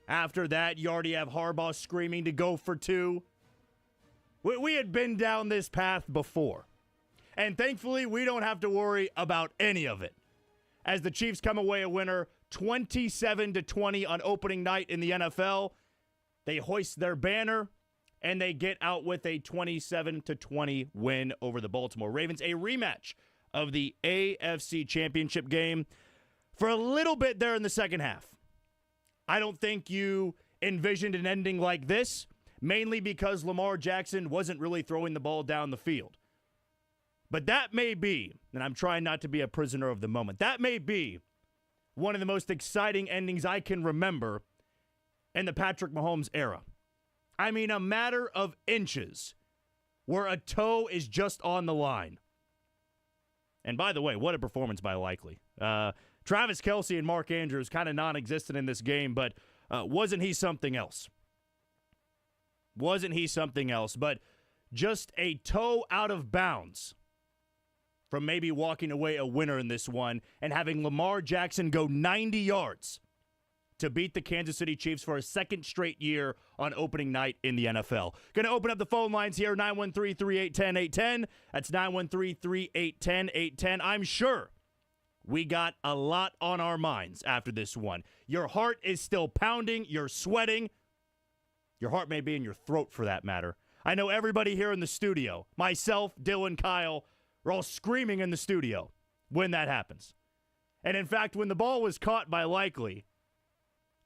After that, you already have Harbaugh screaming to go for two. We had been down this path before. And thankfully, we don't have to worry about any of it. As the Chiefs come away a winner, 27-20 on opening night in the NFL. They hoist their banner, and they get out with a 27-20 win over the Baltimore Ravens. A rematch of the AFC Championship game for a little bit there in the second half. I don't think you envisioned an ending like this, mainly because Lamar Jackson wasn't really throwing the ball down the field. But that may be, and I'm trying not to be a prisoner of the moment, that may be one of the most exciting endings I can remember in the Patrick Mahomes era. I mean, a matter of inches where a toe is just on the line. And by the way, what a performance by Likely. Travis Kelce and Mark Andrews kind of non-existent in this game, but wasn't he something else? Wasn't he something else? But just a toe out of bounds from maybe walking away a winner in this one and having Lamar Jackson go 90 yards to beat the Kansas City Chiefs for a second straight year on opening night in the NFL. Going to open up the phone lines here, 913-381-0810. That's 913-381-0810. I'm sure we got a lot on our minds after this one. Your heart is still pounding. You're sweating. Your heart may be in your throat, for that matter. I know everybody here in the studio, myself, Dylan, Kyle, we're all screaming in the studio when that happens. And in fact, when the ball was caught by Likely,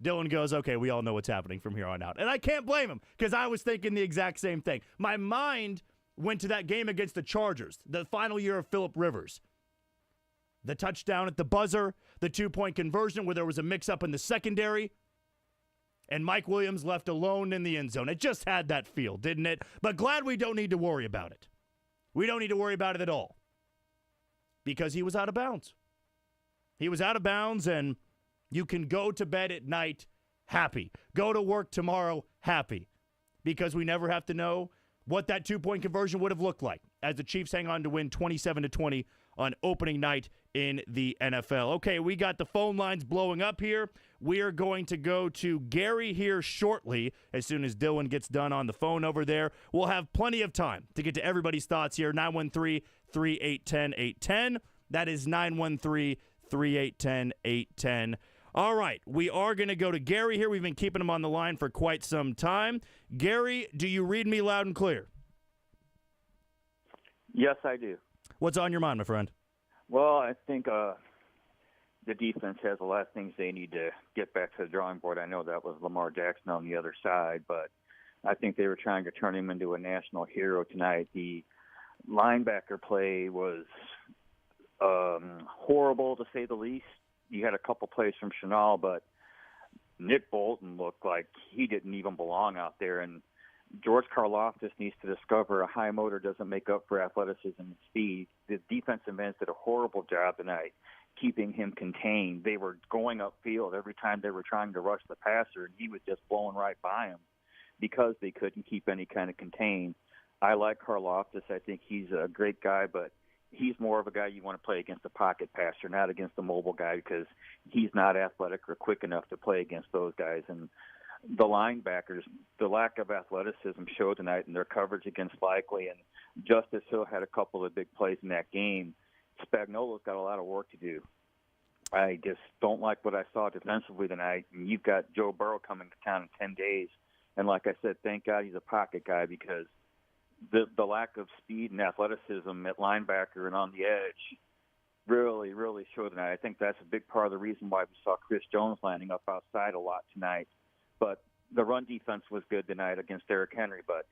Dylan goes, okay, we all know what's happening from here on out. And I can't blame him, because I was thinking the exact same thing. My mind went to that game against the Chargers, the final year of Phillip Rivers. The touchdown at the buzzer, the two-point conversion where there was a mix-up in the secondary, and Mike Williams left alone in the end zone. It just had that feel, didn't it? But glad we don't need to worry about it. We don't need to worry about it at all, because he was out of bounds. He was out of bounds, and you can go to bed at night happy. Go to work tomorrow happy, because we never have to know what that two-point conversion would have looked like as the Chiefs hang on to win 27-20 on opening night in the NFL. Okay, we got the phone lines blowing up here. We are going to go to Gary here shortly as soon as Dylan gets done on the phone over there. We'll have plenty of time to get to everybody's thoughts here. 913-381-0810. That is 913-381-0810. All right, we are going to go to Gary here. We've been keeping him on the line for quite some time. Gary, do you read me loud and clear? Yes, I do. What's on your mind, my friend? Well, I think the defense has a lot of things they need to get back to the drawing board. I know that was Lamar Jackson on the other side, but I think they were trying to turn him into a national hero tonight. The linebacker play was horrible, to say the least. You had a couple plays from Chenal, but Nick Bolton looked like he didn't even belong out there. And George Karlaftis needs to discover a high motor doesn't make up for athleticism and speed. The defensive ends did a horrible job tonight keeping him contained. They were going upfield every time they were trying to rush the passer, and he was just blowing right by him because they couldn't keep any kind of contain. I like Karlaftis. I think he's a great guy, but he's more of a guy you want to play against a pocket passer, not against a mobile guy, because he's not athletic or quick enough to play against those guys. And the linebackers, the lack of athleticism showed tonight in their coverage against Likely, and Justice Hill had a couple of big plays in that game. Spagnuolo's got a lot of work to do. I just don't like what I saw defensively tonight. And you've got Joe Burrow coming to town in 10 days. And like I said, thank God he's a pocket guy, because the lack of speed and athleticism at linebacker and on the edge really, really showed tonight. I think that's a big part of the reason why we saw Chris Jones landing up outside a lot tonight. But the run defense was good tonight against Derrick Henry. But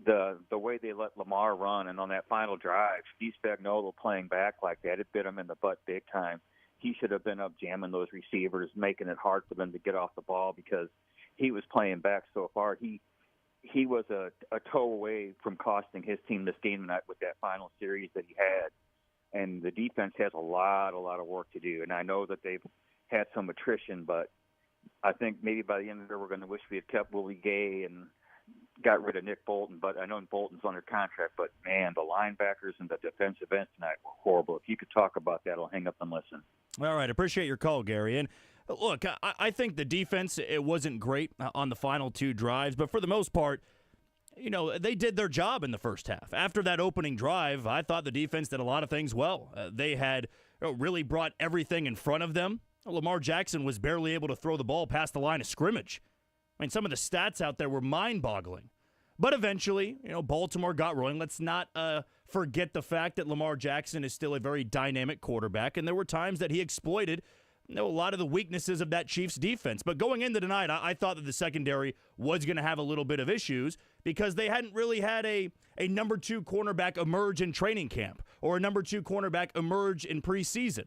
the way they let Lamar run, and on that final drive, Steve Spagnuolo playing back like that, it bit him in the butt big time. He should have been up jamming those receivers, making it hard for them to get off the ball, because he was playing back so far. He was a toe away from costing his team this game tonight with that final series that he had. And the defense has a lot of work to do. And I know that they've had some attrition, but I think maybe by the end of the year we're going to wish we had kept Willie Gay and got rid of Nick Bolton. But I know Bolton's under contract. But, man, the linebackers and the defensive ends tonight were horrible. If you could talk about that, I'll hang up and listen. All right, appreciate your call, Gary. And Look, I think the defense, it wasn't great on the final two drives, but for the most part, they did their job in the first half. After that opening drive, I thought the defense did a lot of things well. They had really brought everything in front of them. Lamar Jackson was barely able to throw the ball past the line of scrimmage. I mean, some of the stats out there were mind-boggling. But eventually, Baltimore got rolling. Let's not forget the fact that Lamar Jackson is still a very dynamic quarterback, and there were times that he exploited a lot of the weaknesses of that Chiefs defense. But going into tonight, I thought that the secondary was going to have a little bit of issues because they hadn't really had a number 2 cornerback emerge in training camp or a number 2 cornerback emerge in preseason.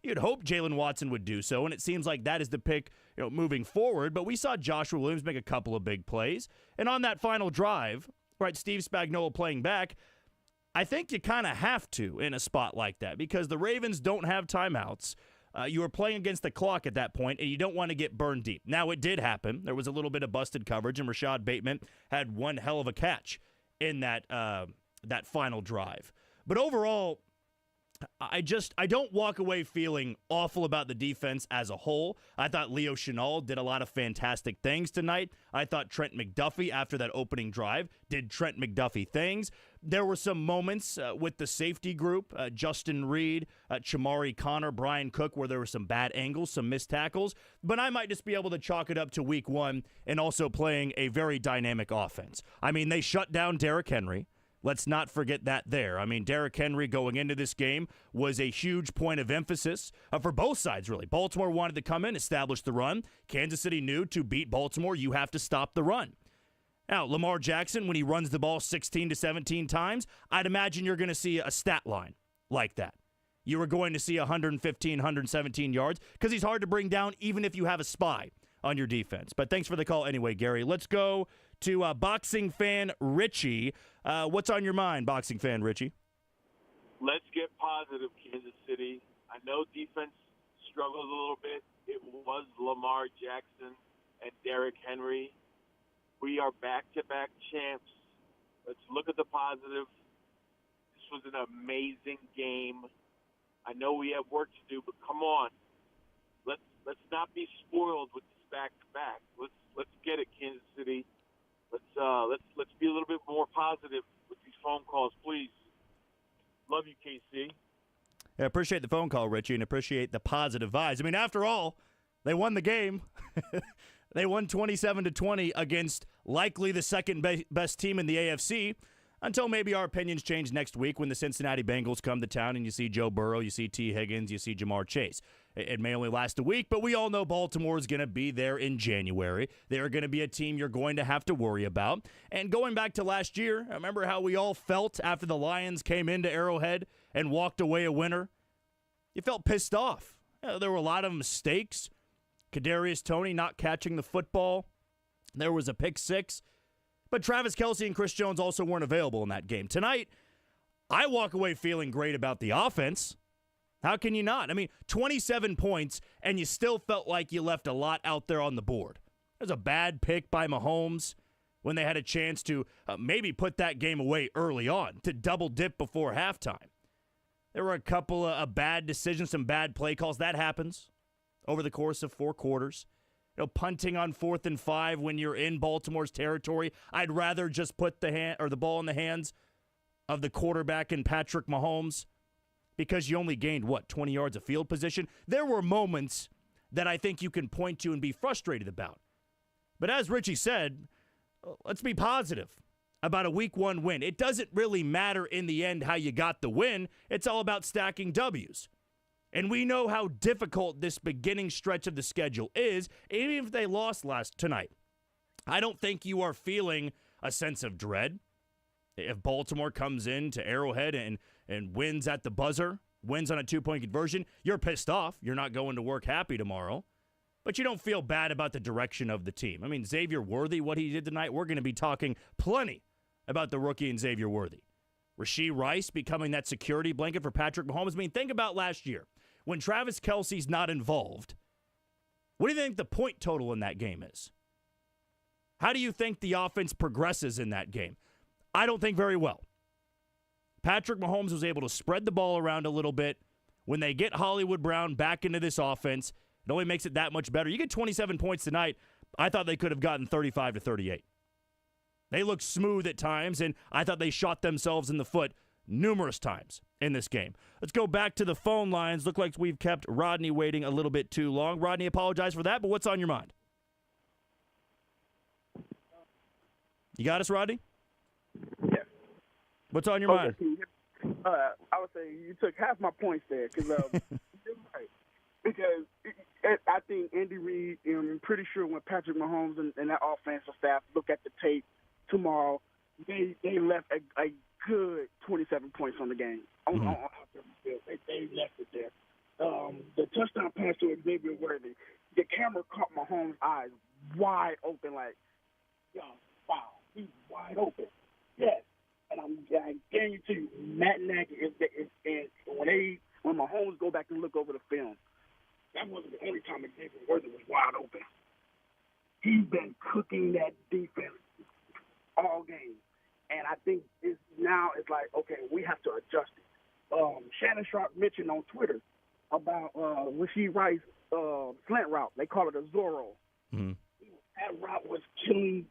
You'd hope Jalen Watson would do so, and it seems like that is the pick moving forward. But we saw Joshua Williams make a couple of big plays. And on that final drive, right, Steve Spagnuolo playing back, I think you kind of have to in a spot like that because the Ravens don't have timeouts. You were playing against the clock at that point, and you don't want to get burned deep. Now, it did happen. There was a little bit of busted coverage, and Rashad Bateman had one hell of a catch in that final drive. But overall, I don't walk away feeling awful about the defense as a whole. I thought Leo Chenal did a lot of fantastic things tonight. I thought Trent McDuffie, after that opening drive, did Trent McDuffie things. There were some moments with the safety group, Justin Reid, Chamari Connor, Brian Cook, where there were some bad angles, some missed tackles. But I might just be able to chalk it up to week 1 and also playing a very dynamic offense. I mean, they shut down Derrick Henry. Let's not forget that there. I mean, Derrick Henry going into this game was a huge point of emphasis for both sides, really. Baltimore wanted to come in, establish the run. Kansas City knew to beat Baltimore, you have to stop the run. Now, Lamar Jackson, when he runs the ball 16 to 17 times, I'd imagine you're going to see a stat line like that. You are going to see 115, 117 yards because he's hard to bring down even if you have a spy on your defense. But thanks for the call anyway, Gary. Let's go to boxing fan Richie. What's on your mind, boxing fan Richie? Let's get positive, Kansas City. I know defense struggled a little bit. It was Lamar Jackson and Derrick Henry. We are back-to-back champs. Let's look at the positive. This was an amazing game. I know we have work to do, but come on. Let's not be spoiled with this back-to-back. Let's get it, Kansas City. Let's be a little bit more positive with these phone calls, please. Love you, KC. I appreciate the phone call, Richie, and appreciate the positive vibes. I mean, after all, they won the game. They won 27-20 against likely the second best team in the AFC until maybe our opinions change next week when the Cincinnati Bengals come to town and you see Joe Burrow, you see T. Higgins, you see Jamar Chase. It may only last a week, but we all know Baltimore is going to be there in January. They're going to be a team you're going to have to worry about. And going back to last year, remember how we all felt after the Lions came into Arrowhead and walked away a winner? You felt pissed off. There were a lot of mistakes. Kadarius Toney not catching the football. There was a pick six. But Travis Kelce and Chris Jones also weren't available in that game. Tonight, I walk away feeling great about the offense. How can you not? I mean, 27 points, and you still felt like you left a lot out there on the board. There's a bad pick by Mahomes when they had a chance to maybe put that game away early on, to double dip before halftime. There were a couple of bad decisions, some bad play calls. That happens over the course of 4 quarters. Punting on 4th and 5 when you're in Baltimore's territory. I'd rather just put the ball in the hands of the quarterback and Patrick Mahomes because you only gained, 20 yards of field position? There were moments that I think you can point to and be frustrated about. But as Richie said, let's be positive about a Week 1 win. It doesn't really matter in the end how you got the win. It's all about stacking W's. And we know how difficult this beginning stretch of the schedule is, even if they lost tonight. I don't think you are feeling a sense of dread. If Baltimore comes in to Arrowhead and wins at the buzzer, wins on a 2-point conversion, you're pissed off. You're not going to work happy tomorrow. But you don't feel bad about the direction of the team. I mean, Xavier Worthy, what he did tonight, we're going to be talking plenty about the rookie and Xavier Worthy. Rashee Rice becoming that security blanket for Patrick Mahomes. I mean, think about last year. When Travis Kelce's not involved, what do you think the point total in that game is? How do you think the offense progresses in that game? I don't think very well. Patrick Mahomes was able to spread the ball around a little bit. When they get Hollywood Brown back into this offense, It only makes it that much better. You get 27 points tonight. I thought they could have gotten 35 to 38. They looked smooth at times, and I thought they shot themselves in the foot numerous times in this game. Let's go back to the phone lines. Look like we've kept Rodney waiting a little bit too long. Rodney, apologize for that, but what's on your mind? You got us, Rodney? Yeah. What's on your mind? I would say you took half my points there because right. Because I think Andy Reid, I'm pretty sure when Patrick Mahomes and that offensive staff look at the tape tomorrow, they left a good 27 points on the game. On the field. They left it there. The touchdown pass to Xavier Worthy, the camera caught Mahomes' eyes wide open, like, yo, wow, he's wide open. Yes. And I guarantee you, Matt Nagy is when Mahomes go back and look over the film, that wasn't the only time Xavier Worthy was wide open. He's been cooking that defense all game. And I think it's like, okay, we have to adjust it. Shannon Sharp mentioned on Twitter about Rashee Rice's slant route. They call it a Zorro. Mm-hmm. That route was killing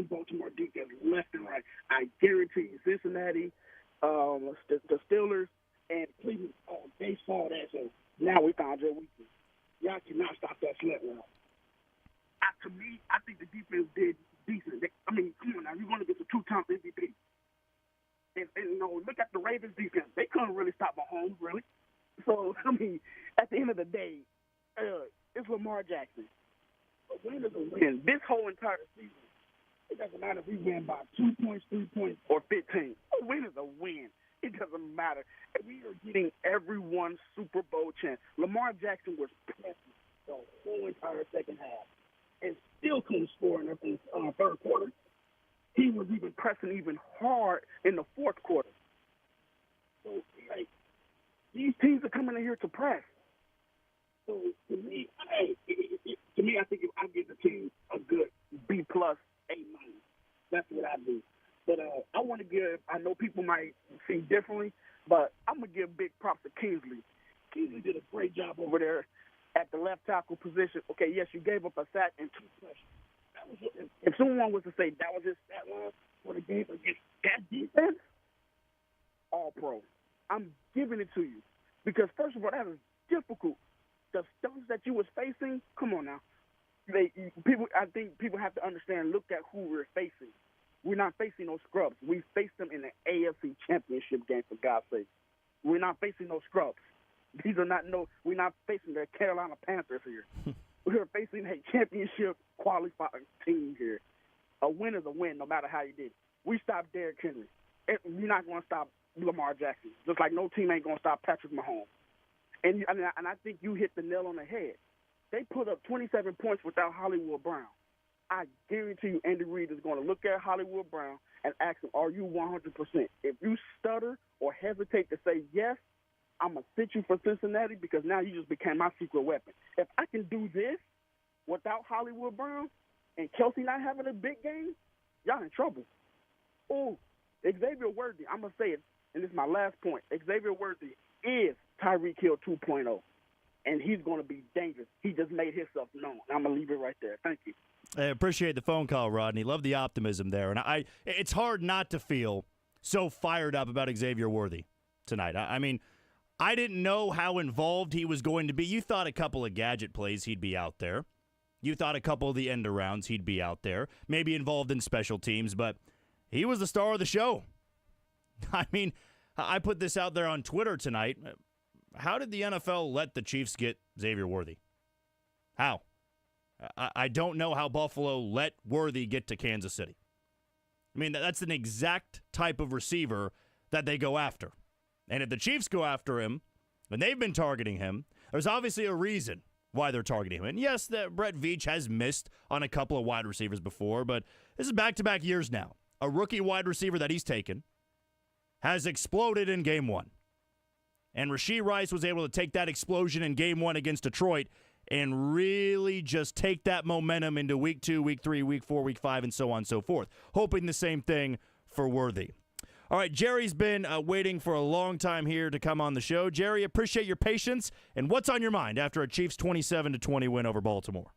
Baltimore defense left and right. I guarantee you, Cincinnati, the Steelers, and Cleveland, they saw that. So now we found your weakness. Y'all cannot stop that slant route. To me, I think the defense did decent. Come on now, you're going to get the two-time MVP. And look at the Ravens defense. They couldn't really stop Mahomes, really. So, at the end of the day, it's Lamar Jackson. A win is a win. This whole entire season, it doesn't matter if we win by 2 points, 3 points, or 15. A win is a win. It doesn't matter. And we are getting everyone's Super Bowl chance. Lamar Jackson was pressing the whole entire second half and still couldn't score in the third quarter. He was even pressing even hard in the fourth quarter. So, these teams are coming in here to press. So, to me, I think if I give the team a good B+, A-. That's what I do. But I want to give – I know people might see differently, but I'm going to give big props to Kingsley. Kingsley did a great job over there at the left tackle position. Okay, yes, you gave up a sack and 2 pressures. If someone was to say that was his stat line for the game against that defense, all pro. I'm giving it to you. Because, first of all, that is difficult. The stuff that you was facing, come on now. I think people have to understand, look at who we're facing. We're not facing no scrubs. We faced them in the AFC Championship game, for God's sake. We're not facing no scrubs. We're not facing the Carolina Panthers here. We're facing a championship qualifying team here. A win is a win, no matter how you did it. We stopped Derrick Henry. We're not going to stop Lamar Jackson, just like no team ain't going to stop Patrick Mahomes. And I think you hit the nail on the head. They put up 27 points without Hollywood Brown. I guarantee you Andy Reid is going to look at Hollywood Brown and ask him, are you 100%? If you stutter or hesitate to say yes, I'm going to sit you for Cincinnati because now you just became my secret weapon. If I can do this without Hollywood Brown and Kelsey not having a big game, y'all in trouble. Oh, Xavier Worthy, I'm going to say it, and this is my last point. Xavier Worthy is Tyreek Hill 2.0, and he's going to be dangerous. He just made himself known. I'm going to leave it right there. Thank you. I appreciate the phone call, Rodney. Love the optimism there. And it's hard not to feel so fired up about Xavier Worthy tonight. I didn't know how involved he was going to be. You thought a couple of gadget plays, he'd be out there. You thought a couple of the end arounds, he'd be out there. Maybe involved in special teams, but he was the star of the show. I put this out there on Twitter tonight. How did the NFL let the Chiefs get Xavier Worthy? How? I don't know how Buffalo let Worthy get to Kansas City. That's an exact type of receiver that they go after. And if the Chiefs go after him, and they've been targeting him, there's obviously a reason why they're targeting him. And yes, Brett Veach has missed on a couple of wide receivers before, but this is back-to-back years now. A rookie wide receiver that he's taken has exploded in game one. And Rashee Rice was able to take that explosion in game one against Detroit and really just take that momentum into week 2, week 3, week 4, week 5, and so on and so forth. Hoping the same thing for Worthy. All right, Jerry's been waiting for a long time here to come on the show. Jerry, appreciate your patience. And what's on your mind after a Chiefs 27-20 win over Baltimore?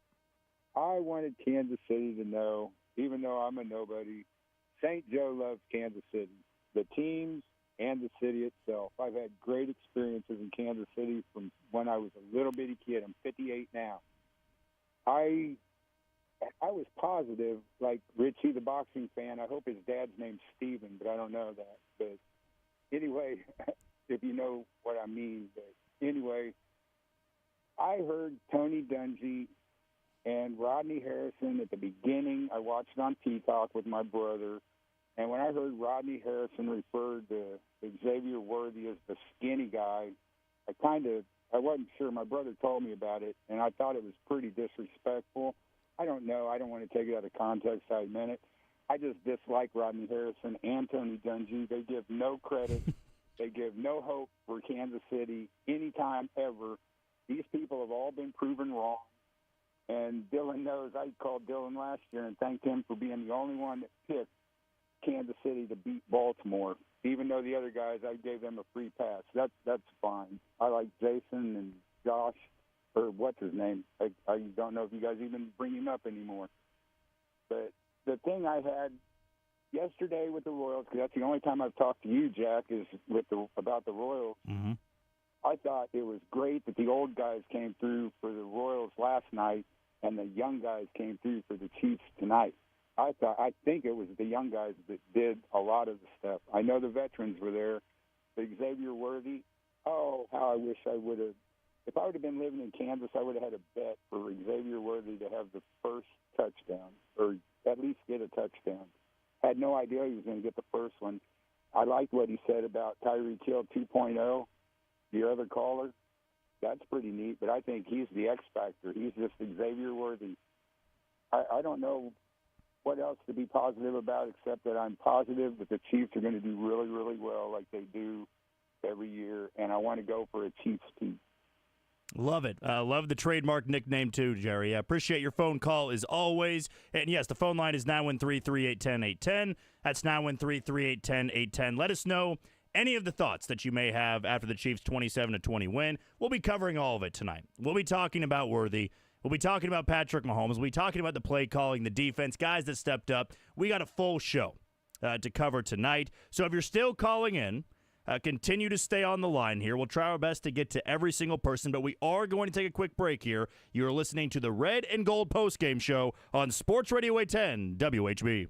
I wanted Kansas City to know, even though I'm a nobody, St. Joe loves Kansas City, the teams and the city itself. I've had great experiences in Kansas City from when I was a little bitty kid. I'm 58 now. I was positive, like Richie, the boxing fan. I hope his dad's name's Steven, but I don't know that. But anyway, if you know what I mean. But anyway, I heard Tony Dungy and Rodney Harrison at the beginning. I watched it on Peacock with my brother. And when I heard Rodney Harrison refer to Xavier Worthy as the skinny guy, I wasn't sure. My brother told me about it, and I thought it was pretty disrespectful. I don't know. I don't want to take it out of context how he meant it. I just dislike Rodney Harrison and Tony Dungy. They give no credit. They give no hope for Kansas City anytime ever. These people have all been proven wrong. And Dylan knows I called Dylan last year and thanked him for being the only one that picked Kansas City to beat Baltimore. Even though the other guys, I gave them a free pass. That's fine. I like Jason and Josh, or what's his name. I don't know if you guys even bring him up anymore. But the thing I had yesterday with the Royals, because that's the only time I've talked to you, Jack, is about the Royals. Mm-hmm. I thought it was great that the old guys came through for the Royals last night and the young guys came through for the Chiefs tonight. I think it was the young guys that did a lot of the stuff. I know the veterans were there, but Xavier Worthy, oh, how I wish I would have. If I would have been living in Kansas, I would have had a bet for Xavier Worthy to have the first touchdown, or at least get a touchdown. I had no idea he was going to get the first one. I liked what he said about Tyreek Hill 2.0, the other caller. That's pretty neat, but I think he's the X factor. He's just Xavier Worthy. I don't know what else to be positive about, except that I'm positive that the Chiefs are going to do really, really well like they do every year, and I want to go for a Chiefs team. Love it. Love the trademark nickname, too, Jerry. I appreciate your phone call as always. And, yes, the phone line is 913-381-0810. That's 913-381-0810. Let us know any of the thoughts that you may have after the Chiefs' 27-20 win. We'll be covering all of it tonight. We'll be talking about Worthy. We'll be talking about Patrick Mahomes. We'll be talking about the play calling, the defense, guys that stepped up. We got a full show to cover tonight. So if you're still calling in, continue to stay on the line here. We'll try our best to get to every single person, but we are going to take a quick break here. You're listening to the Red and Gold Postgame Show on Sports Radio 810 WHB.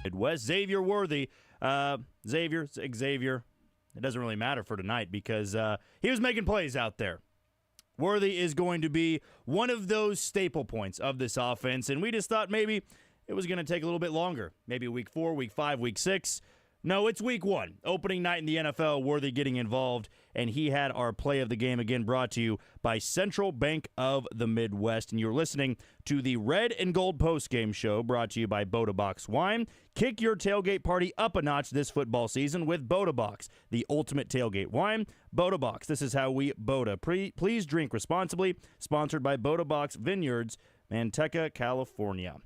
Midwest. Xavier Worthy. Xavier. It doesn't really matter for tonight because he was making plays out there. Worthy is going to be one of those staple points of this offense, and we just thought maybe it was going to take a little bit longer. Maybe week 4, week 5, week 6. No, it's week 1. Opening night in the NFL, Worthy getting involved, and he had our play of the game again brought to you by Central Bank of the Midwest. And you're listening to the Red and Gold Postgame Show brought to you by Boda Box Wine. Kick your tailgate party up a notch this football season with Boda Box, the ultimate tailgate wine. Boda Box, this is how we Boda. Please drink responsibly. Sponsored by Boda Box Vineyards, Manteca, California.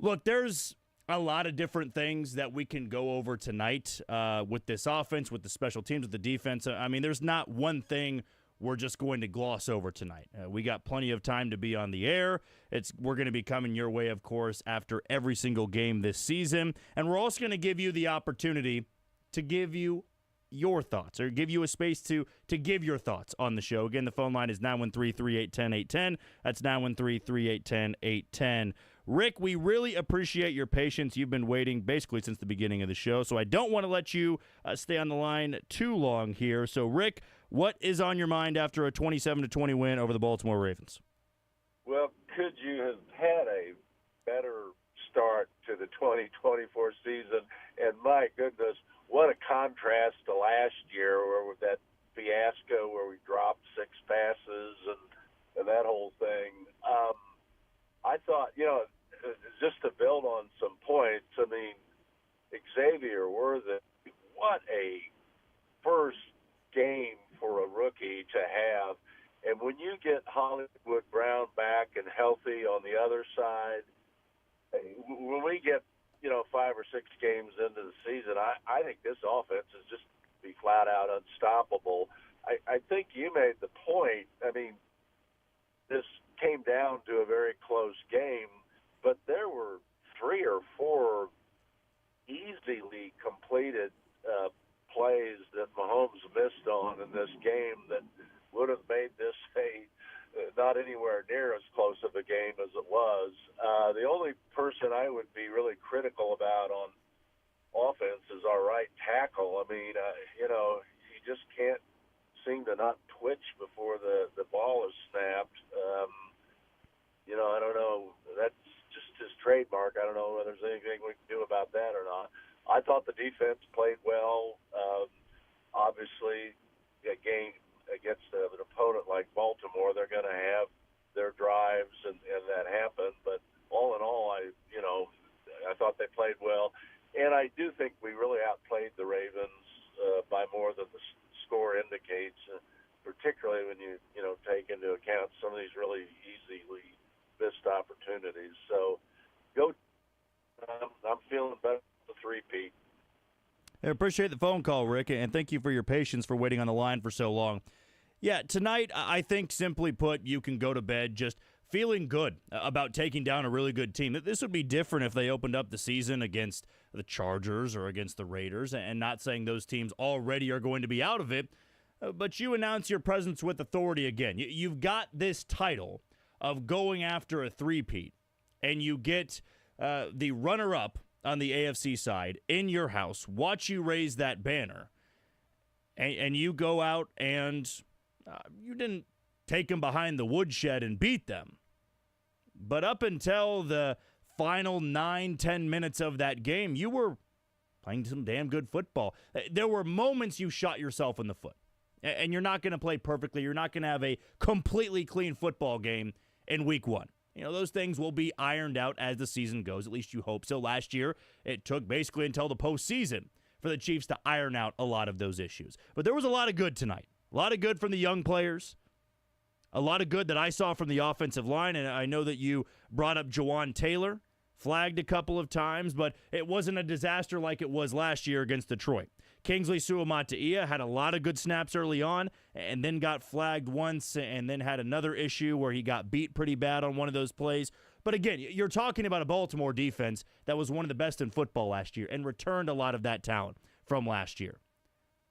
Look, there's a lot of different things that we can go over tonight with this offense, with the special teams, with the defense. I mean, there's not one thing we're just going to gloss over tonight. We got plenty of time to be on the air. We're going to be coming your way, of course, after every single game this season. And we're also going to give you the opportunity to give you your thoughts or give you a space to give your thoughts on the show. Again, the phone line is 913-381-0810. That's 913-381-0810. Rick, we really appreciate your patience. You've been waiting basically since the beginning of the show, so I don't want to let you stay on the line too long here. So, Rick, what is on your mind after a 27-20 win over the Baltimore Ravens? Well, could you have had a better start to the 2024 season? And my goodness, what a contrast to last year where with that fiasco where we dropped 6 passes and that whole thing. I thought, just to build on some points, I mean, Xavier Worthy, what a first game for a rookie to have. And when you get Hollywood Brown back and healthy on the other side, when we get, 5 or 6 games into the season, I think this offense is just be flat out unstoppable. I think you made the point. I mean, this came down to a very close game, but there were 3 or 4 easily completed plays that Mahomes missed on in this game that would have made this not anywhere near as close of a game as it was. The only person I would be really critical about on offense is our right tackle. I mean, you just can't seem to not twitch before the ball is snapped. I don't know. That's just his trademark. I don't know whether there's anything we can do about that or not. I thought the defense played well. Obviously, a game against an opponent like Baltimore, they're going to have their drives, and that happened. But all in all, I thought they played well. And I do think we really outplayed the Ravens by more than the score indicates, particularly when you take into account some of these really easily missed opportunities. So I'm feeling better with the 3-peat. I appreciate the phone call, Rick, and thank you for your patience for waiting on the line for so long. Yeah, tonight, I think, simply put, you can go to bed just feeling good about taking down a really good team. This would be different if they opened up the season against the Chargers or against the Raiders, and not saying those teams already are going to be out of it, but you announce your presence with authority again. You've got this title of going after a 3-peat, and you get the runner-up on the AFC side in your house, watch you raise that banner, and you go out and you didn't take them behind the woodshed and beat them. But up until the final 9-10 minutes of that game, you were playing some damn good football. There were moments you shot yourself in the foot. And you're not going to play perfectly. You're not going to have a completely clean football game in week 1. Those things will be ironed out as the season goes. At least you hope so. Last year, it took basically until the postseason for the Chiefs to iron out a lot of those issues. But there was a lot of good tonight. A lot of good from the young players. A lot of good that I saw from the offensive line. And I know that you brought up Jawan Taylor, flagged a couple of times, but it wasn't a disaster like it was last year against Detroit. Kingsley Suamataia had a lot of good snaps early on and then got flagged once and then had another issue where he got beat pretty bad on one of those plays. But again, you're talking about a Baltimore defense that was one of the best in football last year and returned a lot of that talent from last year.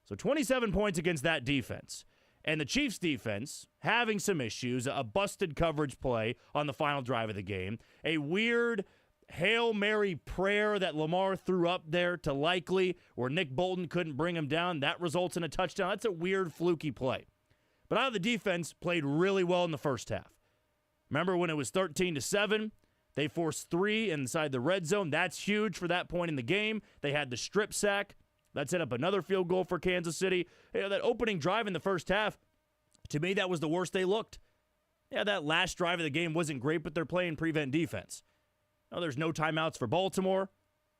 So 27 points against that defense. And the Chiefs' defense having some issues, a busted coverage play on the final drive of the game, a weird Hail Mary prayer that Lamar threw up there to Likely, where Nick Bolton couldn't bring him down. That results in a touchdown. That's a weird, fluky play. But out of the defense, played really well in the first half. Remember when it was 13-7? They forced 3 inside the red zone. That's huge for that point in the game. They had the strip sack. That set up another field goal for Kansas City. That opening drive in the first half, to me, that was the worst they looked. Yeah, that last drive of the game wasn't great, but they're playing prevent defense. No, there's no timeouts for Baltimore.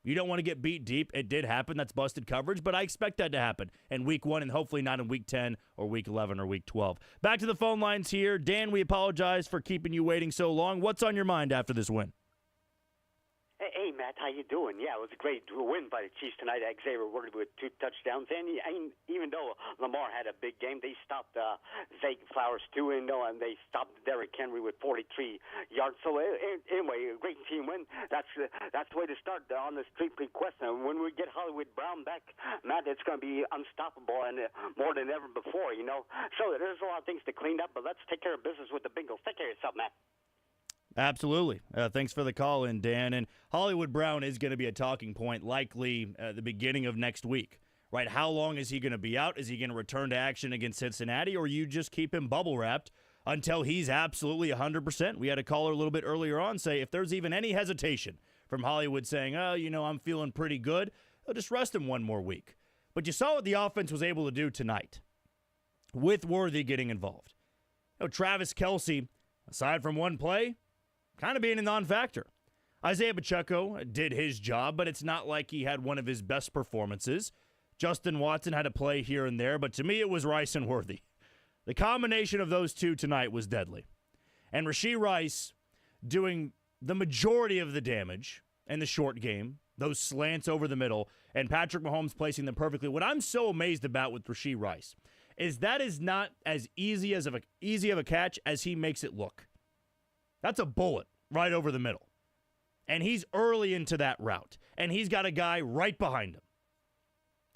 You don't want to get beat deep. It did happen. That's busted coverage, but I expect that to happen in Week 1 and hopefully not in Week 10 or Week 11 or Week 12. Back to the phone lines here. Dan, we apologize for keeping you waiting so long. What's on your mind after this win? Hey, Matt, how you doing? Yeah, it was a great win by the Chiefs tonight. Xavier Worthy with 2 touchdowns. And even though Lamar had a big game, they stopped Zay Flowers too, and they stopped Derrick Henry with 43 yards. So anyway, a great team win. That's the way to start on the street quest. And when we get Hollywood Brown back, Matt, it's going to be unstoppable and more than ever before. So there's a lot of things to clean up, but let's take care of business with the Bengals. Take care of yourself, Matt. Absolutely. Thanks for the call in, Dan. And Hollywood Brown is going to be a talking point likely at the beginning of next week, right? How long is he going to be out? Is he going to return to action against Cincinnati, or you just keep him bubble-wrapped until he's absolutely 100%? We had a caller a little bit earlier on say if there's even any hesitation from Hollywood saying, I'm feeling pretty good, they'll just rest him one more week. But you saw what the offense was able to do tonight with Worthy getting involved. Travis Kelce, aside from one play, kind of being a non-factor. Isaiah Pacheco did his job, but it's not like he had one of his best performances. Justin Watson had a play here and there, but to me it was Rice and Worthy. The combination of those two tonight was deadly. And Rashee Rice doing the majority of the damage in the short game, those slants over the middle, and Patrick Mahomes placing them perfectly. What I'm so amazed about with Rashee Rice is that is not as easy of a catch as he makes it look. That's a bullet right over the middle. And he's early into that route. And he's got a guy right behind him.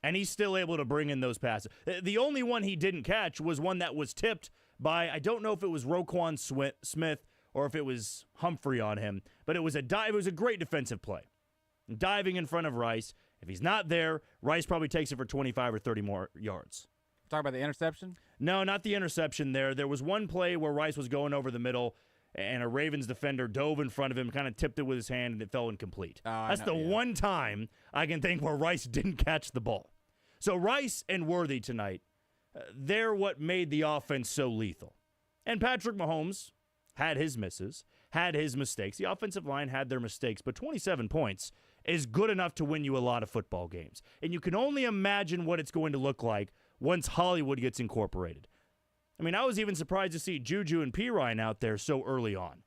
And he's still able to bring in those passes. The only one he didn't catch was one that was tipped by, I don't know if it was Roquan Smith or if it was Humphrey on him, but it was a great defensive play. Diving in front of Rice. If he's not there, Rice probably takes it for 25 or 30 more yards. Talk about the interception? No, not the interception there. There was one play where Rice was going over the middle, and a Ravens defender dove in front of him, kind of tipped it with his hand, and it fell incomplete. That's the one time I can think where Rice didn't catch the ball. So Rice and Worthy tonight, they're what made the offense so lethal. And Patrick Mahomes had his misses, had his mistakes. The offensive line had their mistakes, but 27 points is good enough to win you a lot of football games. And you can only imagine what it's going to look like once Hollywood gets incorporated. I was even surprised to see Juju and Pirine out there so early on.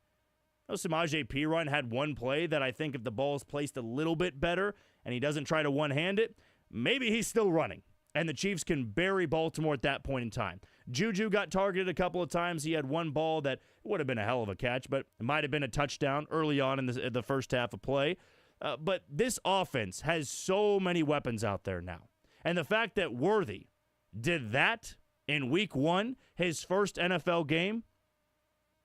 Samaje Pirine had one play that I think if the ball is placed a little bit better and he doesn't try to one-hand it, maybe he's still running. And the Chiefs can bury Baltimore at that point in time. Juju got targeted a couple of times. He had one ball that would have been a hell of a catch, but it might have been a touchdown early on in the first half of play. But this offense has so many weapons out there now. And the fact that Worthy did that in Week 1, his first NFL game,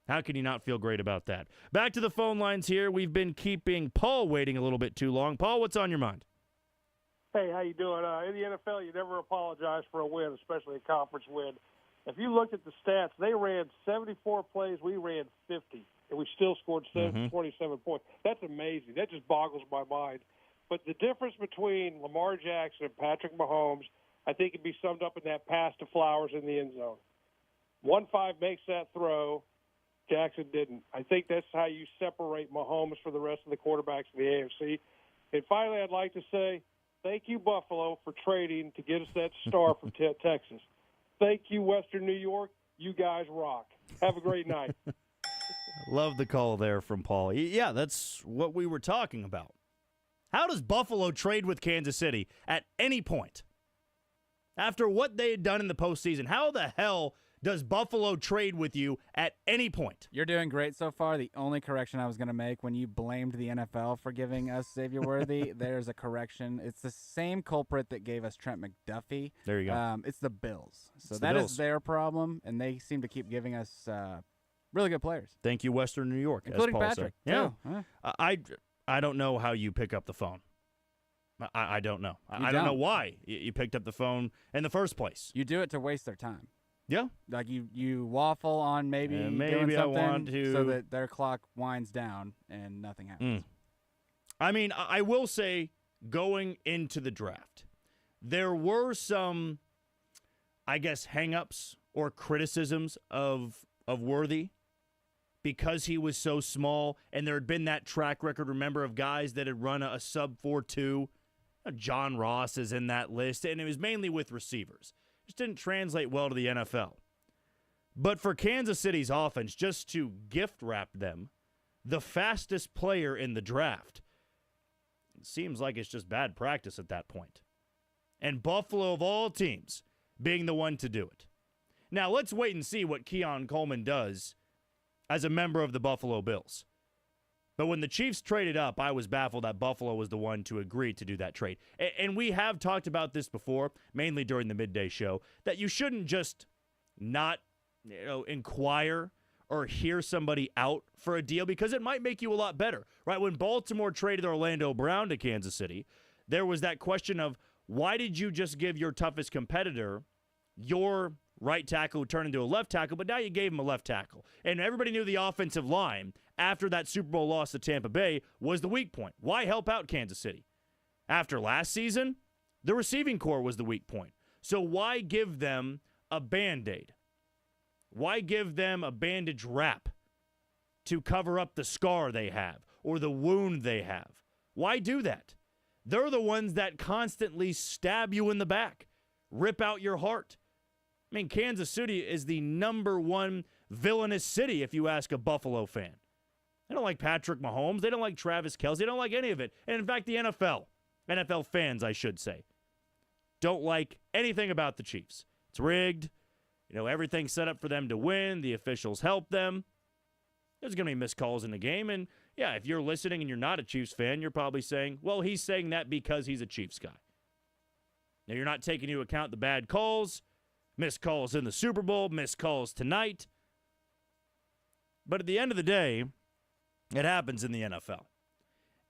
how can you not feel great about that? Back to the phone lines here. We've been keeping Paul waiting a little bit too long. Paul, what's on your mind? Hey, how you doing? In the NFL, you never apologize for a win, especially a conference win. If you looked at the stats, they ran 74 plays. We ran 50, and we still scored 27 points. That's amazing. That just boggles my mind. But the difference between Lamar Jackson and Patrick Mahomes, I think it can be summed up in that pass to Flowers in the end zone. 1-5 makes that throw. Jackson didn't. I think that's how you separate Mahomes for the rest of the quarterbacks in the AFC. And finally, I'd like to say thank you, Buffalo, for trading to get us that star from Texas. Thank you, Western New York. You guys rock. Have a great night. Love the call there from Paul. Yeah, that's what we were talking about. How does Buffalo trade with Kansas City at any point? After what they had done in the postseason, how the hell does Buffalo trade with you at any point? You're doing great so far. The only correction I was going to make when you blamed the NFL for giving us Xavier Worthy, there's a correction. It's the same culprit that gave us Trent McDuffie. There you go. It's the Bills. So that is their problem, and they seem to keep giving us really good players. Thank you, Western New York. Including as Paul Patrick. Said. Yeah. Huh? I don't know how you pick up the phone. I don't know. I don't know why you picked up the phone in the first place. You do it to waste their time. Yeah. Like you waffle on maybe doing something I want to, so that their clock winds down and nothing happens. I mean, I will say going into the draft, there were some, I guess, hang-ups or criticisms of Worthy because he was so small, and there had been that track record, remember, of guys that had run a sub 4.2. John Ross is in that list, and it was mainly with receivers. Just didn't translate well to the NFL. But for Kansas City's offense, just to gift wrap them, the fastest player in the draft, it seems like it's just bad practice at that point. And Buffalo, of all teams, being the one to do it. Now, let's wait and see what Keon Coleman does as a member of the Buffalo Bills. But when the Chiefs traded up, I was baffled that Buffalo was the one to agree to do that trade. And we have talked about this before, mainly during the midday show, that you shouldn't just not, inquire or hear somebody out for a deal because it might make you a lot better, right? When Baltimore traded Orlando Brown to Kansas City, there was that question of why did you just give your toughest competitor your right tackle who turned into a left tackle, but now you gave him a left tackle. And everybody knew the offensive line after that Super Bowl loss to Tampa Bay was the weak point. Why help out Kansas City? After last season, the receiving core was the weak point. So why give them a Band-Aid? Why give them a bandage wrap to cover up the scar they have or the wound they have? Why do that? They're the ones that constantly stab you in the back, rip out your heart. I mean, Kansas City is the number one villainous city if you ask a Buffalo fan. They don't like Patrick Mahomes. They don't like Travis Kelce. They don't like any of it. And in fact, the NFL fans, I should say, don't like anything about the Chiefs. It's rigged. Everything's set up for them to win. The officials help them. There's going to be missed calls in the game. And, yeah, if you're listening and you're not a Chiefs fan, you're probably saying, well, he's saying that because he's a Chiefs guy. Now, you're not taking into account the bad calls, missed calls in the Super Bowl, missed calls tonight. But at the end of the day, it happens in the NFL.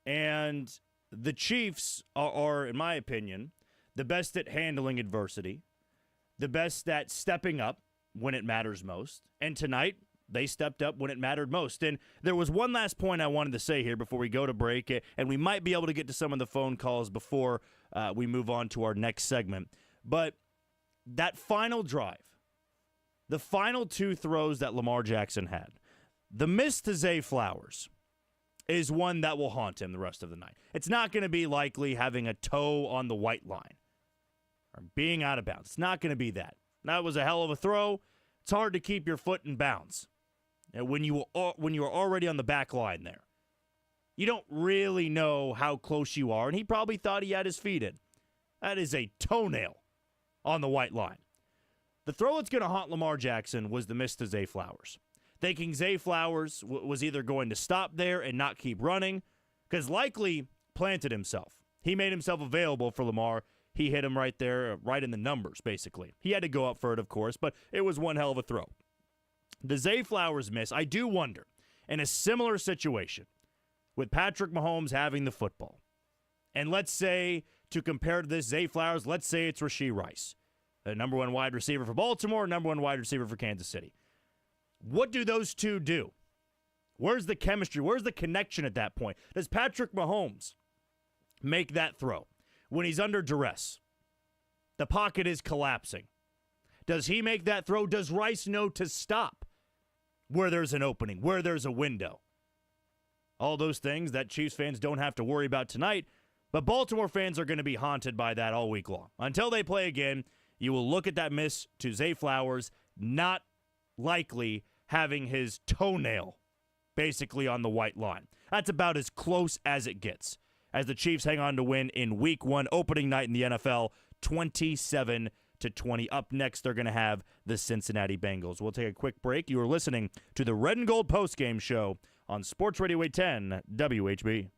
And the Chiefs are, in my opinion, the best at handling adversity, the best at stepping up when it matters most. And tonight, they stepped up when it mattered most. And there was one last point I wanted to say here before we go to break, and we might be able to get to some of the phone calls before we move on to our next segment. But that final drive, the final two throws that Lamar Jackson had, the miss to Zay Flowers is one that will haunt him the rest of the night. It's not going to be likely having a toe on the white line or being out of bounds. It's not going to be that. That was a hell of a throw. It's hard to keep your foot in bounds when you are already on the back line there. You don't really know how close you are, and he probably thought he had his feet in. That is a toenail on the white line. The throw that's going to haunt Lamar Jackson was the miss to Zay Flowers. Thinking Zay Flowers was either going to stop there and not keep running, because likely planted himself. He made himself available for Lamar. He hit him right there, right in the numbers, basically. He had to go up for it, of course, but it was one hell of a throw. The Zay Flowers miss, I do wonder, in a similar situation, with Patrick Mahomes having the football, and let's say, to compare to this Zay Flowers, let's say it's Rashee Rice, the number one wide receiver for Baltimore, number one wide receiver for Kansas City. What do those two do? Where's the chemistry? Where's the connection at that point? Does Patrick Mahomes make that throw when he's under duress? The pocket is collapsing. Does he make that throw? Does Rice know to stop where there's an opening, where there's a window? All those things that Chiefs fans don't have to worry about tonight, but Baltimore fans are going to be haunted by that all week long. Until they play again, you will look at that miss to Zay Flowers, not likely having his toenail basically on the white line. That's about as close as it gets as the Chiefs hang on to win in Week 1, opening night in the NFL, 27-20. Up next, they're going to have the Cincinnati Bengals. We'll take a quick break. You are listening to the Red and Gold Postgame Show on Sports Radio 810 WHB.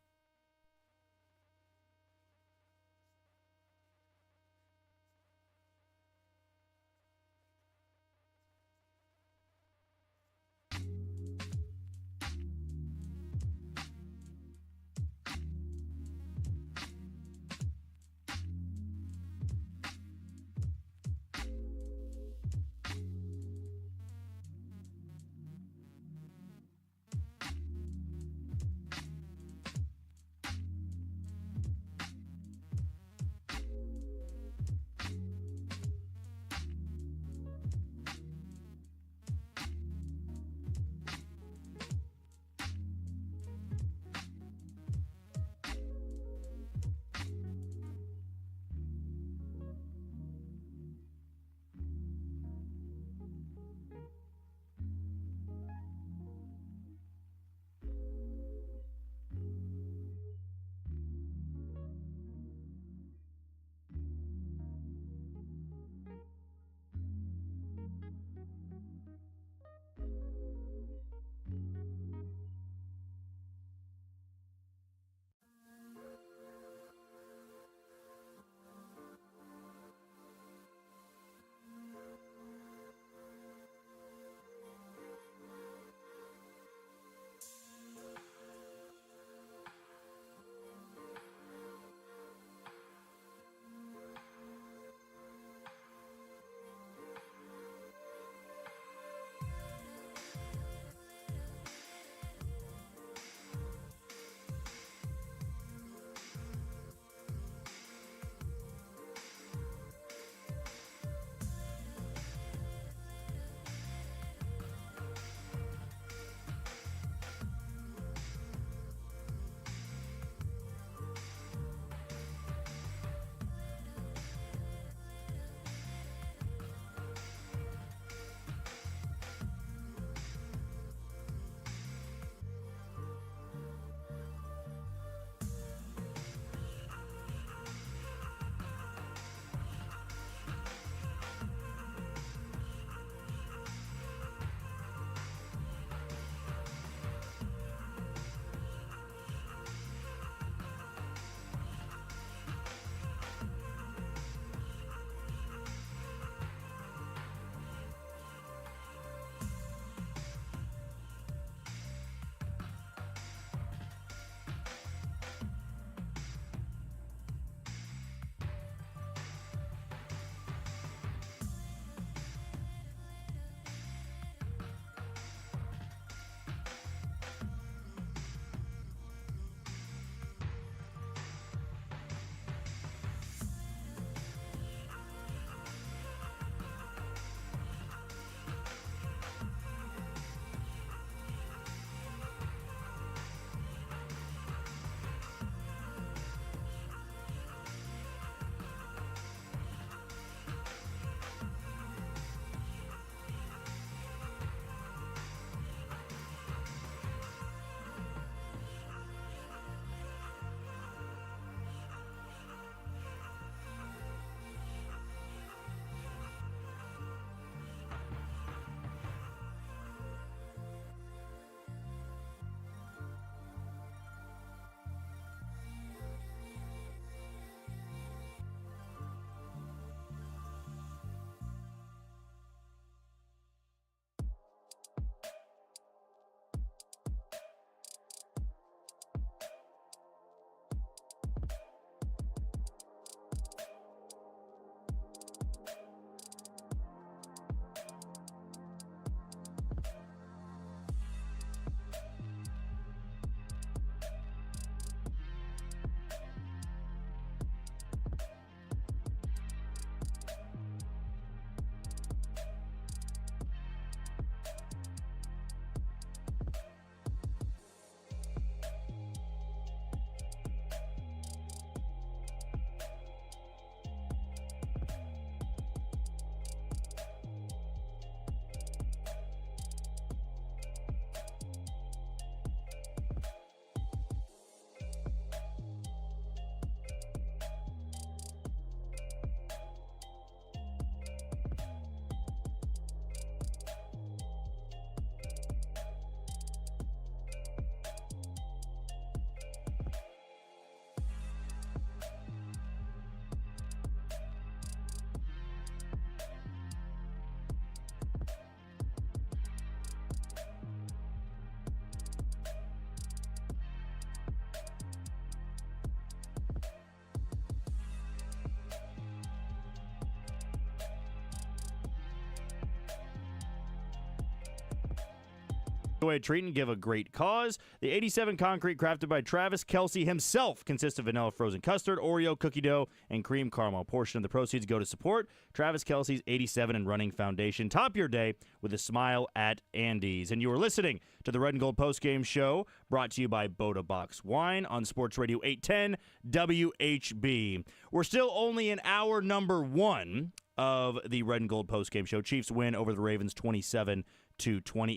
Enjoy a treat and give a great cause. The 87 concrete crafted by Travis Kelce himself consists of vanilla frozen custard, Oreo, cookie dough, and cream caramel. A portion of the proceeds go to support Travis Kelce's 87 and Running Foundation. Top your day with a smile at Andy's. And you are listening to the Red and Gold Postgame Show, brought to you by Boda Box Wine on Sports Radio 810 WHB. We're still only in hour number 1 of the Red and Gold Postgame Show. Chiefs win over the Ravens 27-20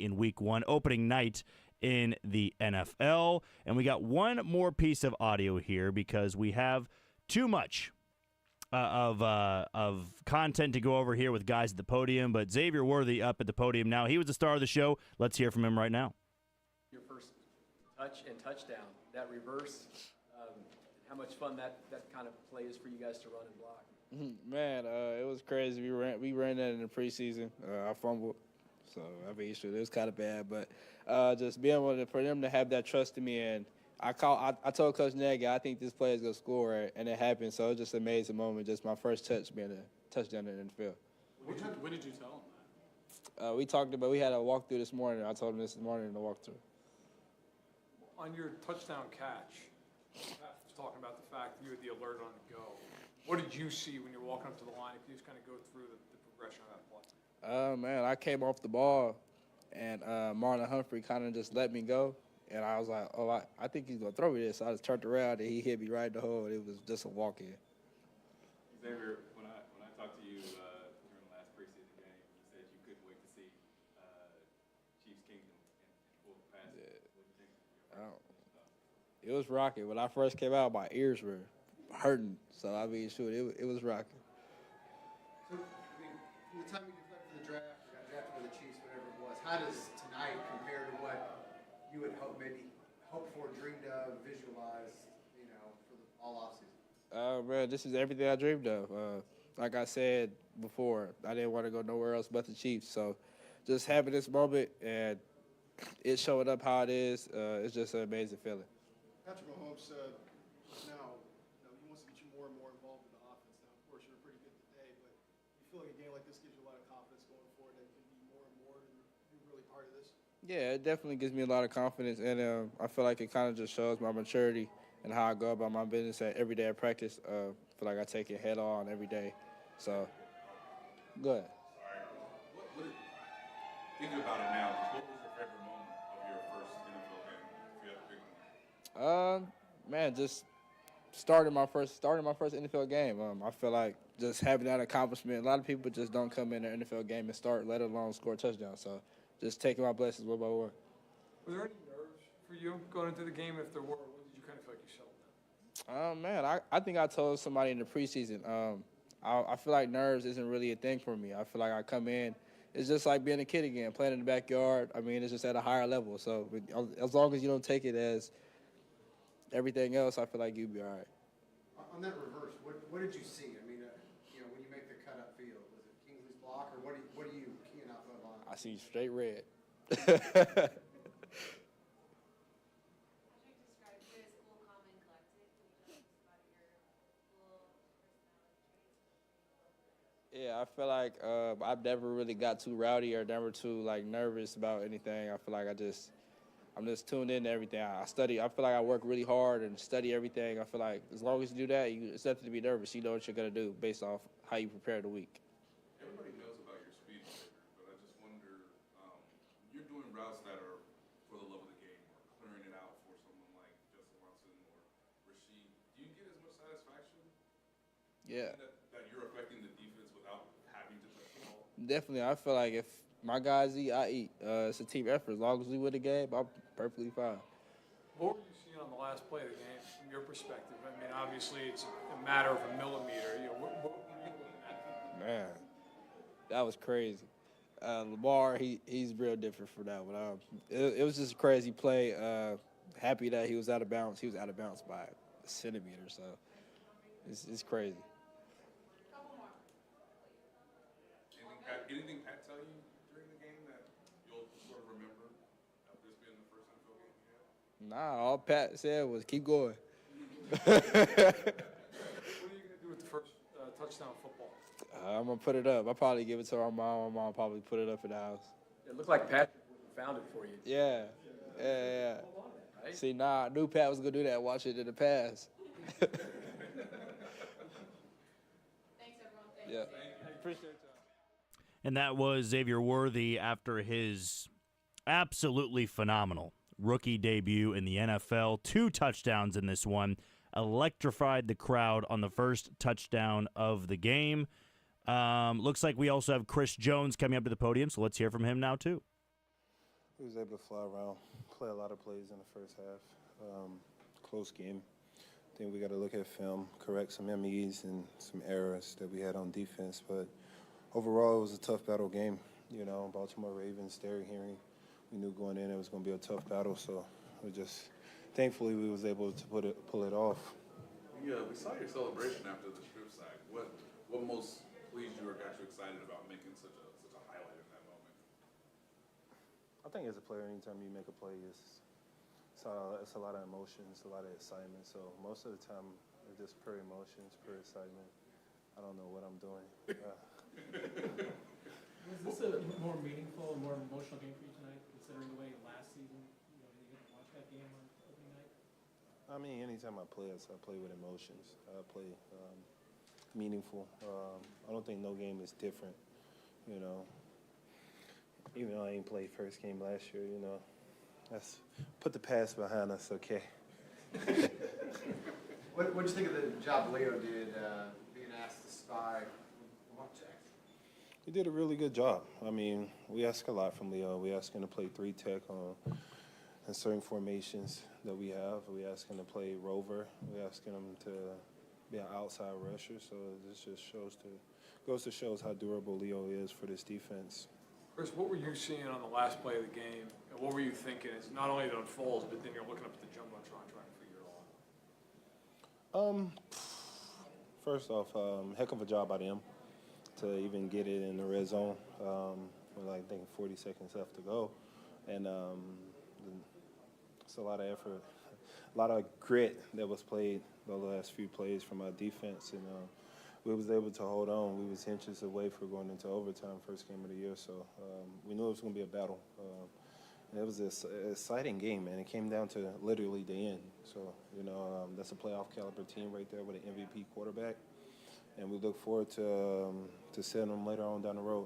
in Week 1, opening night in the NFL. And we got one more piece of audio here because we have too much of content to go over here with guys at the podium. But Xavier Worthy up at the podium now. He was the star of the show. Let's hear from him right now. Your first touch and touchdown, that reverse, how much fun that kind of play is for you guys to run and block? Man, it was crazy. We ran that in the preseason. I fumbled, so I mean, it was kind of bad. But just being able for them to have that trust in me, and I told Coach Nagy, I think this player is gonna score, and it happened. So it was just an amazing moment. Just my first touch being a touchdown in the NFL. When did you tell him that? We talked about. We had a walkthrough this morning. I told him this morning in the walkthrough. On your touchdown catch, Pat was talking about the fact that you had the alert on the go. What did you see when you're walking up to the line? If you just kind of go through the progression of that play. Man, I came off the ball, and Marlon Humphrey kind of just let me go. And I was like, oh, I think he's going to throw me this. So I just turned around, and he hit me right in the hole. It was just a walk-in. Xavier, when I talked to you during the last preseason game, you said you couldn't wait to see Chiefs Kingdom and full capacity. Yeah. It was rocking. When I first came out, my ears were hurting. So, I mean, shoot, it was rocking. So, I mean, from the time you got to the draft, you got drafted by the Chiefs, whatever it was, how does tonight compare to what you would hoped for, dreamed of, visualized, for all offseason? Man, this is everything I dreamed of. Like I said before, I didn't want to go nowhere else but the Chiefs. So, just having this moment and it showing up how it is, it's just an amazing feeling. Patrick Mahomes said now, he wants to get you more and more involved in the offense. Now, of course, you're pretty good today, but you feel like a game like this gives you a lot of confidence going forward that you can be more and more and be really part of this? Yeah, it definitely gives me a lot of confidence, and I feel like it kind of just shows my maturity and how I go about my business every day at practice. I feel like I take it head on every day. So, go ahead. Thinking about it now, what was your favorite moment of your first NFL game, if you had to pick one? Man, just starting my first NFL game. I feel like just having that accomplishment. A lot of people just don't come in an NFL game and start, let alone score a touchdown. So, just taking my blessings one by one. Were there any nerves for you going into the game? If there were, when did you kind of feel like you settled down? Man, I think I told somebody in the preseason. I feel like nerves isn't really a thing for me. I feel like I come in. It's just like being a kid again, playing in the backyard. I mean, it's just at a higher level. So as long as you don't take it as everything else, I feel like you'll be all right. On that reverse, what did you see? I mean, when you make the cut up field, was it Kingsley's block, or what are you keying off of on? I see straight red. Yeah, I feel like I've never really got too rowdy or never too nervous about anything. I feel like I'm just tuned in to everything. I study. I feel like I work really hard and study everything. I feel like as long as you do that, it's nothing to be nervous. You know what you're gonna do based off how you prepare the week. Everybody knows about your speed, but I just wonder, you're doing routes that are for the love of the game or clearing it out for someone like Justin Watson or Rasheed. Do you get as much satisfaction? Yeah. That you're affecting the defense without having to touch the ball? Definitely. I feel like if my guys eat, I eat. It's a team effort. As long as we win the game, I'm perfectly fine. What were you seeing on the last play of the game from your perspective? I mean, obviously it's a matter of a millimeter. What were you looking at? Man, that was crazy. Lamar, he's real different for that one. It was just a crazy play. Happy that he was out of bounds. He was out of bounds by a centimeter, so it's crazy. Anything Pat tell you during the game that you'll sort of remember of this being the first NFL game you had? Nah, all Pat said was keep going. What are you going to do with the first touchdown football? I'm going to put it up. I'll probably give it to our mom. My mom will probably put it up in the house. It looked like Patrick was in found it for you. Yeah. Right? See, I knew Pat was going to do that. Watch it in the past. Thanks, everyone. Thanks. Yeah. Appreciate y'all. And that was Xavier Worthy after his absolutely phenomenal rookie debut in the NFL. 2 touchdowns in this one. Electrified the crowd on the first touchdown of the game. Looks like we also have Chris Jones coming up to the podium, so let's hear from him now, too. He was able to fly around, play a lot of plays in the first half. Close game. I think we got to look at film, correct some MEs and some errors that we had on defense. But overall, it was a tough battle game. You know, Baltimore Ravens, Derrick Henry. We knew going in it was going to be a tough battle, so we just thankfully we was able to pull it off. Yeah, we saw your celebration after the strip sack. What most pleased you or got you excited about making such a highlight in that moment? I think as a player, anytime you make a play, it's a lot of emotions, a lot of excitement. So most of the time, it's just pure emotions, pure excitement. I don't know what I'm doing. Was this a more meaningful and more emotional game for you tonight, considering the way last season you didn't watch that game on opening night? I mean, anytime I play, I play with emotions. I play meaningful. I don't think no game is different, you know. Even though I ain't played first game last year, you know. Let's put the past behind us, okay? What did you think of the job Leo did being asked to spy Lamar Jackson? He did a really good job. I mean, we ask a lot from Leo. We ask him to play 3-tech on certain formations that we have. We ask him to play rover. We ask him to be an outside rusher. So this just goes to show how durable Leo is for this defense. Chris, what were you seeing on the last play of the game, and what were you thinking? It's not only it unfolds, but then you're looking up at the jumbotron trying to figure it all out. First off, heck of a job by them to even get it in the red zone with, I think, 40 seconds left to go. And it's a lot of effort, a lot of grit that was played the last few plays from our defense. And we was able to hold on. We was inches away from going into overtime first game of the year. So we knew it was going to be a battle. And it was an exciting game, man. It came down to literally the end. So, you know, that's a playoff caliber team right there with an MVP quarterback. And we look forward to seeing them later on down the road.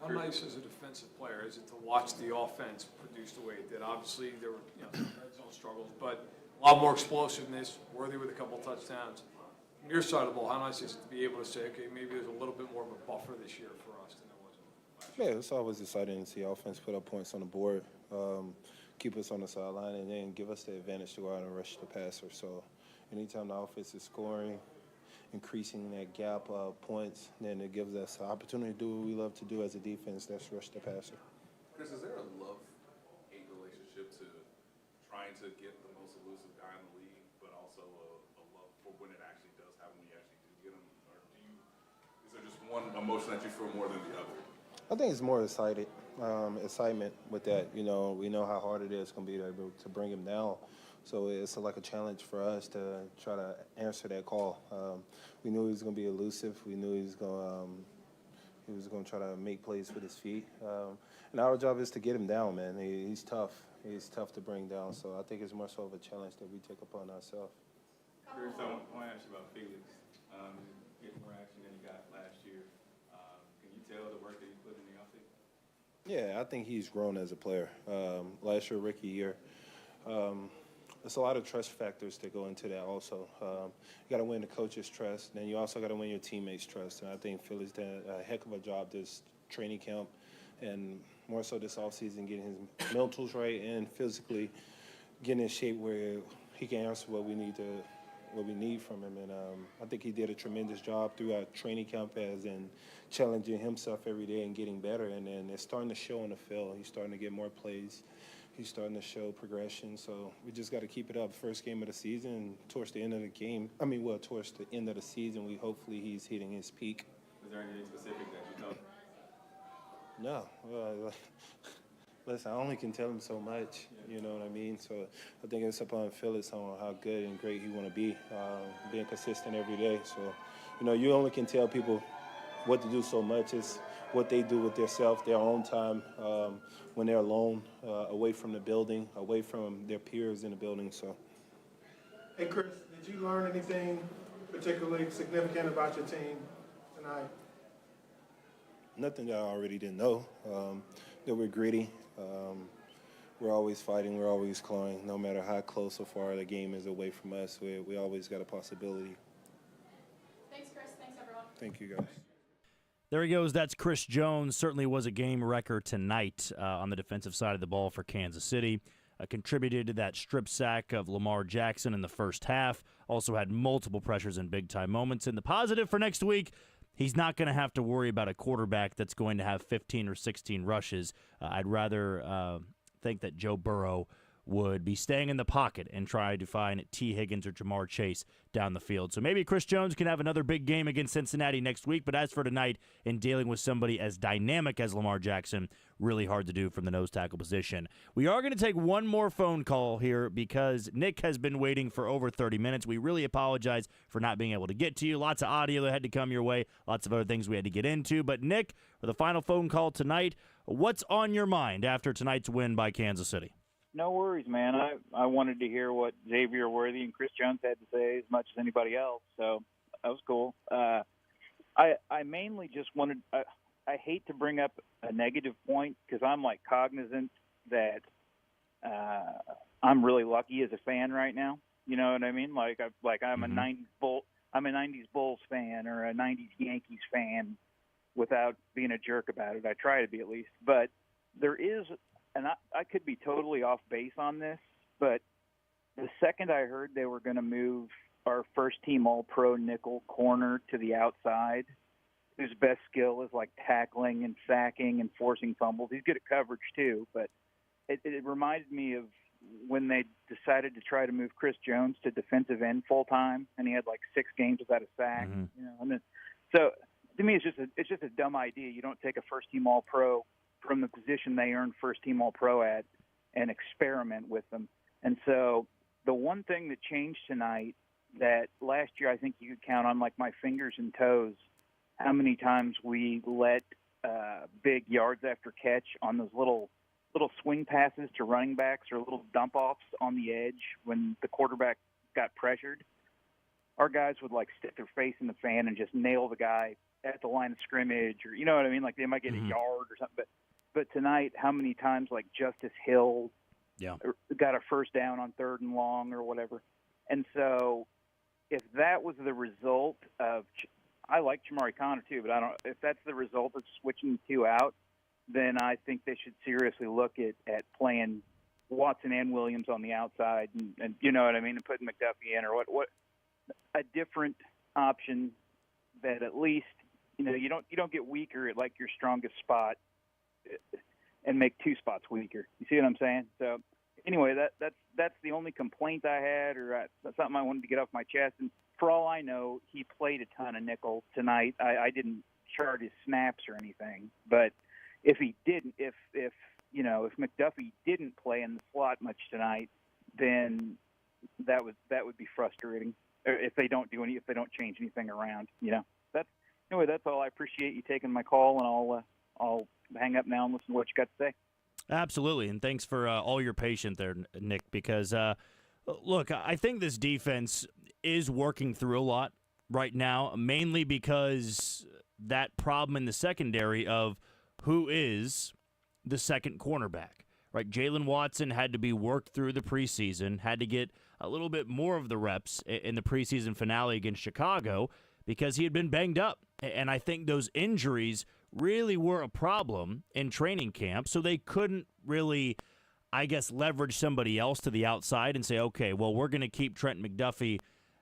How nice as a defensive player is it to watch the offense produce the way it did? Obviously, there were some red zone struggles, but a lot more explosiveness, Worthy with a couple touchdowns. From your side of the ball, how nice is it to be able to say, okay, maybe there's a little bit more of a buffer this year for us than there was last year? Yeah, it's always exciting to see offense put up points on the board, keep us on the sideline, and then give us the advantage to go out and rush the passer. So anytime the offense is scoring, increasing that gap of points, then it gives us the opportunity to do what we love to do as a defense, that's rush the passer. Chris, is there a love-hate relationship to trying to get the most elusive guy in the league, but also a love for when it actually does happen, when you actually do get him? Or is there just one emotion that you feel more than the other? I think it's more excitement with that. You know, we know how hard it is going to be to bring him down. So it's like a challenge for us to try to answer that call. We knew he was going to be elusive. We knew he was going to try to make plays with his feet. And our job is to get him down, man. He's tough. He's tough to bring down. So I think it's more so of a challenge that we take upon ourselves. Chris, I want to ask you about Felix. Getting more action than he got last year. Can you tell the work that he put in the offseason? Yeah, I think he's grown as a player. Last year, rookie year. There's a lot of trust factors that go into that also. You got to win the coach's trust, then you also got to win your teammates' trust. And I think Philly's done a heck of a job this training camp and more so this offseason getting his mentals right and physically getting in shape where he can answer what we need from him. And I think he did a tremendous job throughout training camp as in challenging himself every day and getting better. And then it's starting to show on the field. He's starting to get more plays. He's starting to show progression, so we just got to keep it up. First game of the season, and towards the end of the game, towards the end of the season, hopefully he's hitting his peak. Is there anything specific that you know? No. Listen, I only can tell him so much, you know what I mean? So I think it's upon Phillips on how good and great he want to be, being consistent every day. So, you know, you only can tell people what to do so much. what they do with themselves, their own time, when they're alone, away from the building, away from their peers in the building. So. Hey, Chris, did you learn anything particularly significant about your team tonight? Nothing that I already didn't know. That we're gritty. We're always fighting. We're always clawing. No matter how close or far the game is away from us, we always got a possibility. Thanks, Chris. Thanks, everyone. Thank you, guys. There he goes. That's Chris Jones. Certainly was a game wrecker tonight on the defensive side of the ball for Kansas City. Contributed to that strip sack of Lamar Jackson in the first half. Also had multiple pressures in big-time moments. And the positive for next week, he's not going to have to worry about a quarterback that's going to have 15 or 16 rushes. I'd rather think that Joe Burrow would be staying in the pocket and try to find T. Higgins or Jamar Chase down the field. So maybe Chris Jones can have another big game against Cincinnati next week, but as for tonight, in dealing with somebody as dynamic as Lamar Jackson, really hard to do from the nose tackle position. We are going to take one more phone call here because Nick has been waiting for over 30 minutes. We really apologize for not being able to get to you. Lots of audio that had to come your way, lots of other things we had to get into. But Nick, for the final phone call tonight, what's on your mind after tonight's win by Kansas City? No worries, man. I wanted to hear what Xavier Worthy and Chris Jones had to say as much as anybody else, so that was cool. I mainly just wanted I hate to bring up a negative point because I'm like cognizant that I'm really lucky as a fan right now. You know what I mean? I'm a '90s Bulls fan or a '90s Yankees fan without being a jerk about it. I try to be at least, but there is. And I could be totally off base on this, but the second I heard they were going to move our first-team All-Pro nickel corner to the outside, whose best skill is like tackling and sacking and forcing fumbles. He's good at coverage too, but it reminded me of when they decided to try to move Chris Jones to defensive end full-time, and he had like 6 games without a sack. Mm-hmm. You know, and then, so to me, it's just a dumb idea. You don't take a first-team All-Pro from the position they earned first-team All-Pro at and experiment with them. And so the one thing that changed tonight that last year I think you could count on like my fingers and toes how many times we let big yards after catch on those little swing passes to running backs or little dump-offs on the edge when the quarterback got pressured. Our guys would like stick their face in the fan and just nail the guy at the line of scrimmage, or you know what I mean? Like they might get a yard or something, But tonight, how many times like Justice Hill got a first down on 3rd and long or whatever? And so if that was the result of – I like Jamari Conner too, but I don't – if that's the result of switching the 2 out, then I think they should seriously look at playing Watson and Williams on the outside and you know what I mean, and putting McDuffie in or what a different option that at least, you know, you don't get weaker at like your strongest spot and make 2 spots weaker. You see what I'm saying? So anyway, that's the only complaint I had, or that's something I wanted to get off my chest. And for all I know, he played a ton of nickel tonight. I didn't chart his snaps or anything, but if he didn't, if McDuffie didn't play in the slot much tonight, then that would be frustrating. Or if they don't change anything around, you know. That's all. I appreciate you taking my call, and I'll hang up now and listen to what you got to say. Absolutely, and thanks for all your patience there, Nick, because, look, I think this defense is working through a lot right now, mainly because that problem in the secondary of who is the second cornerback, right? Jalen Watson had to be worked through the preseason, had to get a little bit more of the reps in the preseason finale against Chicago because he had been banged up. And I think those injuries really were a problem in training camp, so they couldn't really, I guess, leverage somebody else to the outside and say, okay, well, we're going to keep Trent McDuffie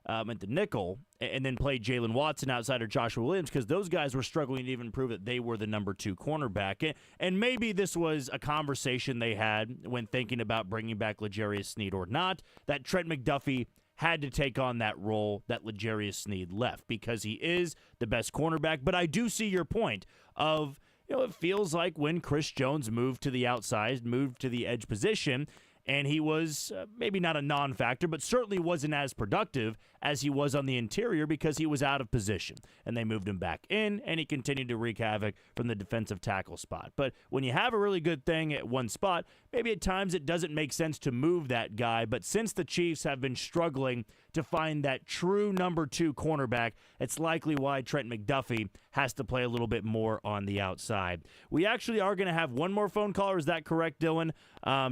at the nickel and then play Jalen Watson outside or Joshua Williams because those guys were struggling to even prove that they were the number 2 cornerback. And maybe this was a conversation they had when thinking about bringing back L'Jarius Sneed or not, that Trent McDuffie had to take on that role that L'Jarius Sneed left because he is the best cornerback. But I do see your point of, it feels like when Chris Jones moved to the outside, moved to the edge position, and he was maybe not a non-factor, but certainly wasn't as productive as he was on the interior because he was out of position. And they moved him back in, and he continued to wreak havoc from the defensive tackle spot. But when you have a really good thing at one spot, maybe at times it doesn't make sense to move that guy. But since the Chiefs have been struggling to find that true number 2 cornerback, it's likely why Trent McDuffie has to play a little bit more on the outside. We actually are going to have one more phone caller. Is that correct, Dylan?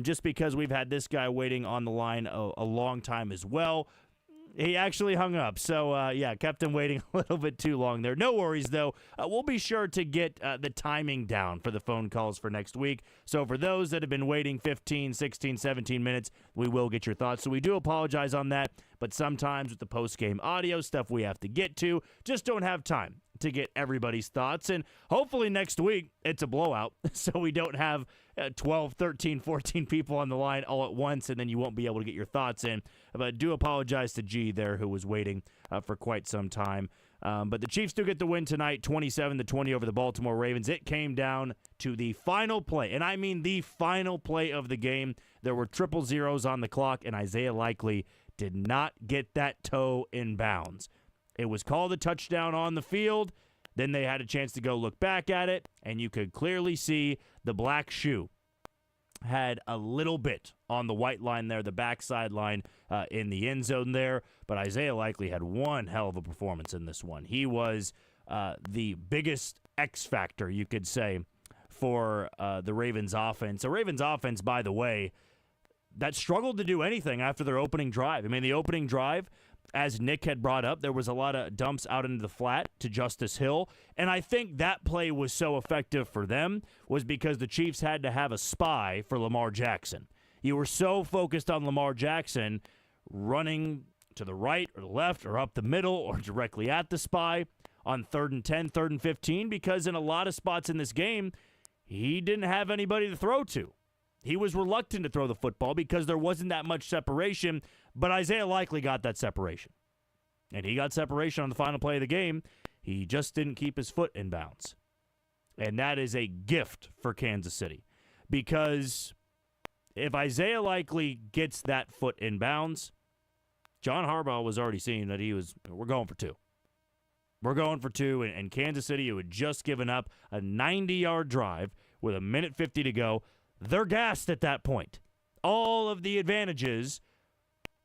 Just because we've had this guy waiting on the line a long time as well. He actually hung up. So, kept him waiting a little bit too long there. No worries, though. We'll be sure to get the timing down for the phone calls for next week. So for those that have been waiting 15, 16, 17 minutes, we will get your thoughts. So we do apologize on that. But sometimes with the post-game audio stuff we have to get to, just don't have time to get everybody's thoughts. And hopefully next week it's a blowout so we don't have 12, 13, 14 people on the line all at once, and then you won't be able to get your thoughts in. But do apologize to G there, who was waiting for quite some time. But the Chiefs do get the win tonight, 27-20 over the Baltimore Ravens. It came down to the final play, and I mean the final play of the game. There were triple zeros on the clock, and Isaiah Likely did not get that toe in bounds. It was called a touchdown on the field. Then they had a chance to go look back at it, and you could clearly see the black shoe had a little bit on the white line there, the backside line in the end zone there. But Isaiah Likely had one hell of a performance in this one. He was the biggest X factor, you could say, for the Ravens offense. The Ravens offense, by the way, that struggled to do anything after their opening drive. I mean, the opening drive, as Nick had brought up, there was a lot of dumps out into the flat to Justice Hill. And I think that play was so effective for them was because the Chiefs had to have a spy for Lamar Jackson. You were so focused on Lamar Jackson running to the right or the left or up the middle or directly at the spy on 3rd and 10, 3rd and 15, because in a lot of spots in this game, he didn't have anybody to throw to. He was reluctant to throw the football because there wasn't that much separation, but Isaiah Likely got that separation. And he got separation on the final play of the game. He just didn't keep his foot in bounds. And that is a gift for Kansas City. Because if Isaiah Likely gets that foot in bounds, John Harbaugh was already seeing that we're going for 2. We're going for 2, and Kansas City, who had just given up a 90-yard drive with 1:50 to go, they're gassed at that point. All of the advantages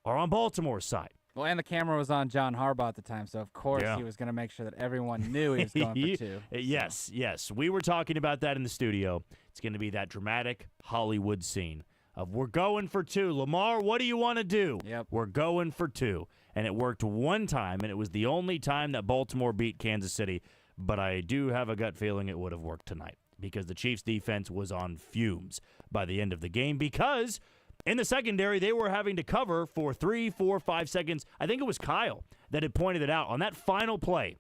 are on Baltimore's side. Well, and the camera was on John Harbaugh at the time, so of course he was going to make sure that everyone knew he was going for 2. Yes. We were talking about that in the studio. It's going to be that dramatic Hollywood scene of we're going for 2. Lamar, what do you want to do? Yep. We're going for 2. And it worked one time, and it was the only time that Baltimore beat Kansas City. But I do have a gut feeling it would have worked tonight because the Chiefs' defense was on fumes by the end of the game because in the secondary, they were having to cover for 3, 4, 5 seconds. I think it was Kyle that had pointed it out. On that final play,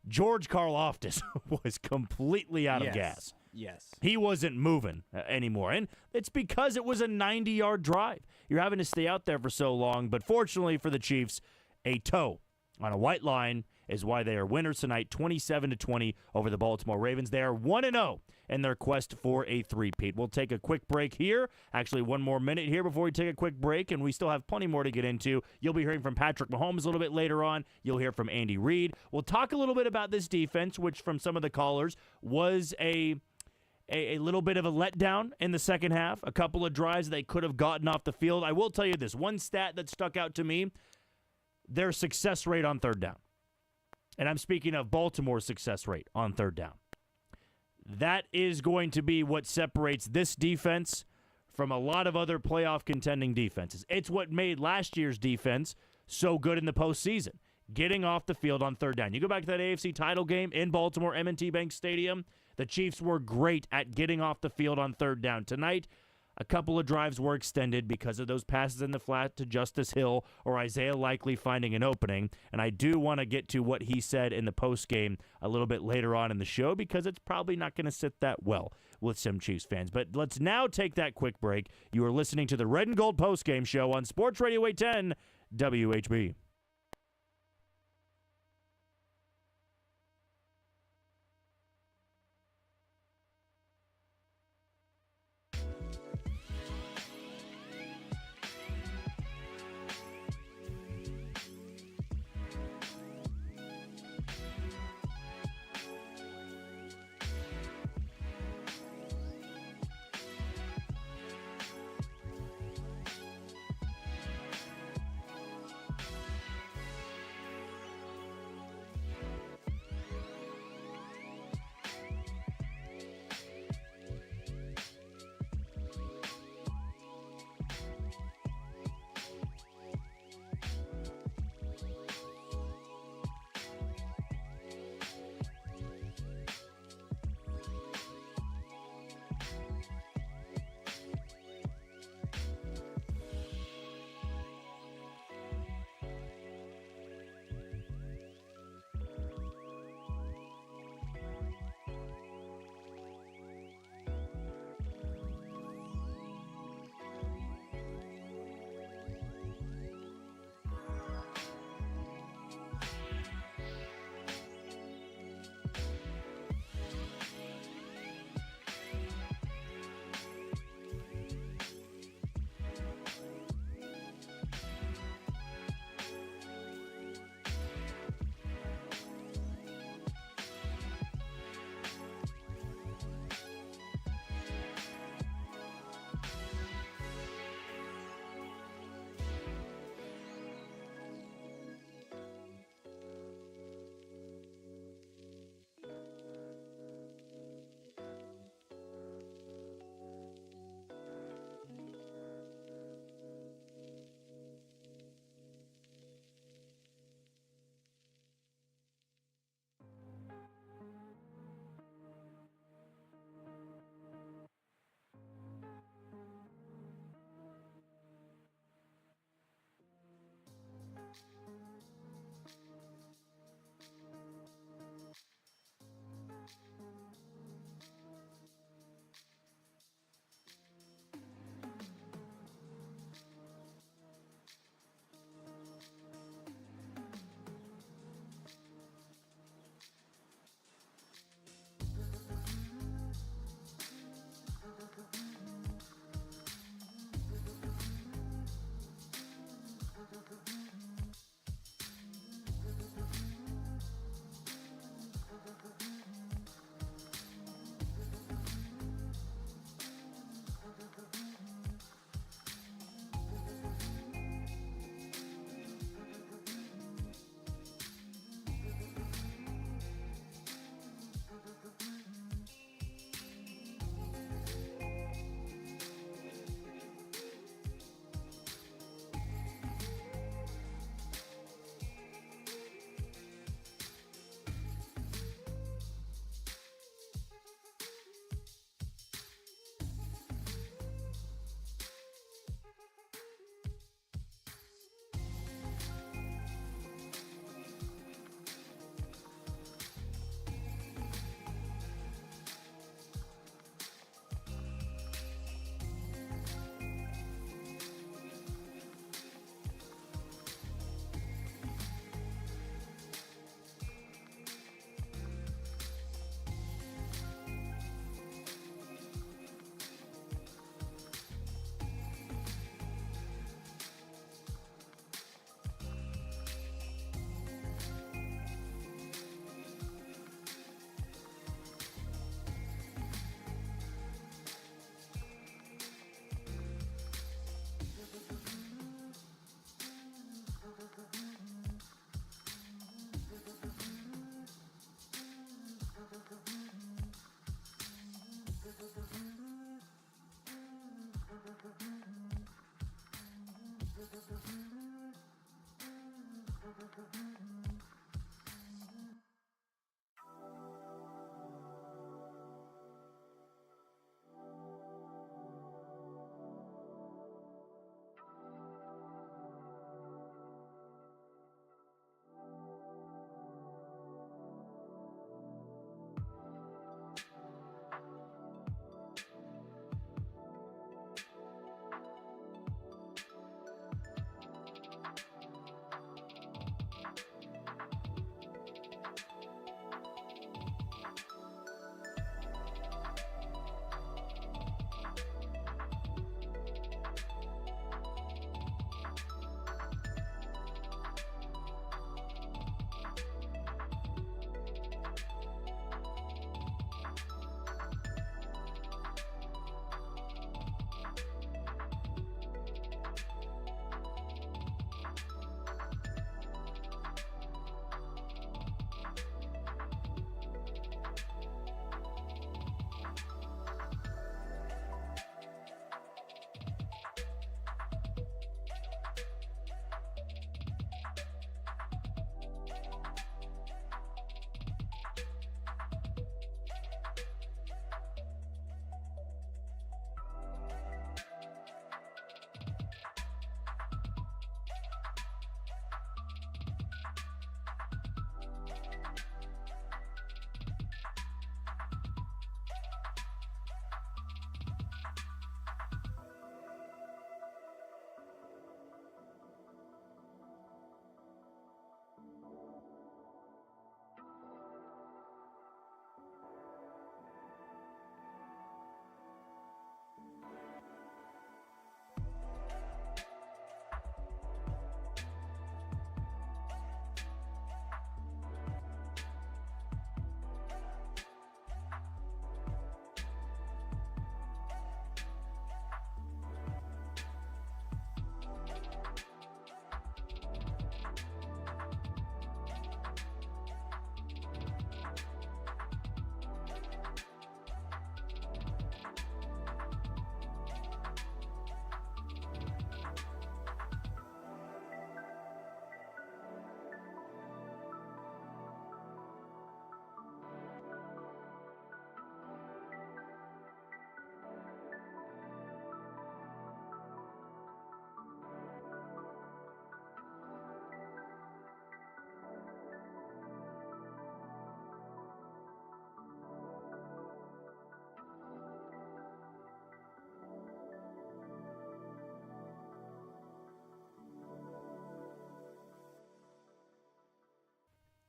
George Karlaftis was completely out of gas. Yes. He wasn't moving anymore, and it's because it was a 90-yard drive. You're having to stay out there for so long, but fortunately for the Chiefs, a toe on a white line is why they are winners tonight, 27-20 over the Baltimore Ravens. They are 1-0 in their quest for a three-peat. We'll take a quick break here. Actually, one more minute here before we take a quick break, and we still have plenty more to get into. You'll be hearing from Patrick Mahomes a little bit later on. You'll hear from Andy Reid. We'll talk a little bit about this defense, which from some of the callers was a little bit of a letdown in the second half. A couple of drives they could have gotten off the field. I will tell you this. One stat that stuck out to me, their success rate on third down. And I'm speaking of Baltimore's success rate on third down. That is going to be what separates this defense from a lot of other playoff contending defenses. It's what made last year's defense so good in the postseason, getting off the field on third down. You go back to that AFC title game in Baltimore, M&T Bank Stadium, the Chiefs were great at getting off the field on third down. Tonight, a couple of drives were extended because of those passes in the flat to Justice Hill or Isaiah Likely finding an opening. And I do want to get to what he said in the postgame a little bit later on in the show because it's probably not going to sit that well with some Chiefs fans. But let's now take that quick break. You are listening to the Red and Gold postgame show on Sports Radio 810 WHB.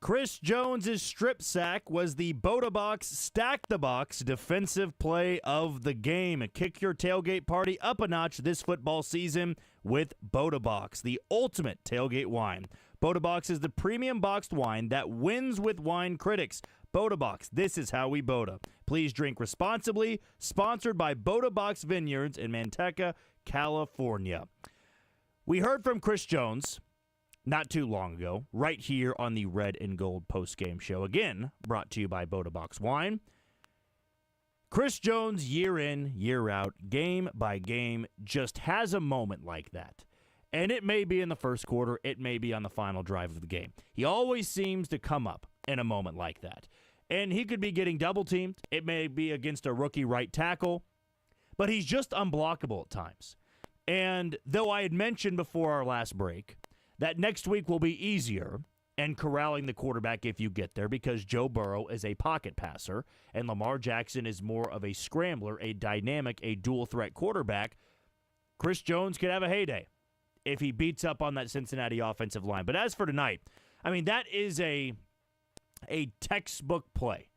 Chris Jones' strip sack was the Boda Box Stack the Box defensive play of the game. Kick your tailgate party up a notch this football season with Boda Box, the ultimate tailgate wine. Boda Box is the premium boxed wine that wins with wine critics. Boda Box, this is how we Boda. Please drink responsibly. Sponsored by Boda Box Vineyards in Manteca, California. We heard from Chris Jones not too long ago, right here on the Red and Gold Postgame Show. Again, brought to you by Boda Box Wine. Chris Jones, year in, year out, game by game, just has a moment like that. And it may be in the first quarter, it may be on the final drive of the game. He always seems to come up in a moment like that. And he could be getting double-teamed. It may be against a rookie right tackle. But he's just unblockable at times. And though I had mentioned before our last break that next week will be easier and corralling the quarterback if you get there because Joe Burrow is a pocket passer and Lamar Jackson is more of a scrambler, a dynamic, a dual-threat quarterback, Chris Jones could have a heyday if he beats up on that Cincinnati offensive line. But as for tonight, I mean, that is a textbook play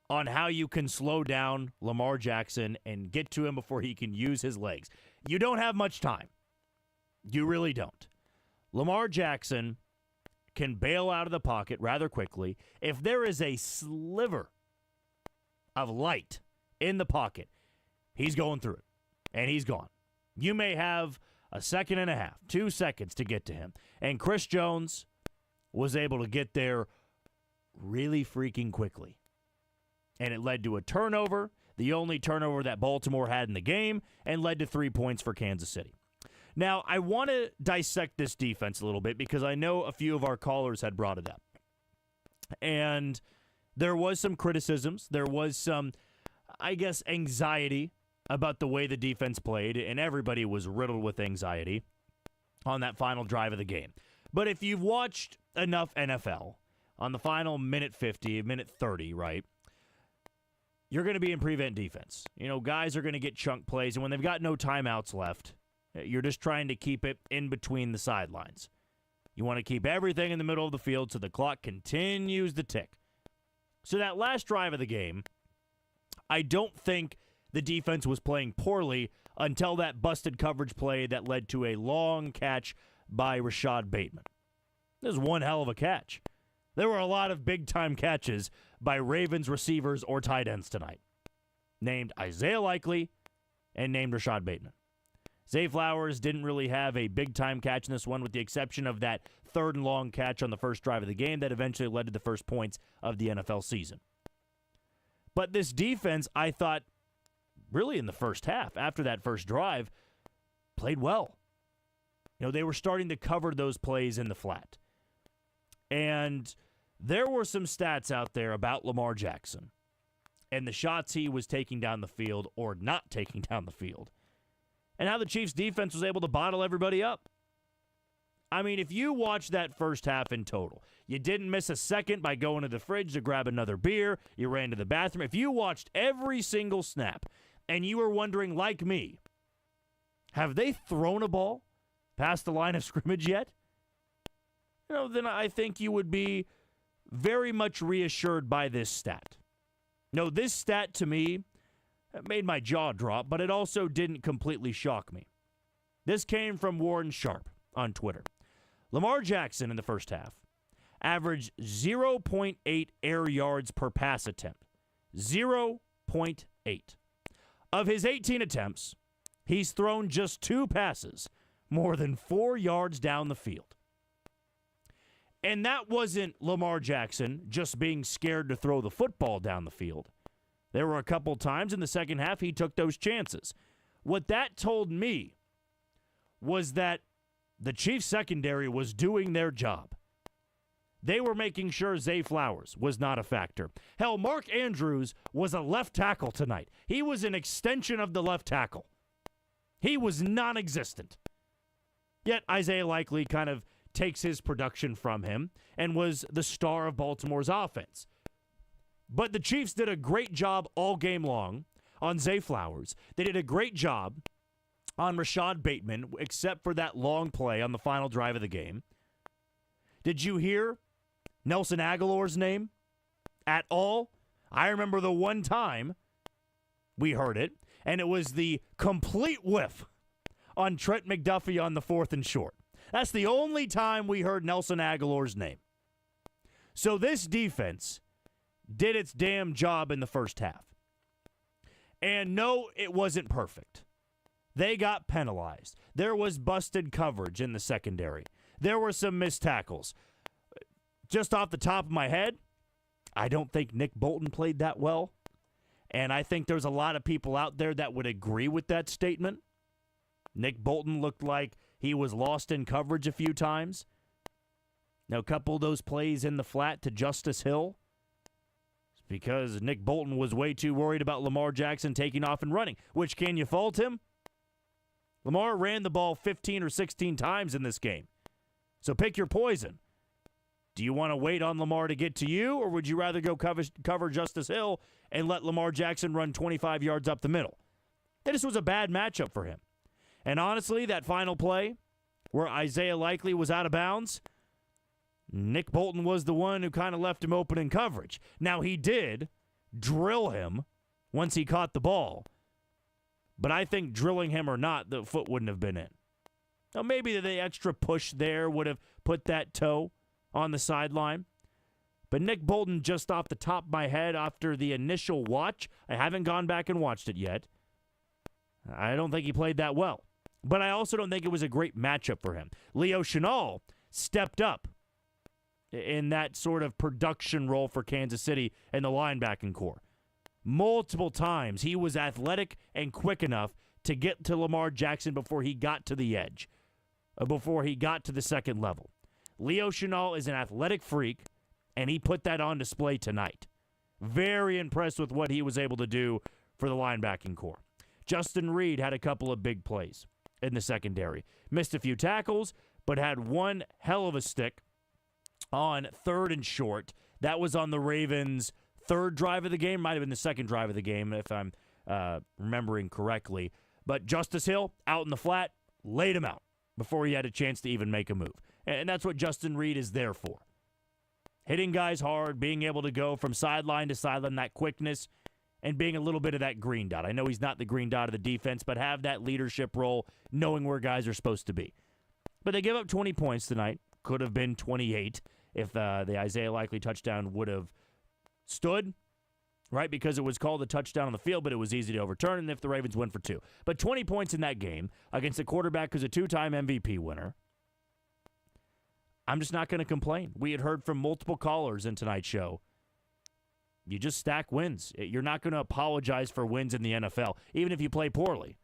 on how you can slow down Lamar Jackson and get to him before he can use his legs. You don't have much time. You really don't. Lamar Jackson can bail out of the pocket rather quickly. If there is a sliver of light in the pocket, he's going through it, and he's gone. You may have a second and a half, 2 seconds to get to him. And Chris Jones was able to get there really freaking quickly. And it led to a turnover, the only turnover that Baltimore had in the game, and led to 3 points for Kansas City. Now, I want to dissect this defense a little bit because I know a few of our callers had brought it up. And there was some criticisms. There was some, I guess, anxiety about the way the defense played, and everybody was riddled with anxiety on that final drive of the game. But if you've watched enough NFL, on the final minute 50, minute 30, right, you're going to be in prevent defense. You know, guys are going to get chunk plays, and when they've got no timeouts left, you're just trying to keep it in between the sidelines. You want to keep everything in the middle of the field so the clock continues to tick. So that last drive of the game, I don't think the defense was playing poorly until that busted coverage play that led to a long catch by Rashad Bateman. This was one hell of a catch. There were a lot of big-time catches by Ravens receivers or tight ends tonight, named Isaiah Likely and named Rashad Bateman. Zay Flowers didn't really have a big-time catch in this one, with the exception of that third and long catch on the first drive of the game that eventually led to the first points of the NFL season. But this defense, I thought, really in the first half, after that first drive, played well. You know, they were starting to cover those plays in the flat. And there were some stats out there about Lamar Jackson and the shots he was taking down the field or not taking down the field, and how the Chiefs' defense was able to bottle everybody up. I mean, if you watch that first half in total, you didn't miss a second by going to the fridge to grab another beer, you ran to the bathroom. If you watched every single snap and you were wondering, like me, have they thrown a ball past the line of scrimmage yet? You know, then I think you would be very much reassured by this stat. No, this stat to me made my jaw drop, but it also didn't completely shock me. This came from Warren Sharp on Twitter. Lamar Jackson in the first half averaged 0.8 air yards per pass attempt. 0.8. Of his 18 attempts, he's thrown just 2 passes, more than 4 yards down the field. And that wasn't Lamar Jackson just being scared to throw the football down the field. There were a couple times in the second half he took those chances. What that told me was that the Chiefs secondary was doing their job. They were making sure Zay Flowers was not a factor. Hell, Mark Andrews was a left tackle tonight. He was an extension of the left tackle. He was non-existent. Yet Isaiah Likely kind of takes his production from him and was the star of Baltimore's offense. But the Chiefs did a great job all game long on Zay Flowers. They did a great job on Rashad Bateman, except for that long play on the final drive of the game. Did you hear Nelson Aguilar's name at all? I remember the one time we heard it, and it was the complete whiff on Trent McDuffie on the 4th and short. That's the only time we heard Nelson Aguilar's name. So this defense did its damn job in the first half. And no, it wasn't perfect. They got penalized. There was busted coverage in the secondary. There were some missed tackles. Just off the top of my head, I don't think Nick Bolton played that well. And I think there's a lot of people out there that would agree with that statement. Nick Bolton looked like he was lost in coverage a few times. Now, a couple of those plays in the flat to Justice Hill, it's because Nick Bolton was way too worried about Lamar Jackson taking off and running. Which, can you fault him? Lamar ran the ball 15 or 16 times in this game. So pick your poison. Do you want to wait on Lamar to get to you, or would you rather go cover Justice Hill and let Lamar Jackson run 25 yards up the middle? This was a bad matchup for him. And honestly, that final play where Isaiah Likely was out of bounds, Nick Bolton was the one who kind of left him open in coverage. Now, he did drill him once he caught the ball, but I think drilling him or not, the foot wouldn't have been in. Now, maybe the extra push there would have put that toe on the sideline. But Nick Bolton, just off the top of my head after the initial watch, I haven't gone back and watched it yet, I don't think he played that well. But I also don't think it was a great matchup for him. Leo Chenal stepped up in that sort of production role for Kansas City in the linebacking core. Multiple times he was athletic and quick enough to get to Lamar Jackson before he got to the edge, before he got to the second level. Leo Chenal is an athletic freak, and he put that on display tonight. Very impressed with what he was able to do for the linebacking core. Justin Reid had a couple of big plays in the secondary. Missed a few tackles, but had one hell of a stick on 3rd and short. That was on the Ravens' 3rd drive of the game. Might have been the 2nd drive of the game, if I'm remembering correctly. But Justice Hill, out in the flat, laid him out before he had a chance to even make a move. And that's what Justin Reid is there for. Hitting guys hard, being able to go from sideline to sideline, that quickness, and being a little bit of that green dot. I know he's not the green dot of the defense, but have that leadership role, knowing where guys are supposed to be. But they give up 20 points tonight. Could have been 28 if the Isaiah Likely touchdown would have stood, right? Because it was called a touchdown on the field, but it was easy to overturn, and if the Ravens win for 2. But 20 points in that game against a quarterback who's a 2-time MVP winner. I'm just not going to complain. We had heard from multiple callers in tonight's show. You just stack wins. You're not going to apologize for wins in the NFL, even if you play poorly.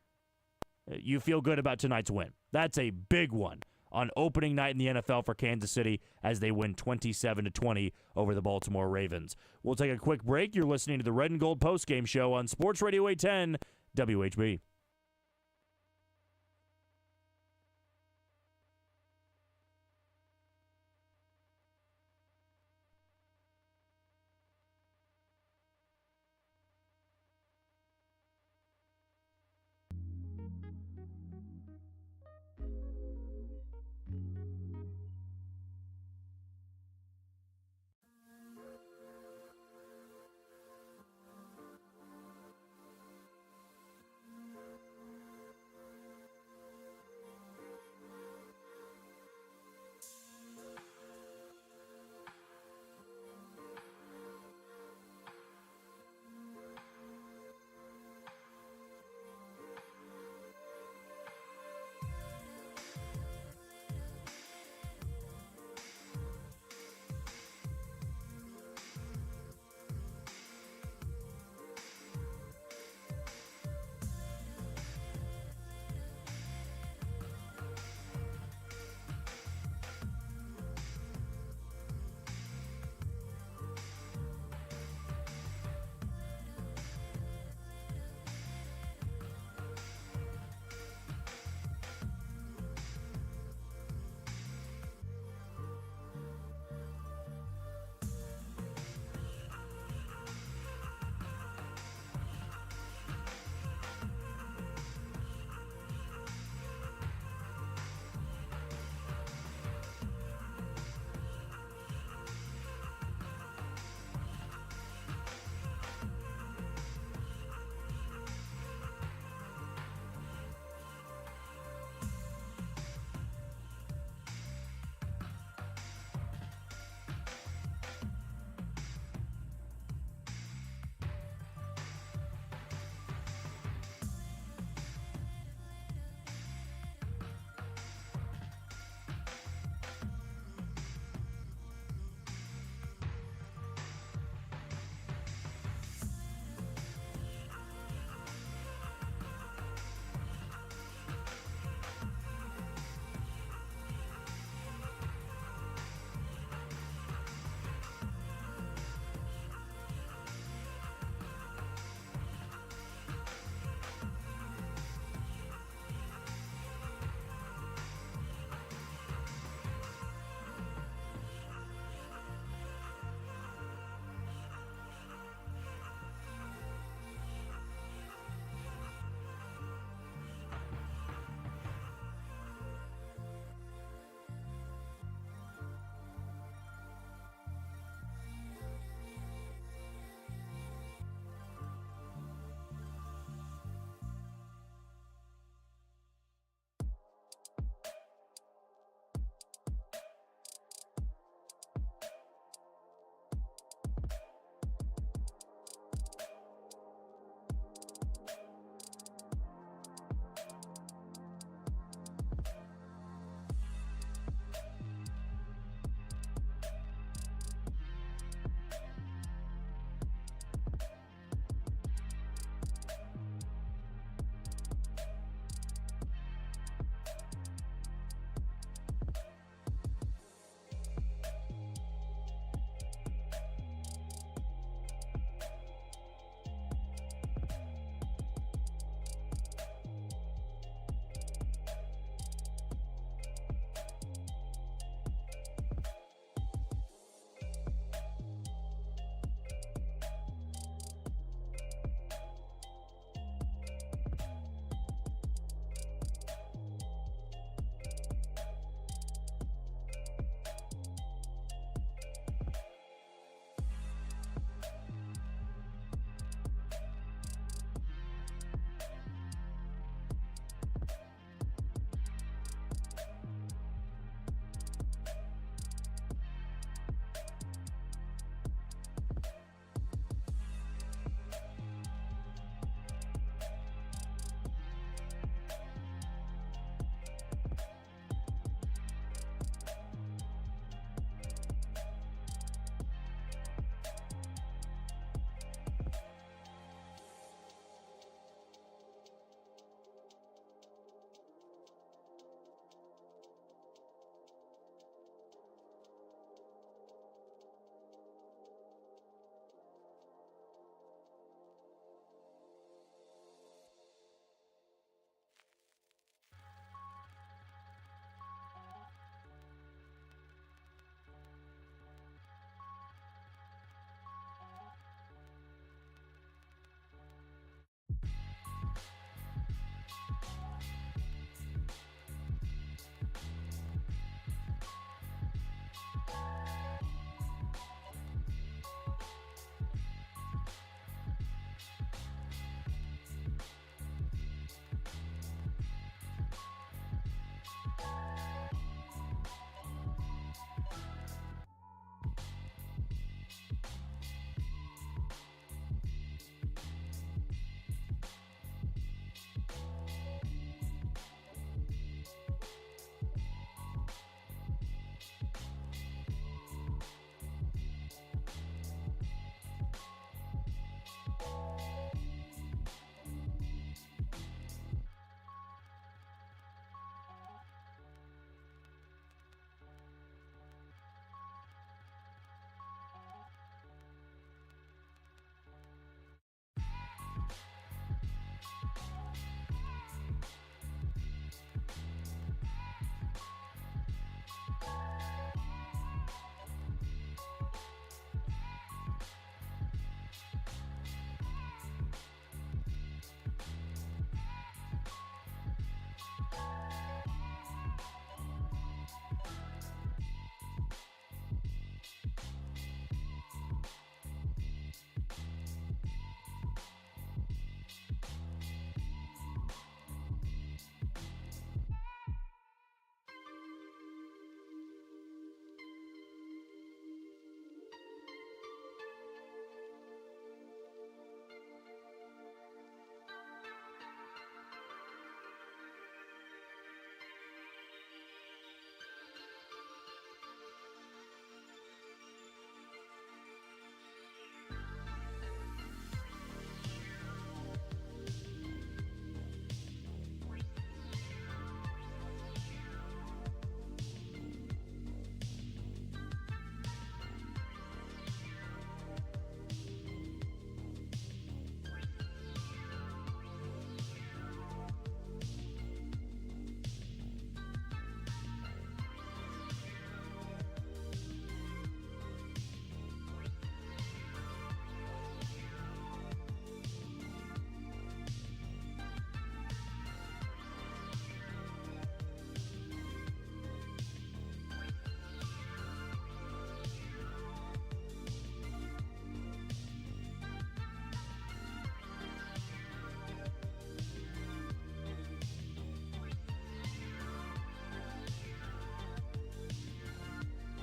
You feel good about tonight's win. That's a big one on opening night in the NFL for Kansas City as they win 27-20 over the Baltimore Ravens. We'll take a quick break. You're listening to the Red and Gold Postgame Show on Sports Radio 810 WHB.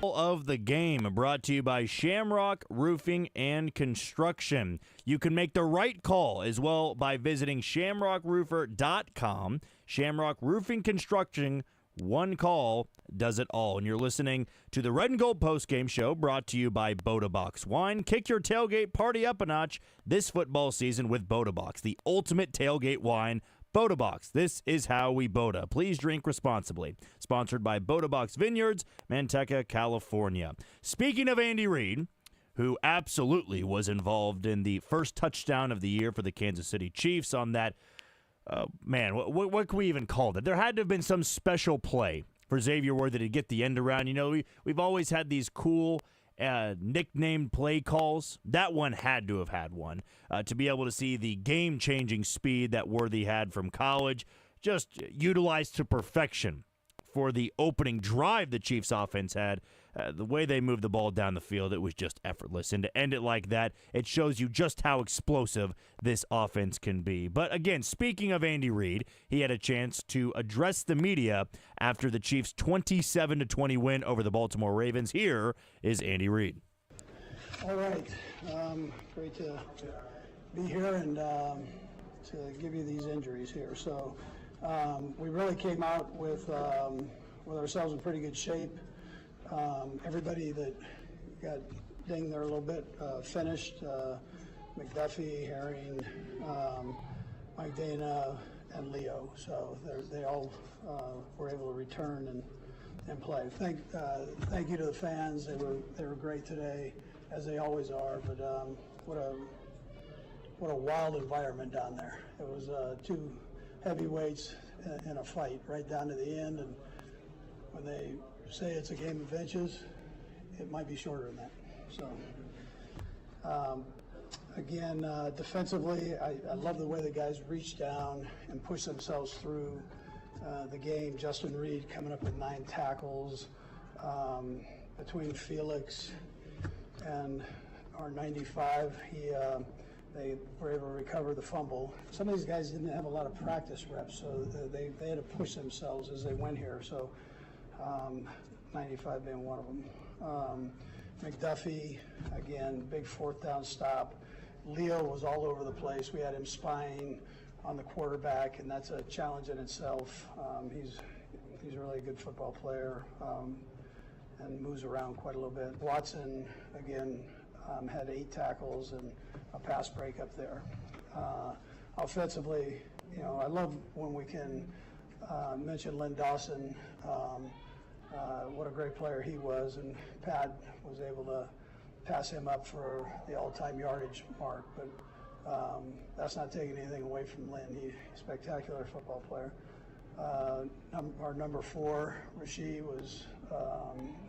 Of the game brought to you by Shamrock Roofing and Construction. You can make the right call as well by visiting shamrockroofer.com. Shamrock Roofing Construction, one call does it all. And you're listening to the Red and Gold Postgame Show brought to you by Boda Box Wine. Kick your tailgate party up a notch this football season with Boda Box, the ultimate tailgate wine. Boda Box, this is how we Boda. Please drink responsibly. Sponsored by Boda Box Vineyards, Manteca, California. Speaking of Andy Reid, who absolutely was involved in the first touchdown of the year for the Kansas City Chiefs on that, what can we even call it? There had to have been some special play for Xavier Worthy to get the end around. You know, we've always had these cool nicknamed play calls. That one had to have had one. To be able to see the game-changing speed that Worthy had from college, just utilized to perfection for the opening drive the Chiefs offense had. The way they moved the ball down the field, it was just effortless. And to end it like that, it shows you just how explosive this offense can be. But again, speaking of Andy Reid, he had a chance to address the media after the Chiefs' 27-20 win over the Baltimore Ravens. Here is Andy Reid. All right. Great to be here and to give you these injuries here. So we really came out with ourselves in pretty good shape. Everybody that got dinged there a little bit finished. McDuffie, Herring, Mike Dana, and Leo. So they all were able to return and play. Thank you to the fans. They were great today, as they always are. But what a wild environment down there. It was two heavyweights in a fight right down to the end. And when they say it's a game of inches, it might be shorter than that. So, again, defensively, I love the way the guys reached down and pushed themselves through the game. Justin Reed coming up with 9 tackles. Between Felix and our 95, they were able to recover the fumble. Some of these guys didn't have a lot of practice reps, so they had to push themselves as they went here. So 95 being one of them. McDuffie, again, big 4th down stop. Leo was all over the place. We had him spying on the quarterback, and that's a challenge in itself. He's really a good football player and moves around quite a little bit. Watson, again, had 8 tackles and a pass break up there. Offensively, I love when we can mention Lynn Dawson. What a great player he was, and Pat was able to pass him up for the all-time yardage mark, but that's not taking anything away from Lynn. He's a spectacular football player. Our number 4, Rasheed,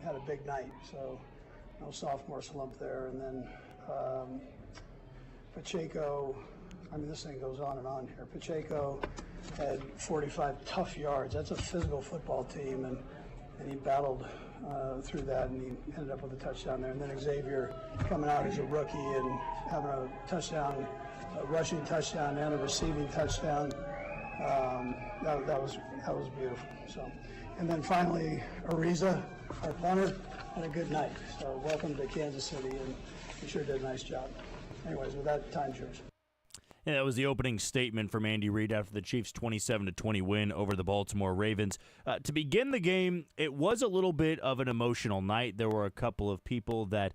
had a big night, so no sophomore slump there. And then Pacheco, this thing goes on and on here. Pacheco had 45 tough yards. That's a physical football team, and he battled through that, and he ended up with a touchdown there. And then Xavier coming out as a rookie and having a touchdown, a rushing touchdown and a receiving touchdown. That was beautiful. So, and then finally, Ariza, our punter, had a good night. So welcome to Kansas City, and you sure did a nice job. Anyways, with that, time's yours. And that was the opening statement from Andy Reid after the Chiefs' 27-20 win over the Baltimore Ravens. To begin the game, it was a little bit of an emotional night. There were a couple of people that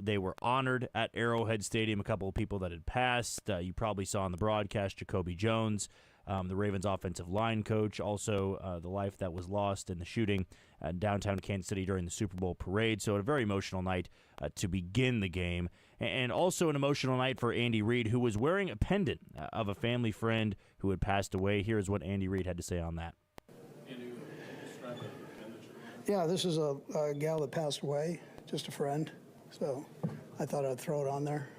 they were honored at Arrowhead Stadium, a couple of people that had passed. You probably saw on the broadcast Jacoby Jones, the Ravens offensive line coach, also the life that was lost in the shooting downtown Kansas City during the Super Bowl parade. So a very emotional night to begin the game. And also an emotional night for Andy Reid, who was wearing a pendant of a family friend who had passed away. Here's what Andy Reid had to say on that. Yeah, this is a gal that passed away, just a friend. So I thought I'd throw it on there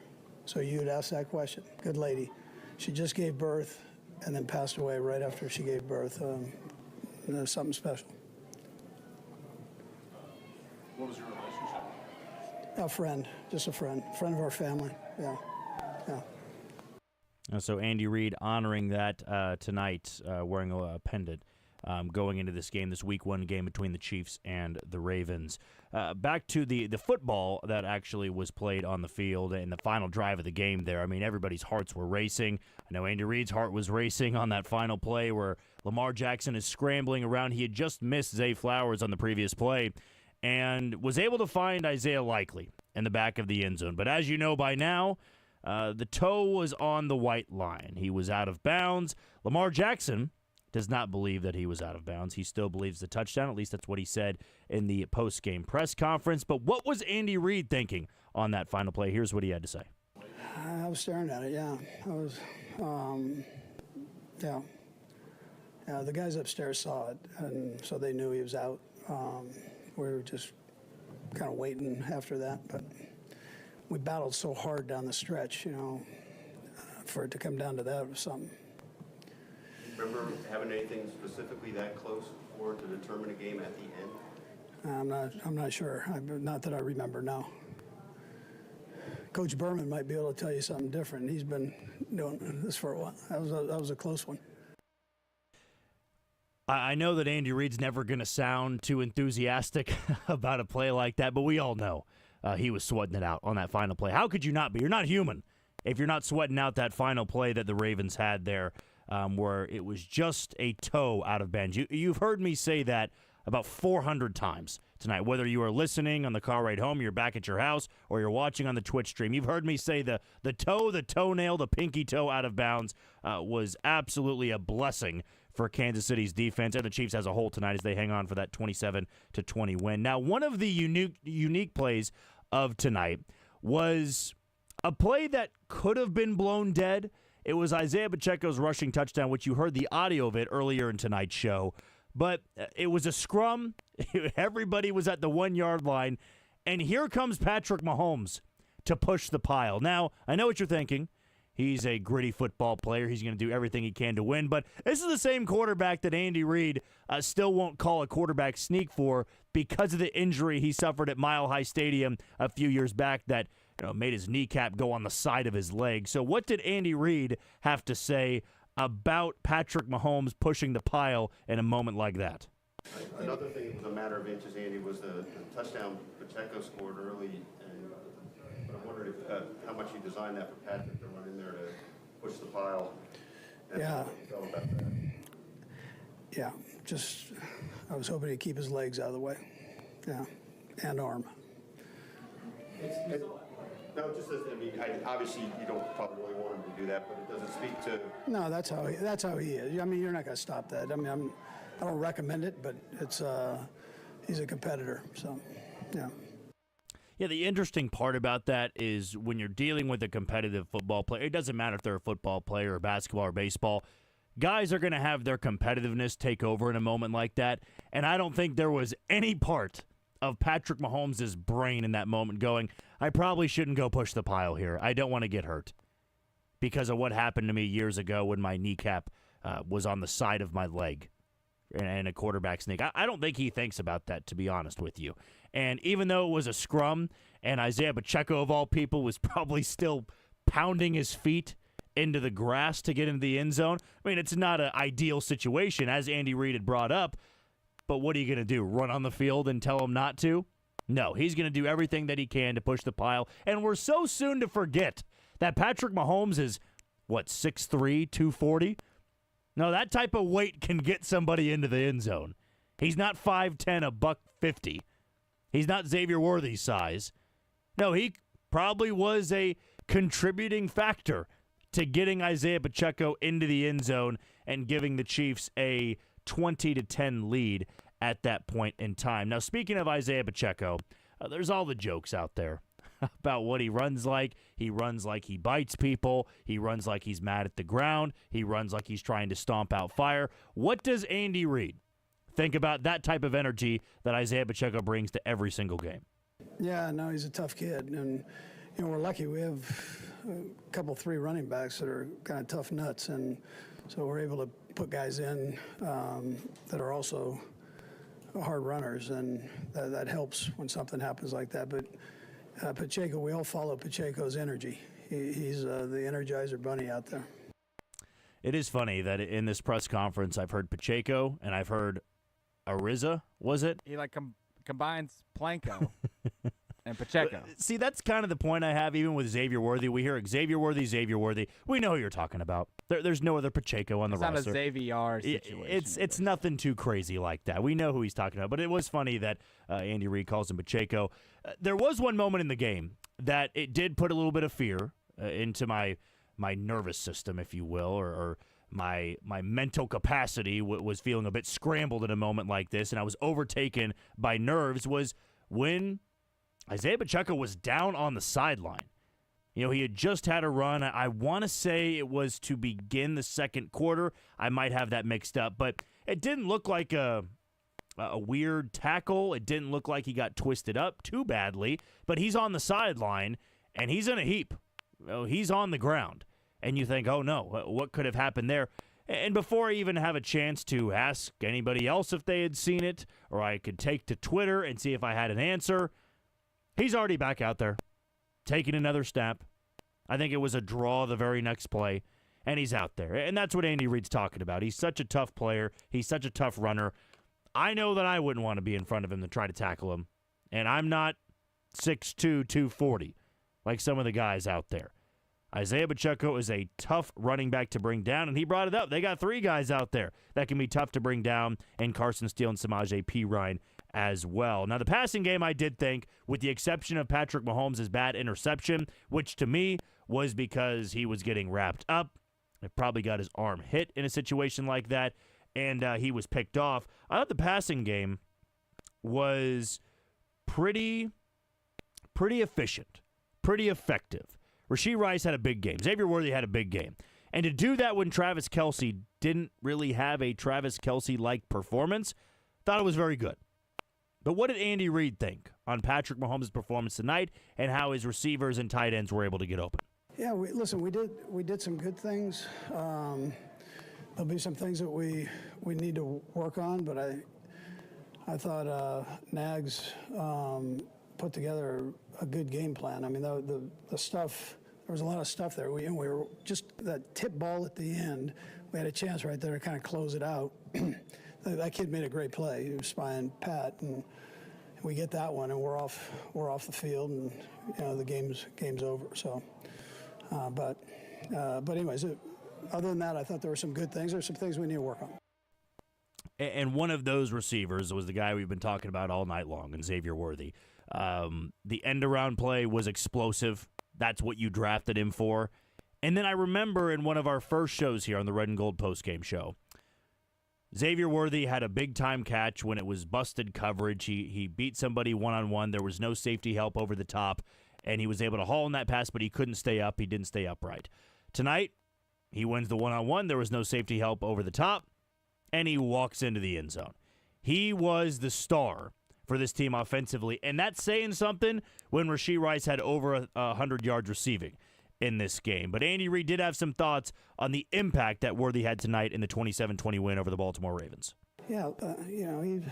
so you'd ask that question. Good lady. She just gave birth and then passed away right after she gave birth. There's something special. What was your relationship? A friend, just a friend of our family. Yeah. So Andy Reid honoring that tonight, wearing a pendant going into this game, this Week 1 game between the Chiefs and the Ravens. Back to the football that actually was played on the field and the final drive of the game there. I mean, everybody's hearts were racing. I know Andy Reid's heart was racing on that final play where Lamar Jackson is scrambling around. He had just missed Zay Flowers on the previous play and was able to find Isaiah Likely in the back of the end zone. But as you know by now, the toe was on the white line. He was out of bounds. Lamar Jackson does not believe that he was out of bounds. He still believes the touchdown. At least that's what he said in the post-game press conference. But what was Andy Reid thinking on that final play? Here's what he had to say. I was staring at it, yeah. I was, yeah. Yeah, the guys upstairs saw it, and so they knew he was out. We were just kind of waiting after that, but we battled so hard down the stretch, for it to come down to that was something. Remember having anything specifically that close for to determine a game at the end? I'm not sure. Not that I remember, no. Coach Berman might be able to tell you something different. He's been doing this for a while. That was a close one. I know that Andy Reid's never going to sound too enthusiastic about a play like that, but we all know he was sweating it out on that final play. How could you not be? You're not human if you're not sweating out that final play that the Ravens had there, where it was just a toe out of bounds. You've heard me say that about 400 times tonight, whether you are listening on the car ride home, you're back at your house, or you're watching on the Twitch stream. You've heard me say the toe, the toenail, the pinky toe out of bounds was absolutely a blessing for Kansas City's defense and the Chiefs as a whole tonight as they hang on for that 27-20 win. Now, one of the unique plays of tonight was a play that could have been blown dead. It was Isaiah Pacheco's rushing touchdown, which you heard the audio of it earlier in tonight's show. But it was a scrum. Everybody was at the 1-yard line. And here comes Patrick Mahomes to push the pile. Now, I know what you're thinking. He's a gritty football player. He's going to do everything he can to win. But this is the same quarterback that Andy Reid still won't call a quarterback sneak for because of the injury he suffered at Mile High Stadium a few years back that made his kneecap go on the side of his leg. So what did Andy Reid have to say about Patrick Mahomes pushing the pile in a moment like that? Another thing that was a matter of inches, Andy, was the touchdown Pacheco scored early. But I wondered how much you designed that for Patrick to run in there to push the pile. And yeah. How you felt about that. Yeah, just I was hoping to keep his legs out of the way. Yeah, and arm. No, just as, obviously you don't probably really want him to do that, but it doesn't speak to. No, that's how he is. I mean, you're not going to stop that. I mean, I don't recommend it, but it's he's a competitor, so yeah. Yeah, the interesting part about that is when you're dealing with a competitive football player, it doesn't matter if they're a football player or basketball or baseball, guys are going to have their competitiveness take over in a moment like that, and I don't think there was any part of Patrick Mahomes' brain in that moment going, I probably shouldn't go push the pile here. I don't want to get hurt because of what happened to me years ago when my kneecap was on the side of my leg and a quarterback sneak. I don't think he thinks about that, to be honest with you. And even though it was a scrum and Isaiah Pacheco, of all people, was probably still pounding his feet into the grass to get into the end zone, I mean, it's not an ideal situation, as Andy Reid had brought up. But what are you going to do, run on the field and tell him not to? No, he's going to do everything that he can to push the pile. And we're so soon to forget that Patrick Mahomes is, 6'3", 240? No, that type of weight can get somebody into the end zone. He's not 5'10", $150. He's not Xavier Worthy's size. No, he probably was a contributing factor to getting Isaiah Pacheco into the end zone and giving the Chiefs a 20-10 lead at that point in time. Now, speaking of Isaiah Pacheco, there's all the jokes out there about what he runs like. He runs like he bites people. He runs like he's mad at the ground. He runs like he's trying to stomp out fire. What does Andy Reid think about that type of energy that Isaiah Pacheco brings to every single game? Yeah, no, he's a tough kid. And, we're lucky we have a couple, 3 running backs that are kind of tough nuts. And so we're able to put guys in that are also hard runners. And that helps when something happens like that. But Pacheco, we all follow Pacheco's energy. He's the Energizer Bunny out there. It is funny that in this press conference, I've heard Pacheco and I've heard Ariza, was it? He combines Planko and Pacheco. See, that's kind of the point I have even with Xavier Worthy. We hear Xavier Worthy. We know who you're talking about. There's no other Pacheco on the roster. It's not a Xavier situation. It's nothing too crazy like that. We know who he's talking about. But it was funny that Andy Reid calls him Pacheco. There was one moment in the game that it did put a little bit of fear into my nervous system, if you will, or my mental capacity was feeling a bit scrambled in a moment like this, and I was overtaken by nerves, was when Isaiah Pacheco was down on the sideline. He had just had a run. I want to say it was to begin the second quarter. I might have that mixed up, but it didn't look like a weird tackle. It didn't look like he got twisted up too badly, but he's on the sideline, and he's in a heap. He's on the ground. And you think, oh, no, what could have happened there? And before I even have a chance to ask anybody else if they had seen it, or I could take to Twitter and see if I had an answer, he's already back out there, taking another snap. I think it was a draw the very next play, and he's out there. And that's what Andy Reid's talking about. He's such a tough player. He's such a tough runner. I know that I wouldn't want to be in front of him to try to tackle him. And I'm not 6'2", 240 like some of the guys out there. Isaiah Pacheco is a tough running back to bring down, and he brought it up. They got 3 guys out there that can be tough to bring down, and Carson Steele and Samaje Perine as well. Now, the passing game, I did think, with the exception of Patrick Mahomes' bad interception, which to me was because he was getting wrapped up. It probably got his arm hit in a situation like that, and he was picked off. I thought the passing game was pretty efficient, pretty effective. Rashee Rice had a big game. Xavier Worthy had a big game. And to do that when Travis Kelce didn't really have a Travis Kelce-like performance, thought it was very good. But what did Andy Reid think on Patrick Mahomes' performance tonight and how his receivers and tight ends were able to get open? Yeah, we did some good things. There'll be some things that we need to work on, but I thought Nags put together a good game plan. I mean, the stuff, there was a lot of stuff there. We were just that tip ball at the end. We had a chance right there to kind of close it out. That kid made a great play. He was spying Pat, and we get that one, and we're off the field, and the game's over. So, but anyways, other than that, I thought there were some good things. There's some things we need to work on. And one of those receivers was the guy we've been talking about all night long, and Xavier Worthy. The end-around play was explosive. That's what you drafted him for. And then I remember in one of our first shows here on the Red and Gold Postgame Show, Xavier Worthy had a big-time catch when it was busted coverage. He beat somebody one-on-one. There was no safety help over the top, and he was able to haul in that pass, but he couldn't stay up. He didn't stay upright. Tonight, he wins the one-on-one. There was no safety help over the top, and he walks into the end zone. He was the star for this team offensively, and that's saying something when Rashee Rice had over 100 yards receiving in this game. But Andy Reid did have some thoughts on the impact that Worthy had tonight in the 27-20 win over the Baltimore Ravens. Yeah, he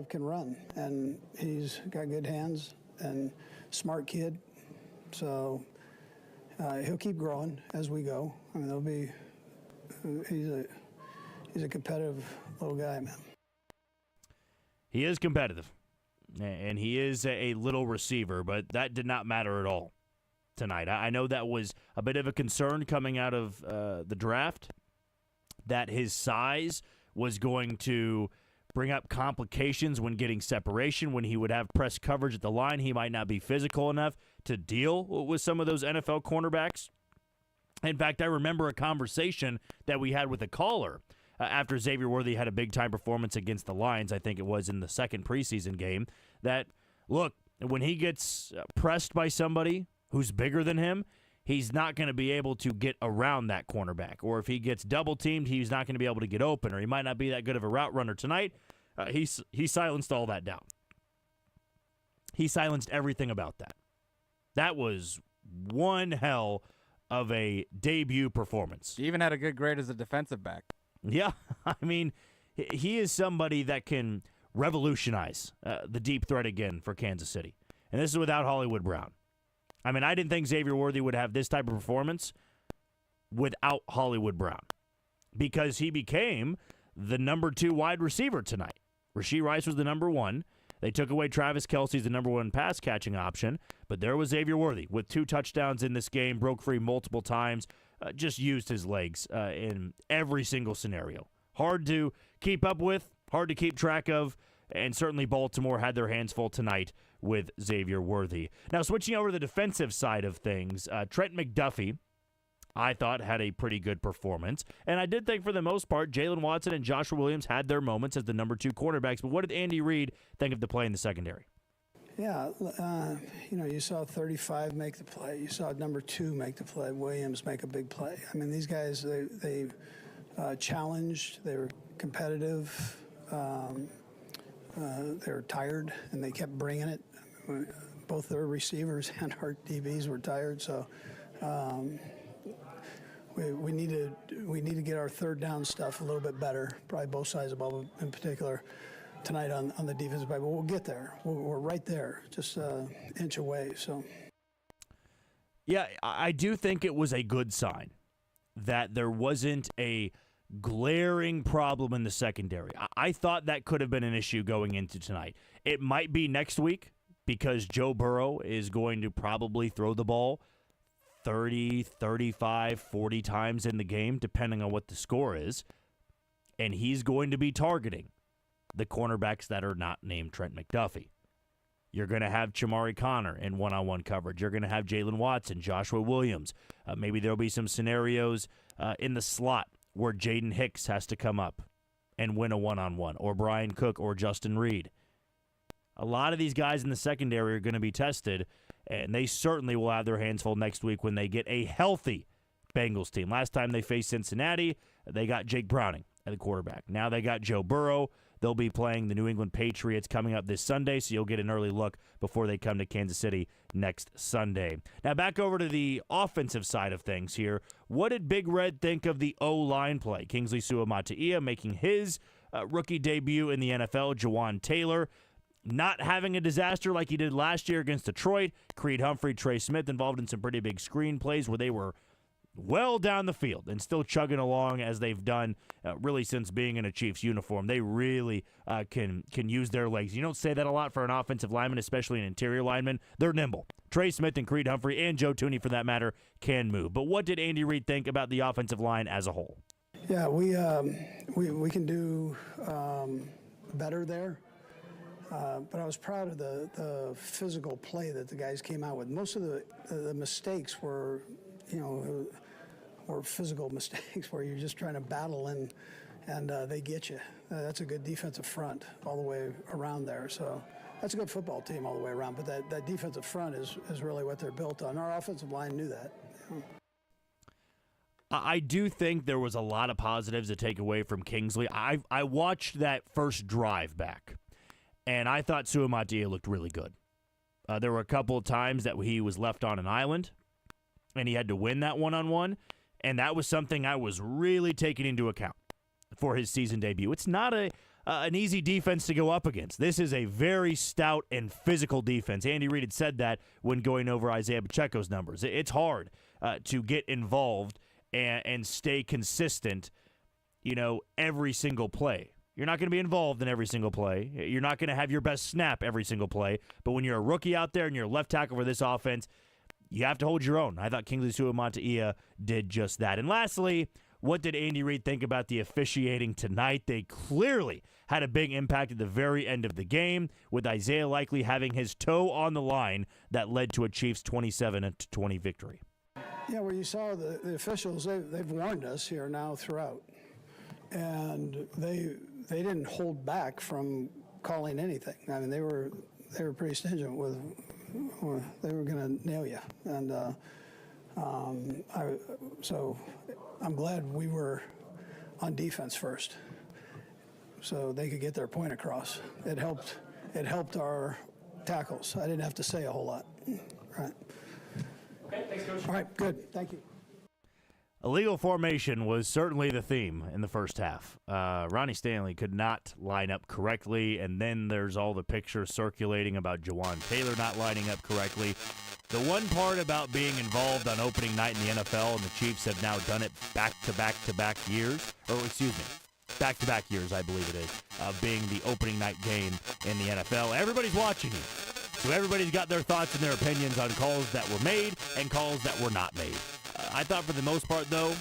can run, and he's got good hands and smart kid. So he'll keep growing as we go. I mean, he's a competitive little guy, man. He is competitive, and he is a little receiver, but that did not matter at all tonight. I know that was a bit of a concern coming out of the draft, that his size was going to bring up complications when getting separation, when he would have press coverage at the line. He might not be physical enough to deal with some of those NFL cornerbacks. In fact, I remember a conversation that we had with a caller after Xavier Worthy had a big-time performance against the Lions, I think it was in the second preseason game, that, look, when he gets pressed by somebody who's bigger than him, he's not going to be able to get around that cornerback. Or if he gets double-teamed, he's not going to be able to get open, or he might not be that good of a route runner tonight. He silenced all that down. He silenced everything about that. That was one hell of a debut performance. He even had a good grade as a defensive back. Yeah, I mean, he is somebody that can revolutionize the deep threat again for Kansas City. And this is without Hollywood Brown. I mean, I didn't think Xavier Worthy would have this type of performance without Hollywood Brown because he became the number 2 wide receiver tonight. Rashee Rice was the number 1. They took away Travis Kelce's the number 1 pass-catching option, but there was Xavier Worthy with 2 touchdowns in this game, broke free multiple times, just used his legs in every single scenario. Hard to keep up with, hard to keep track of, and certainly Baltimore had their hands full tonight with Xavier Worthy. Now, switching over to the defensive side of things, Trent McDuffie, I thought, had a pretty good performance. And I did think, for the most part, Jalen Watson and Joshua Williams had their moments as the number 2 cornerbacks. But what did Andy Reid think of the play in the secondary? Yeah, you saw 35 make the play. You saw number 2 make the play. Williams make a big play. I mean, these guys, they challenged. They were competitive. They were tired, and they kept bringing it. Both their receivers and our DBs were tired, so we need to get our third down stuff a little bit better. Probably both sides of the ball in particular tonight on the defensive side. But we'll get there. We're right there, just an inch away. So, yeah, I do think it was a good sign that there wasn't a glaring problem in the secondary. I thought that could have been an issue going into tonight. It might be next week because Joe Burrow is going to probably throw the ball 30, 35, 40 times in the game, depending on what the score is. And he's going to be targeting the cornerbacks that are not named Trent McDuffie. You're going to have Chamari Connor in one-on-one coverage. You're going to have Jalen Watson, Joshua Williams. Maybe there'll be some scenarios in the slot where Jaden Hicks has to come up and win a one-on-one, or Brian Cook or Justin Reed. A lot of these guys in the secondary are going to be tested, and they certainly will have their hands full next week when they get a healthy Bengals team. Last time they faced Cincinnati, they got Jake Browning at the quarterback. Now they got Joe Burrow. They'll be playing the New England Patriots coming up this Sunday, so you'll get an early look before they come to Kansas City next Sunday. Now back over to the offensive side of things here. What did Big Red think of the O-line play? Kingsley Suamataia making his rookie debut in the NFL. Jawan Taylor not having a disaster like he did last year against Detroit. Creed Humphrey, Trey Smith involved in some pretty big screen plays where they were well down the field and still chugging along as they've done really since being in a Chiefs uniform. They really can use their legs. You don't say that a lot for an offensive lineman, especially an interior lineman. They're nimble. Trey Smith and Creed Humphrey, and Joe Tooney for that matter, can move. But what did Andy Reid think about the offensive line as a whole? Yeah, we can do better there. But I was proud of the physical play that the guys came out with. Most of the mistakes were, were physical mistakes where you're just trying to battle and they get you. That's a good defensive front all the way around there. So that's a good football team all the way around. But that defensive front is really what they're built on. Our offensive line knew that. I do think there was a lot of positives to take away from Kingsley. I watched that first drive back, and I thought Suamataia looked really good. There were a couple of times that he was left on an island, and he had to win that one-on-one, and that was something I was really taking into account for his season debut. It's not an easy defense to go up against. This is a very stout and physical defense. Andy Reid had said that when going over Isaiah Pacheco's numbers. It's hard to get involved and stay consistent, every single play. You're not going to be involved in every single play. You're not going to have your best snap every single play. But when you're a rookie out there and you're a left tackle for this offense, you have to hold your own. I thought Kingsley Suamataia did just that. And lastly, what did Andy Reid think about the officiating tonight? They clearly had a big impact at the very end of the game, with Isaiah Likely having his toe on the line that led to a Chiefs 27-20 victory. Yeah, well, you saw the officials, they've warned us here now throughout. And they didn't hold back from calling anything. I mean, they were pretty stringent with they were going to nail you. And so I'm glad we were on defense first, so they could get their point across. It helped our tackles. I didn't have to say a whole lot. Right. Okay, thanks, Coach. All right, good. Thank you. Illegal formation was certainly the theme in the first half. Ronnie Stanley could not line up correctly, and then there's all the pictures circulating about Jawan Taylor not lining up correctly. The one part about being involved on opening night in the NFL, and the Chiefs have now done it back-to-back years, back-to-back years, I believe it is, being the opening night game in the NFL. Everybody's watching you. So everybody's got their thoughts and their opinions on calls that were made and calls that were not made. I thought for the most part, though,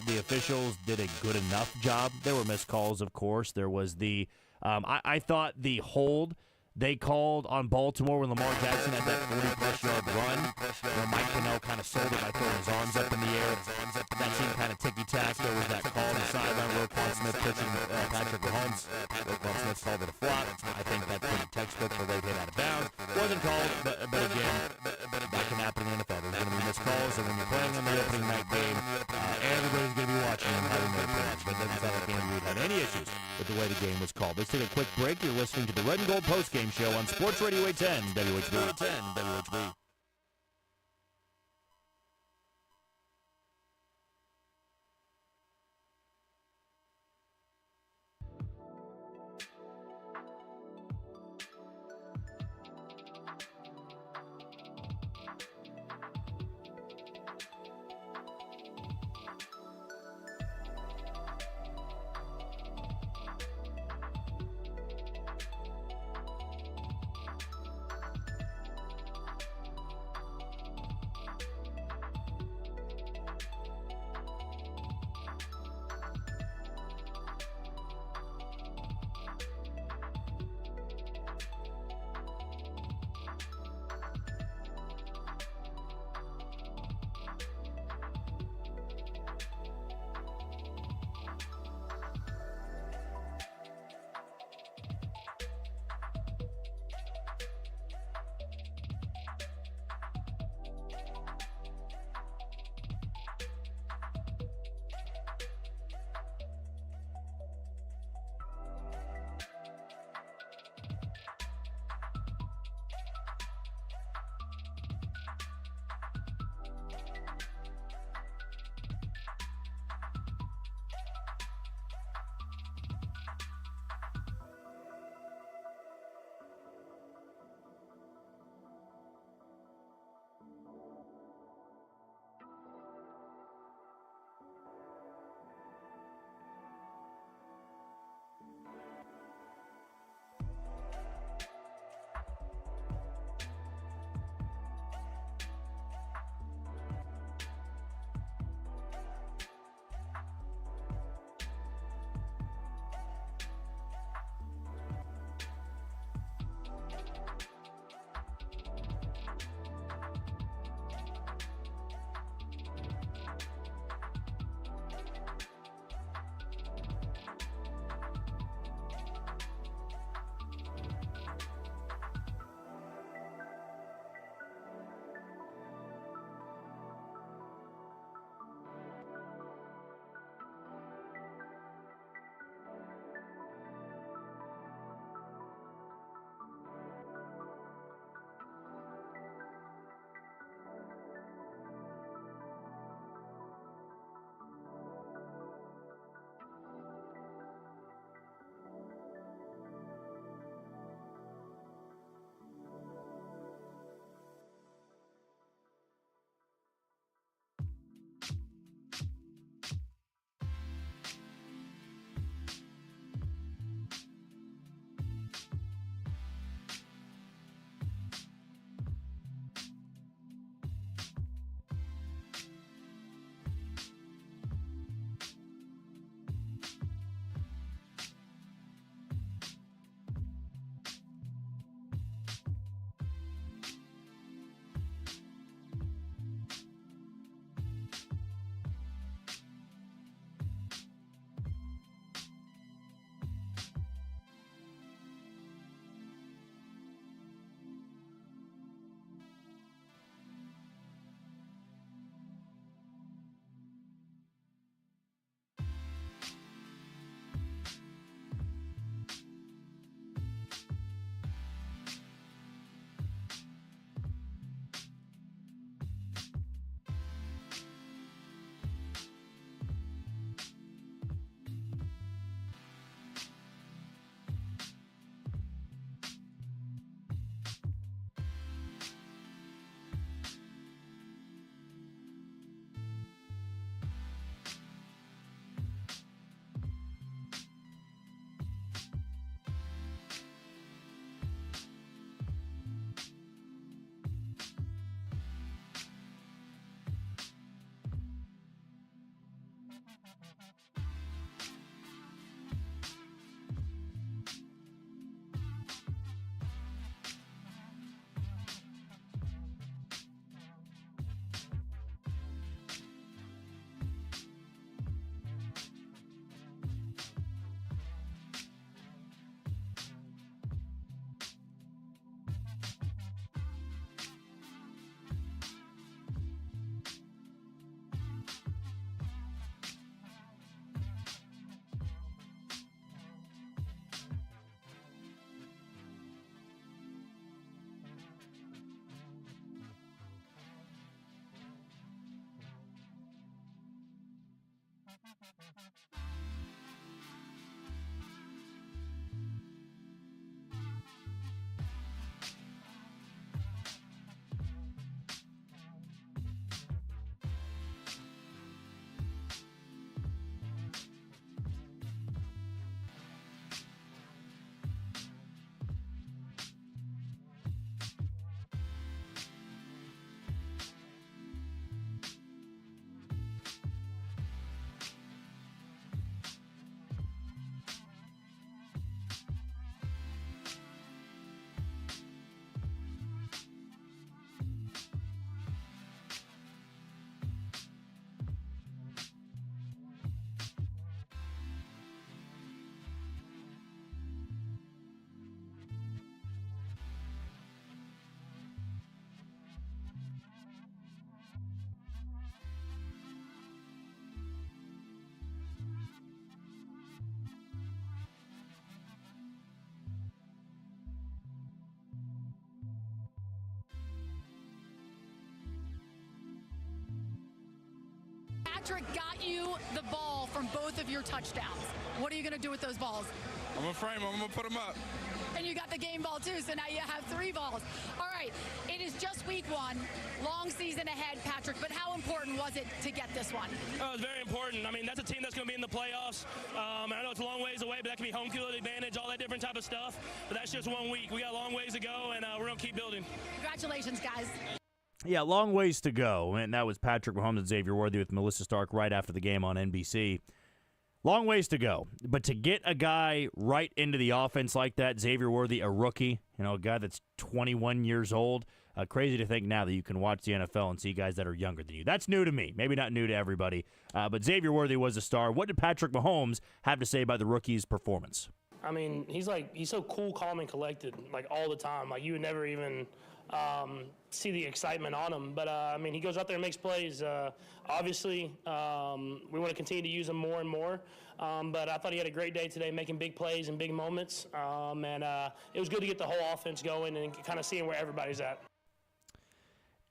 the officials did a good enough job. There were missed calls, of course. There was the I thought the hold they called on Baltimore when Lamar Jackson had that 40-plus yard run, where Mike Cannell kind of sold it by throwing his arms up in the air. That seemed kind of ticky-tack. There was that call on the sideline, Roquan Smith pitching Patrick Mahomes. Roquan Smith called it a flop. I think that's pretty textbook for late hit out of bounds. Wasn't called, but again, that can happen in the NFL. There's going to be missed calls, and when you're playing in the opening night game, everybody's going to be watching and having their opinions. But it doesn't sound like Andy Reid had any issues with the way the game was called. Let's take a quick break. You're listening to the Red and Gold Postgame Show on Sports Radio 810 WHB. Patrick got you the ball from both of your touchdowns. What are you going to do with those balls? I'm going to frame them. I'm going to put them up. And you got the game ball, too, so now you have 3 balls. All right, it is just week 1. Long season ahead, Patrick, but how important was it to get this one? Oh, it was very important. I mean, that's a team that's going to be in the playoffs. I know it's a long ways away, but that can be home field advantage, all that different type of stuff. But that's just 1 week. We got a long ways to go, and we're going to keep building. Congratulations, guys. Yeah, long ways to go. And that was Patrick Mahomes and Xavier Worthy with Melissa Stark right after the game on NBC. Long ways to go. But to get a guy right into the offense like that, Xavier Worthy, a rookie, a guy that's 21 years old, crazy to think now that you can watch the NFL and see guys that are younger than you. That's new to me. Maybe not new to everybody. But Xavier Worthy was a star. What did Patrick Mahomes have to say about the rookie's performance? I mean, he's so cool, calm, and collected, all the time. You would never even see the excitement on him. But, he goes out there and makes plays. Obviously, we want to continue to use him more and more. But I thought he had a great day today, making big plays and big moments. It was good to get the whole offense going and kind of seeing where everybody's at.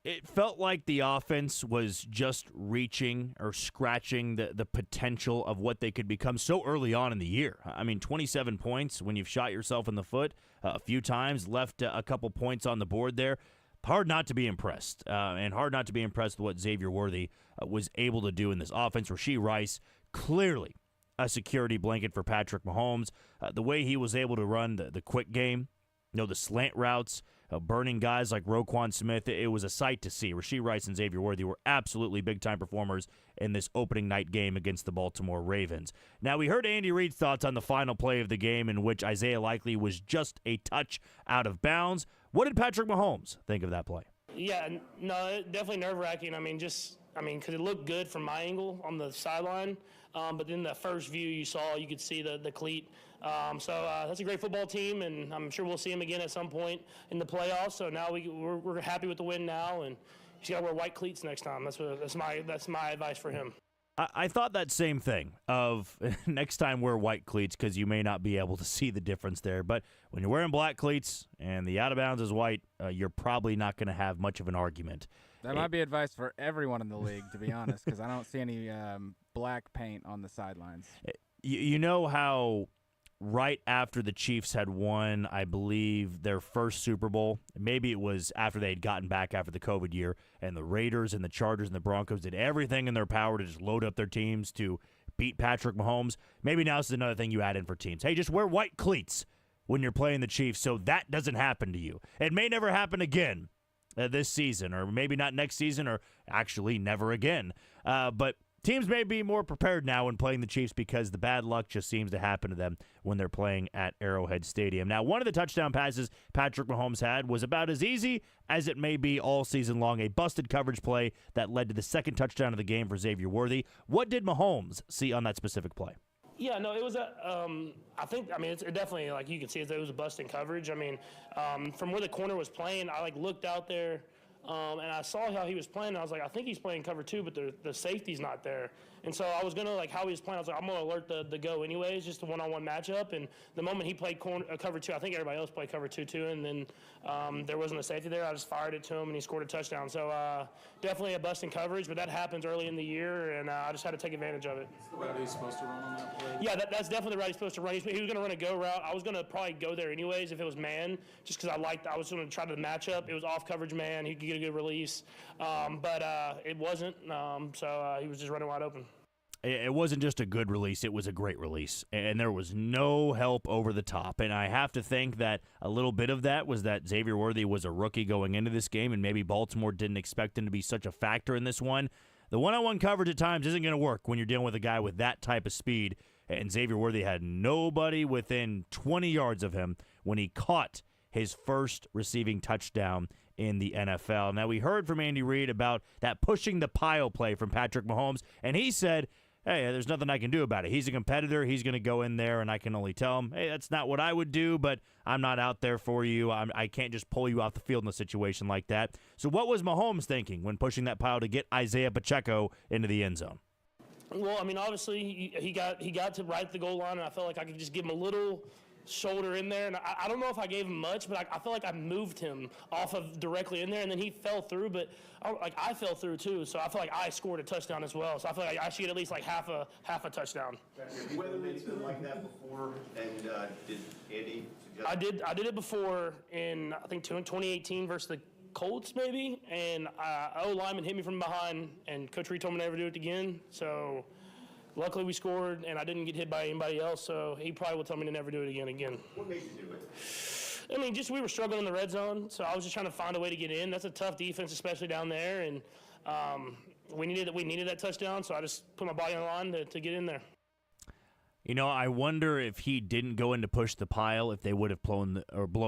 It felt like the offense was just reaching or scratching the potential of what they could become so early on in the year. 27 points when you've shot yourself in the foot a few times, left a couple points on the board there. Hard not to be impressed, and hard not to be impressed with what Xavier Worthy was able to do in this offense. Rashee Rice, clearly a security blanket for Patrick Mahomes. The way he was able to run the quick game, the slant routes, burning guys like Roquan Smith, it was a sight to see. Rashee Rice and Xavier Worthy were absolutely big-time performers in this opening night game against the Baltimore Ravens. Now, we heard Andy Reid's thoughts on the final play of the game in which Isaiah Likely was just a touch out of bounds. What did Patrick Mahomes think of that play? Yeah, no, definitely nerve-wracking. Because it looked good from my angle on the sideline. But then the first view you could see the cleat. That's a great football team, and I'm sure we'll see him again at some point in the playoffs. So now we're happy with the win now, and he's got to wear white cleats next time. That's my advice for him. I thought that same thing of next time wear white cleats because you may not be able to see the difference there. But when you're wearing black cleats and the out of bounds is white, you're probably not going to have much of an argument. That might be advice for everyone in the league, to be honest, because I don't see any black paint on the sidelines. You know how right after the Chiefs had won, I believe, their first Super Bowl, maybe it was after they had gotten back after the COVID year, and the Raiders and the Chargers and the Broncos did everything in their power to just load up their teams to beat Patrick Mahomes. Maybe now this is another thing you add in for teams. Hey, just wear white cleats when you're playing the Chiefs so that doesn't happen to you. It may never happen again this season, or maybe not next season, or actually never again. But teams may be more prepared now when playing the Chiefs because the bad luck just seems to happen to them when they're playing at Arrowhead Stadium. Now, one of the touchdown passes Patrick Mahomes had was about as easy as it may be all season long, a busted coverage play that led to the second touchdown of the game for Xavier Worthy. What did Mahomes see on that specific play? Yeah, no, it was it's definitely, you can see it was a busting coverage. From where the corner was playing, I looked out there, and I saw how he was playing. I was like, I think he's playing cover 2, but the safety's not there. And so I was going to, how he was playing, I was like, I'm going to alert the go anyways, just a one-on-one matchup. And the moment he played cover 2, I think everybody else played cover 2 too, and then there wasn't a safety there. I just fired it to him, and he scored a touchdown. So definitely a busting coverage, but that happens early in the year, and I just had to take advantage of it. That's the route he's supposed to run on that play? Yeah, that's definitely the route he's supposed to run. He was going to run a go route. I was going to probably go there anyways if it was man, just because I was going to try to match up. It was off coverage man. He could get a good release. But it wasn't, so he was just running wide open. It wasn't just a good release, it was a great release. And there was no help over the top. And I have to think that a little bit of that was that Xavier Worthy was a rookie going into this game, and maybe Baltimore didn't expect him to be such a factor in this one. The one-on-one coverage at times isn't going to work when you're dealing with a guy with that type of speed. And Xavier Worthy had nobody within 20 yards of him when he caught his first receiving touchdown in the NFL. Now, we heard from Andy Reid about that pushing the pile play from Patrick Mahomes, and he said, hey, there's nothing I can do about it. He's a competitor. He's going to go in there, and I can only tell him, hey, that's not what I would do, but I'm not out there for you. I can't just pull you off the field in a situation like that. So what was Mahomes thinking when pushing that pile to get Isaiah Pacheco into the end zone? Well, obviously he got to right at the goal line, and I felt like I could just give him a little shoulder in there, and I don't know if I gave him much, but I feel like I moved him off of directly in there, and then he fell through, but I fell through too, so I feel like I scored a touchdown as well, so I feel like I should get at least like half a touchdown. Have you done anything like that before, and did Andy suggest? I did it before in, I think, 2018 versus the Colts maybe, and O-lineman hit me from behind, and Coach Reid told me never to do it again, so luckily we scored, and I didn't get hit by anybody else, so he probably will tell me to never do it again. What made you do it? I mean, just we were struggling in the red zone, so I was just trying to find a way to get in. That's a tough defense, especially down there, and we needed that touchdown, so I just put my body on the line to get in there. You know, I wonder if he didn't go in to push the pile, if they would have blown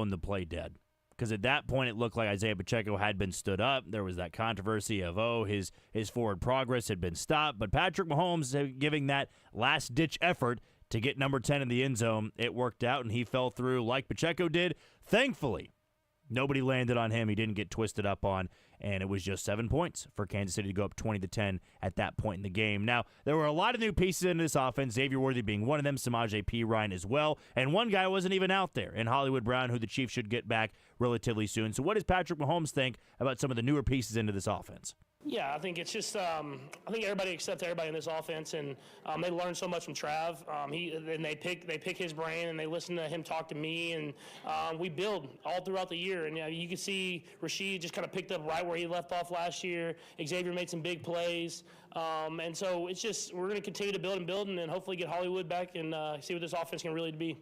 the play dead. Because at that point, it looked like Isaiah Pacheco had been stood up. There was that controversy of, his forward progress had been stopped. But Patrick Mahomes giving that last-ditch effort to get number 10 in the end zone, it worked out, and he fell through like Pacheco did. Thankfully, nobody landed on him. He didn't get twisted up on, and it was just 7 points for Kansas City to go up 20-10 at that point in the game. Now, there were a lot of new pieces in this offense, Xavier Worthy being one of them, Samaje Perine as well, and one guy wasn't even out there, in Hollywood Brown, who the Chiefs should get back relatively soon. So what does Patrick Mahomes think about some of the newer pieces into this offense? Yeah, I think it's just I think everybody accepts everybody in this offense, and they learn so much from Trav. They pick his brain, and they listen to him talk to me, and we build all throughout the year. And you can see Rashid just kind of picked up right where he left off last year. Xavier made some big plays, and so it's just we're going to continue to build, and then hopefully get Hollywood back and see what this offense can really be.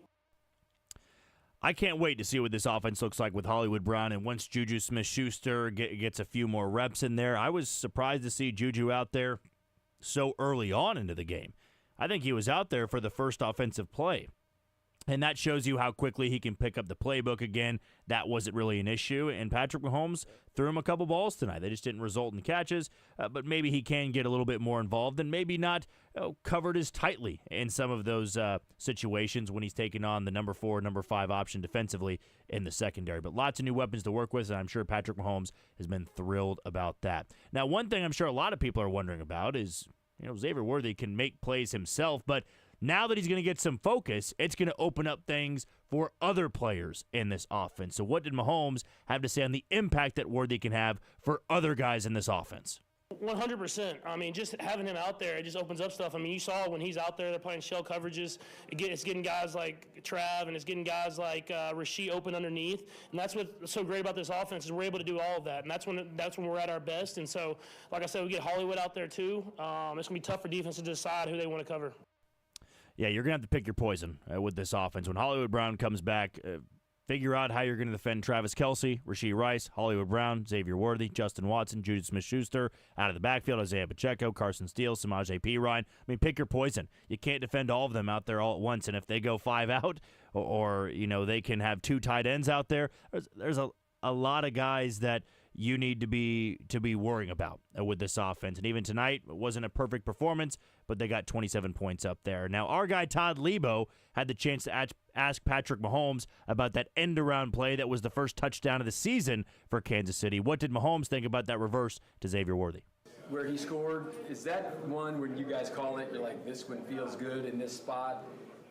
I can't wait to see what this offense looks like with Hollywood Brown, and once Juju Smith-Schuster gets a few more reps in there. I was surprised to see Juju out there so early on into the game. I think he was out there for the first offensive play, and that shows you how quickly he can pick up the playbook again. That wasn't really an issue, and Patrick Mahomes threw him a couple balls tonight. They just didn't result in catches, but maybe he can get a little bit more involved and maybe not covered as tightly in some of those situations when he's taking on the number 4, number 5 option defensively in the secondary. But lots of new weapons to work with, and I'm sure Patrick Mahomes has been thrilled about that. Now, one thing I'm sure a lot of people are wondering about is, Xavier Worthy can make plays himself, but now that he's going to get some focus, it's going to open up things for other players in this offense. So what did Mahomes have to say on the impact that Worthy can have for other guys in this offense? 100%. I mean, just having him out there, it just opens up stuff. I mean, you saw when he's out there, they're playing shell coverages. It's getting guys like Trav, and it's getting guys like Rashid open underneath. And that's what's so great about this offense is we're able to do all of that. And that's when we're at our best. And so, like I said, we get Hollywood out there too. It's going to be tough for defense to decide who they want to cover. Yeah, you're going to have to pick your poison with this offense. When Hollywood Brown comes back, figure out how you're going to defend Travis Kelce, Rashee Rice, Hollywood Brown, Xavier Worthy, Justin Watson, Juju Smith-Schuster, out of the backfield, Isaiah Pacheco, Carson Steele, Samaje Perine. I mean, pick your poison. You can't defend all of them out there all at once, and if they go 5 out or they can have 2 tight ends out there, there's a lot of guys that you need to be worrying about with this offense. And even tonight, it wasn't a perfect performance, but they got 27 points up there. Now, our guy Todd Lebo had the chance to ask Patrick Mahomes about that end-around play that was the first touchdown of the season for Kansas City. What did Mahomes think about that reverse to Xavier Worthy? Where he scored, is that one when you guys call it, you're like, this one feels good in this spot?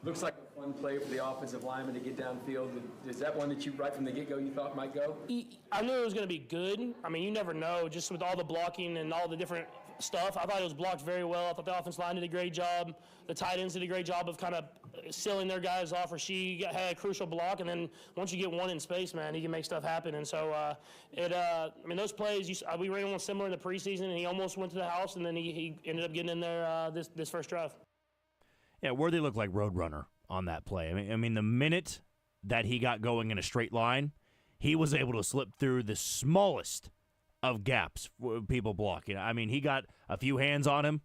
Looks like a fun play for the offensive lineman to get downfield. Is that one that you, right from the get-go, you thought might go? I knew it was going to be good. I mean, you never know, just with all the blocking and all the different stuff. I thought it was blocked very well. I thought the offensive line did a great job. The tight ends did a great job of kind of sealing their guys off. Rashid had a crucial block, and then once you get one in space, man, he can make stuff happen. And so, I mean, those plays, we ran one similar in the preseason, and he almost went to the house, and then he ended up getting in there this first drive. Yeah, Worthy looked like Roadrunner on that play. I mean, the minute that he got going in a straight line, he was able to slip through the smallest of gaps for people blocking. I mean, he got a few hands on him,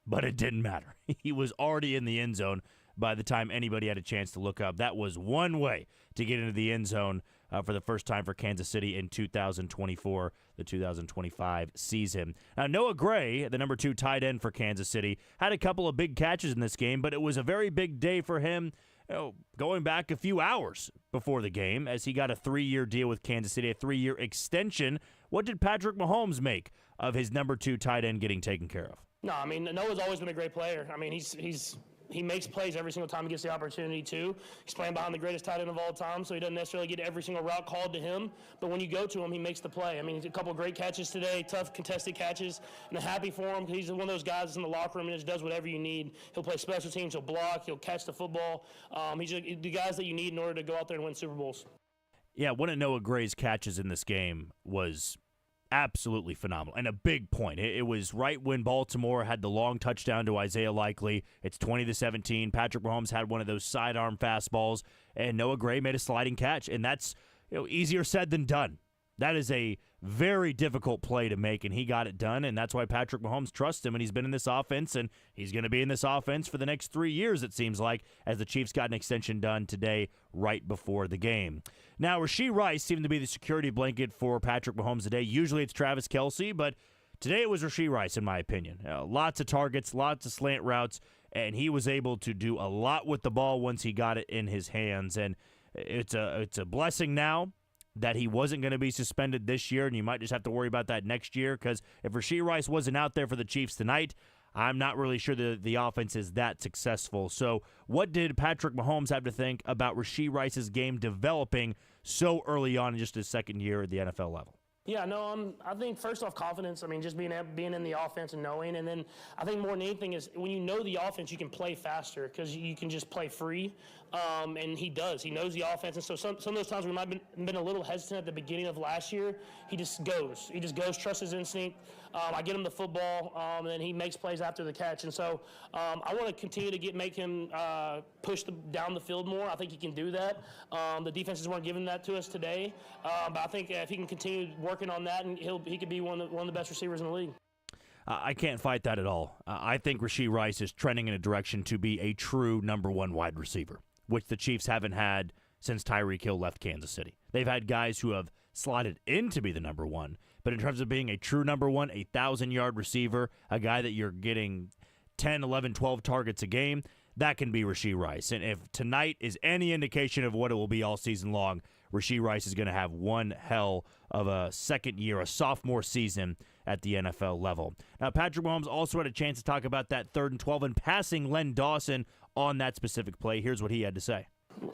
but it didn't matter. He was already in the end zone by the time anybody had a chance to look up. That was one way to get into the end zone for the first time for Kansas City in 2024, the 2025 season. Now, Noah Gray, the number 2 tight end for Kansas City, had a couple of big catches in this game, but it was a very big day for him going back a few hours before the game as he got a 3-year deal with Kansas City, a 3-year extension. What did Patrick Mahomes make of his number 2 tight end getting taken care of? No, I mean, Noah's always been a great player. I mean, he's he makes plays every single time he gets the opportunity to. He's playing behind the greatest tight end of all time, so he doesn't necessarily get every single route called to him. But when you go to him, he makes the play. I mean, he's a couple of great catches today, tough contested catches, and I'm happy for him because he's one of those guys that's in the locker room and just does whatever you need. He'll play special teams, he'll block, he'll catch the football. He's the guys that you need in order to go out there and win Super Bowls. Yeah, one of Noah Gray's catches in this game was absolutely phenomenal and a big point. It was right when Baltimore had the long touchdown to Isaiah Likely. It's 20-17. Patrick Mahomes had one of those sidearm fastballs, and Noah Gray made a sliding catch, and that's easier said than done. That is a very difficult play to make, and he got it done, and that's why Patrick Mahomes trusts him, and he's been in this offense, and he's going to be in this offense for the next 3 years, it seems like, as the Chiefs got an extension done today right before the game. Now, Rashee Rice seemed to be the security blanket for Patrick Mahomes today. Usually it's Travis Kelce, but today it was Rashee Rice, in my opinion. Lots of targets, lots of slant routes, and he was able to do a lot with the ball once he got it in his hands, and it's a blessing now that he wasn't going to be suspended this year, and you might just have to worry about that next year, because if Rashee Rice wasn't out there for the Chiefs tonight, I'm not really sure the offense is that successful. So what did Patrick Mahomes have to think about Rashee Rice's game developing so early on in just his second year at the NFL level? Yeah, no, I think first off, confidence. I mean, just being in the offense and knowing. And then I think more than anything is when you know the offense, you can play faster because you can just play free. And he does. He knows the offense. And so some of those times we might have been a little hesitant at the beginning of last year, he just goes. He just goes, trusts his instinct. I get him the football, and then he makes plays after the catch. And so I want to continue to make him push down the field more. I think he can do that. The defenses weren't giving that to us today. But I think if he can continue working on that, and he could be one of the best receivers in the league. I can't fight that at all. I think Rashee Rice is trending in a direction to be a true number one wide receiver, which the Chiefs haven't had since Tyreek Hill left Kansas City. They've had guys who have slotted in to be the number one, but in terms of being a true number one, a 1,000-yard receiver, a guy that you're getting 10, 11, 12 targets a game, that can be Rashee Rice. And if tonight is any indication of what it will be all season long, Rashee Rice is going to have one hell of a second year, a sophomore season at the NFL level. Now, Patrick Mahomes also had a chance to talk about that 3rd and 12 and passing Len Dawson on that specific play. Here's what he had to say.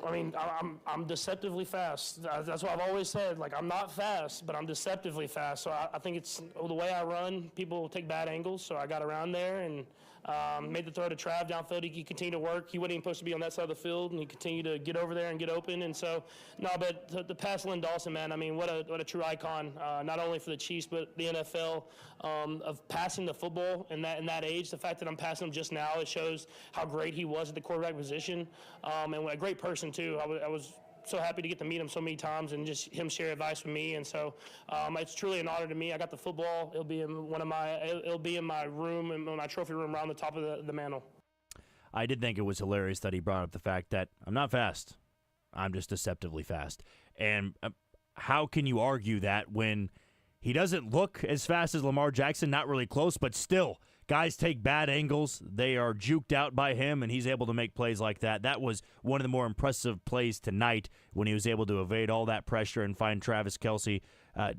I mean, I'm deceptively fast. That's what I've always said. Like, I'm not fast, but I'm deceptively fast. So I think it's the way I run, people take bad angles. So I got around there and made the throw to Trav downfield. He continued to work. He wasn't even supposed to be on that side of the field, and he continued to get over there and get open. And so, no, but the pass Len Dawson, man, I mean, what a true icon, not only for the Chiefs, but the NFL, of passing the football in that age. The fact that I'm passing him just now, it shows how great he was at the quarterback position, and a great person, too. I was so happy to get to meet him so many times and just him share advice with me. And so it's truly an honor to me. I got the football. It'll be in my room, in my trophy room around the top of the mantle. I did think it was hilarious that he brought up the fact that I'm not fast. I'm just deceptively fast. And how can you argue that when he doesn't look as fast as Lamar Jackson, not really close, but still, guys take bad angles. They are juked out by him, and he's able to make plays like that. That was one of the more impressive plays tonight when he was able to evade all that pressure and find Travis Kelce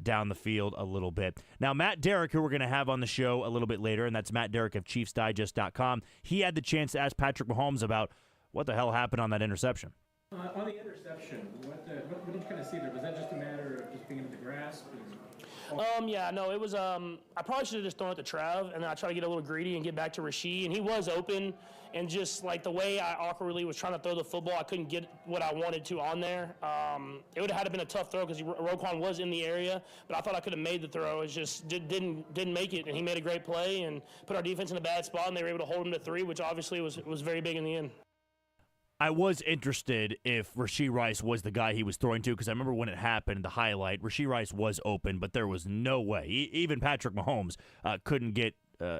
down the field a little bit. Now, Matt Derrick, who we're going to have on the show a little bit later, and that's Matt Derrick of ChiefsDigest.com, he had the chance to ask Patrick Mahomes about what the hell happened on that interception. On the interception, what did you kind of see there? Was that just a matter of just being in the grasp? Yeah, no, it was, I probably should have just thrown it to Trav, and then I tried to get a little greedy and get back to Rashee, and he was open, and just like the way I awkwardly was trying to throw the football, I couldn't get what I wanted to on there. It would have had to been a tough throw because Roquan was in the area, but I thought I could have made the throw. It just didn't make it, and he made a great play and put our defense in a bad spot, and they were able to hold him to 3, which obviously was very big in the end. I was interested if Rashee Rice was the guy he was throwing to, because I remember when it happened, the highlight, Rashee Rice was open, but there was no way. Even Patrick Mahomes couldn't get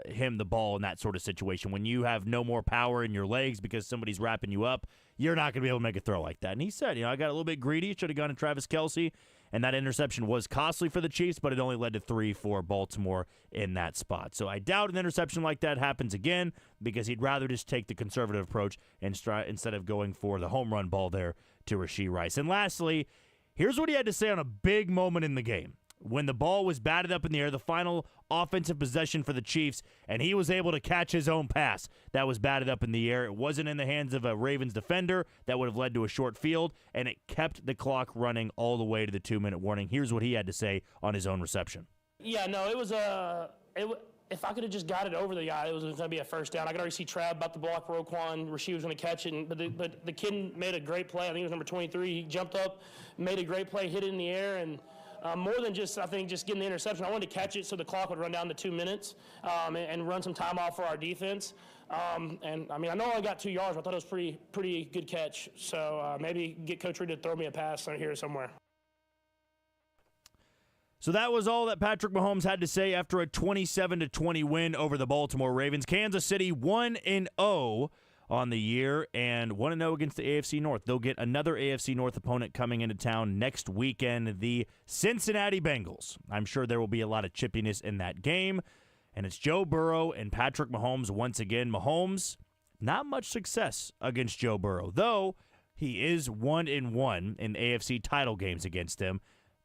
him the ball in that sort of situation. When you have no more power in your legs because somebody's wrapping you up, you're not going to be able to make a throw like that. And he said, I got a little bit greedy, should have gone to Travis Kelce, and that interception was costly for the Chiefs, but it only led to 3 for Baltimore in that spot. So I doubt an interception like that happens again, because he'd rather just take the conservative approach instead of going for the home run ball there to Rashee Rice. And lastly, here's what he had to say on a big moment in the game. when the ball was batted up in the air, the final offensive possession for the Chiefs, and he was able to catch his own pass that was batted up in the air. It wasn't in the hands of a Ravens defender. That would have led to a short field, and it kept the clock running all the way to the 2-minute warning. Here's what he had to say on his own reception. Yeah, no, it was if I could have just got it over the guy, it was going to be a first down. I could already see Trav about to block Roquan. Rasheed was going to catch it, but the kid made a great play. I think it was number 23. He jumped up, made a great play, hit it in the air, and more than just, I think, just getting the interception, I wanted to catch it so the clock would run down to 2 minutes and run some time off for our defense. And, I mean, I know I got 2 yards, but I thought it was pretty good catch. So maybe get Coach Reid to throw me a pass here somewhere. So that was all that Patrick Mahomes had to say after a 27-20 win over the Baltimore Ravens. Kansas City 1-0 on the year and 1-0 against the AFC North. They'll get another AFC North opponent coming into town next weekend, the Cincinnati Bengals. I'm sure there will be a lot of chippiness in that game, and it's Joe Burrow and Patrick Mahomes once again. Mahomes, not much success against Joe Burrow, though he is 1-1 in AFC title games against him,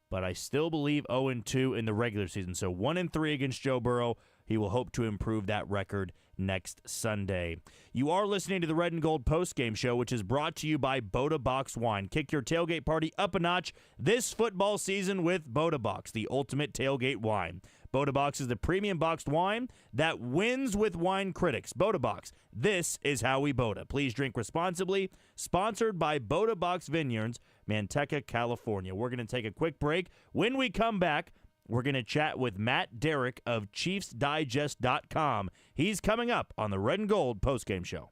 but I still believe 0-2 in the regular season. So 1-3 against Joe Burrow. He will hope to improve that record next Sunday. You are listening to the Red and Gold Postgame Show, which is brought to you by Boda Box Wine. Kick your tailgate party up a notch this football season with Boda Box, the ultimate tailgate wine. Boda Box is the premium boxed wine that wins with wine critics. Boda Box, this is how we Boda. Please drink responsibly. Sponsored by Boda Box Vineyards, Manteca, California. We're going to take a quick break. When we come back, we're going to chat with Matt Derrick of ChiefsDigest.com. He's coming up on the Red and Gold Postgame Show.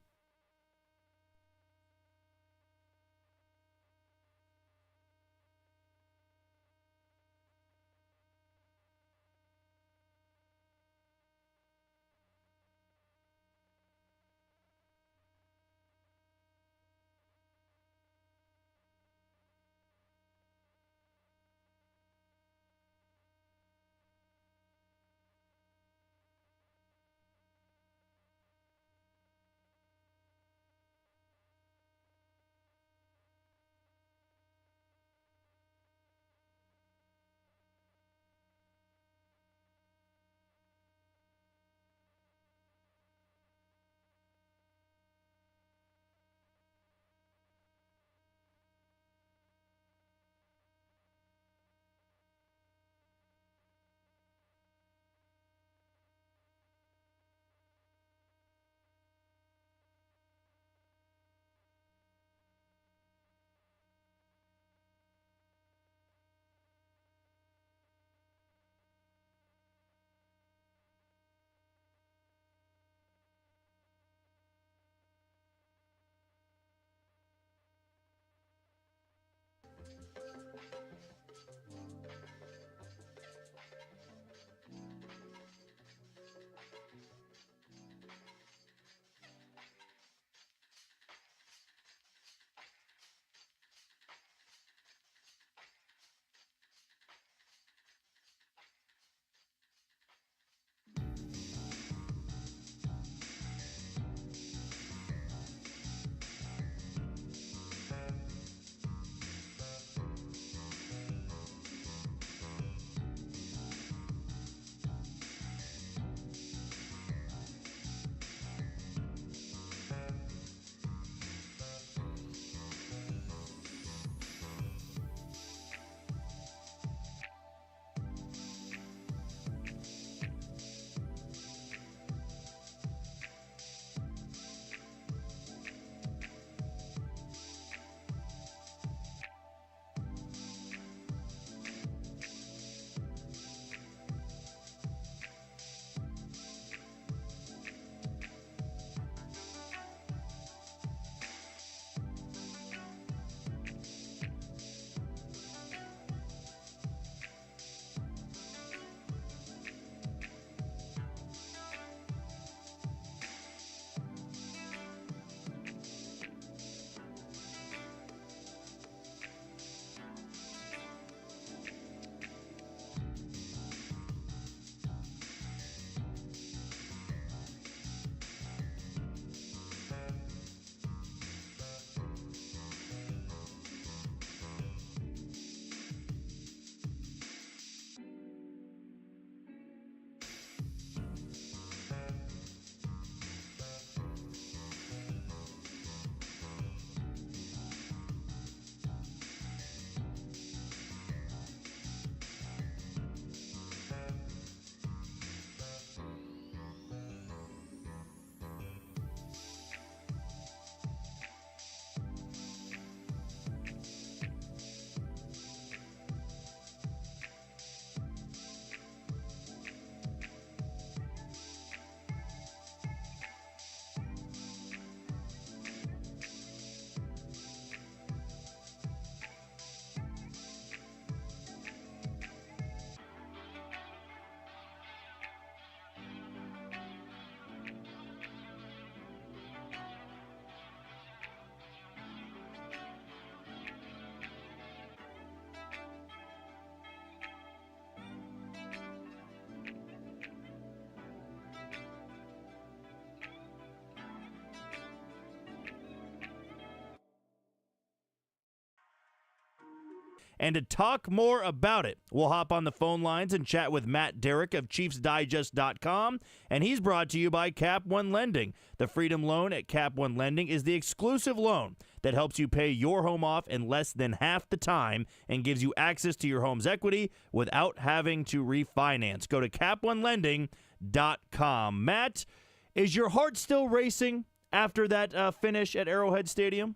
And to talk more about it, we'll hop on the phone lines and chat with Matt Derrick of ChiefsDigest.com. And he's brought to you by Cap One Lending. The Freedom Loan at Cap One Lending is the exclusive loan that helps you pay your home off in less than half the time and gives you access to your home's equity without having to refinance. Go to CapOneLending.com. Matt, is your heart still racing after that finish at Arrowhead Stadium?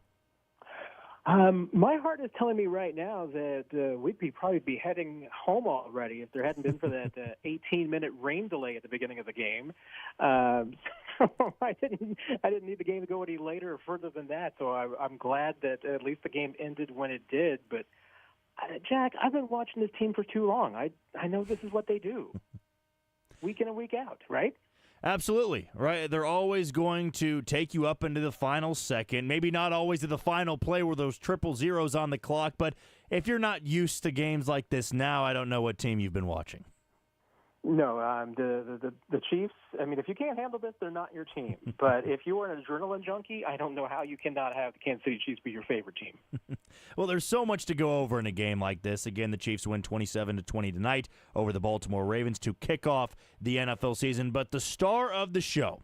My heart is telling me right now that we'd probably be heading home already if there hadn't been for that 18-minute rain delay at the beginning of the game. So I didn't need the game to go any later or further than that. So I'm glad that at least the game ended when it did. But Jack, I've been watching this team for too long. I know this is what they do, week in and week out, right? Absolutely, right? They're always going to take you up into the final second, maybe not always to the final play where those 000s on the clock, but if you're not used to games like this now, I don't know what team you've been watching. No, the Chiefs, I mean, if you can't handle this, they're not your team. But if you are an adrenaline junkie, I don't know how you cannot have the Kansas City Chiefs be your favorite team. Well, there's so much to go over in a game like this. Again, the Chiefs win 27-20 tonight over the Baltimore Ravens to kick off the NFL season. But the star of the show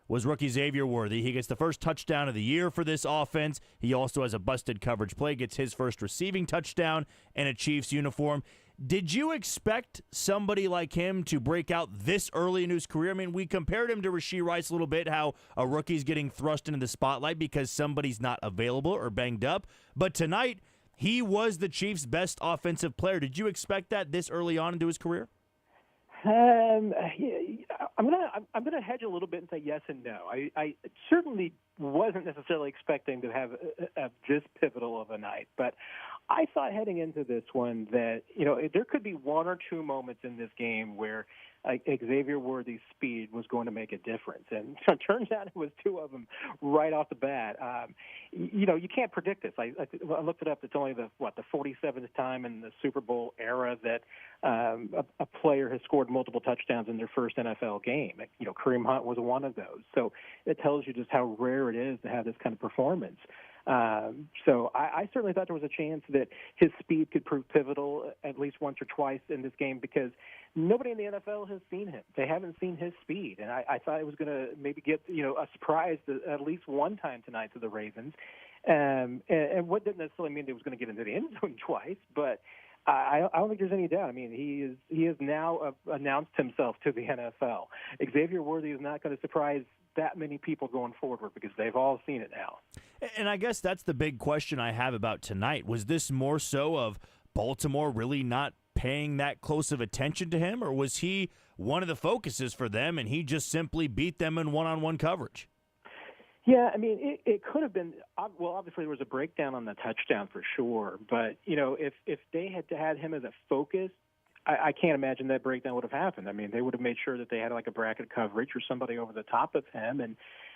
was rookie Xavier Worthy. He gets the first touchdown of the year for this offense. He also has a busted coverage play, gets his first receiving touchdown in a Chiefs uniform. Did you expect somebody like him to break out this early in his career? I mean, we compared him to Rashee Rice a little bit, how a rookie's getting thrust into the spotlight because somebody's not available or banged up. But tonight, he was the Chiefs' best offensive player. Did you expect that this early on into his career? I'm gonna hedge a little bit and say yes and no. I certainly wasn't necessarily expecting to have this pivotal of a night, but I thought heading into this one that there could be one or two moments in this game where Xavier Worthy's speed was going to make a difference, and it turns out it was two of them right off the bat. You can't predict this. I looked it up. It's only the 47th time in the Super Bowl era that a player has scored multiple touchdowns in their first NFL game. Kareem Hunt was one of those. So it tells you just how rare it is to have this kind of performance. So I certainly thought there was a chance that his speed could prove pivotal at least once or twice in this game because nobody in the NFL has seen him. They haven't seen his speed. And I thought it was going to maybe get, a surprise at least one time tonight to the Ravens. And what didn't necessarily mean they was going to get into the end zone twice, but I don't think there's any doubt. I mean, he has now announced himself to the NFL. Xavier Worthy is not going to surprise that many people going forward because they've all seen it now. And I guess that's the big question I have about tonight. Was this more so of Baltimore really not paying that close of attention to him, or was he one of the focuses for them and he just simply beat them in one-on-one coverage? Yeah, I mean, it could have been – well, obviously there was a breakdown on the touchdown for sure. But, if they had him as a focus, I can't imagine that breakdown would have happened. I mean, they would have made sure that they had like a bracket coverage or somebody over the top of him. And,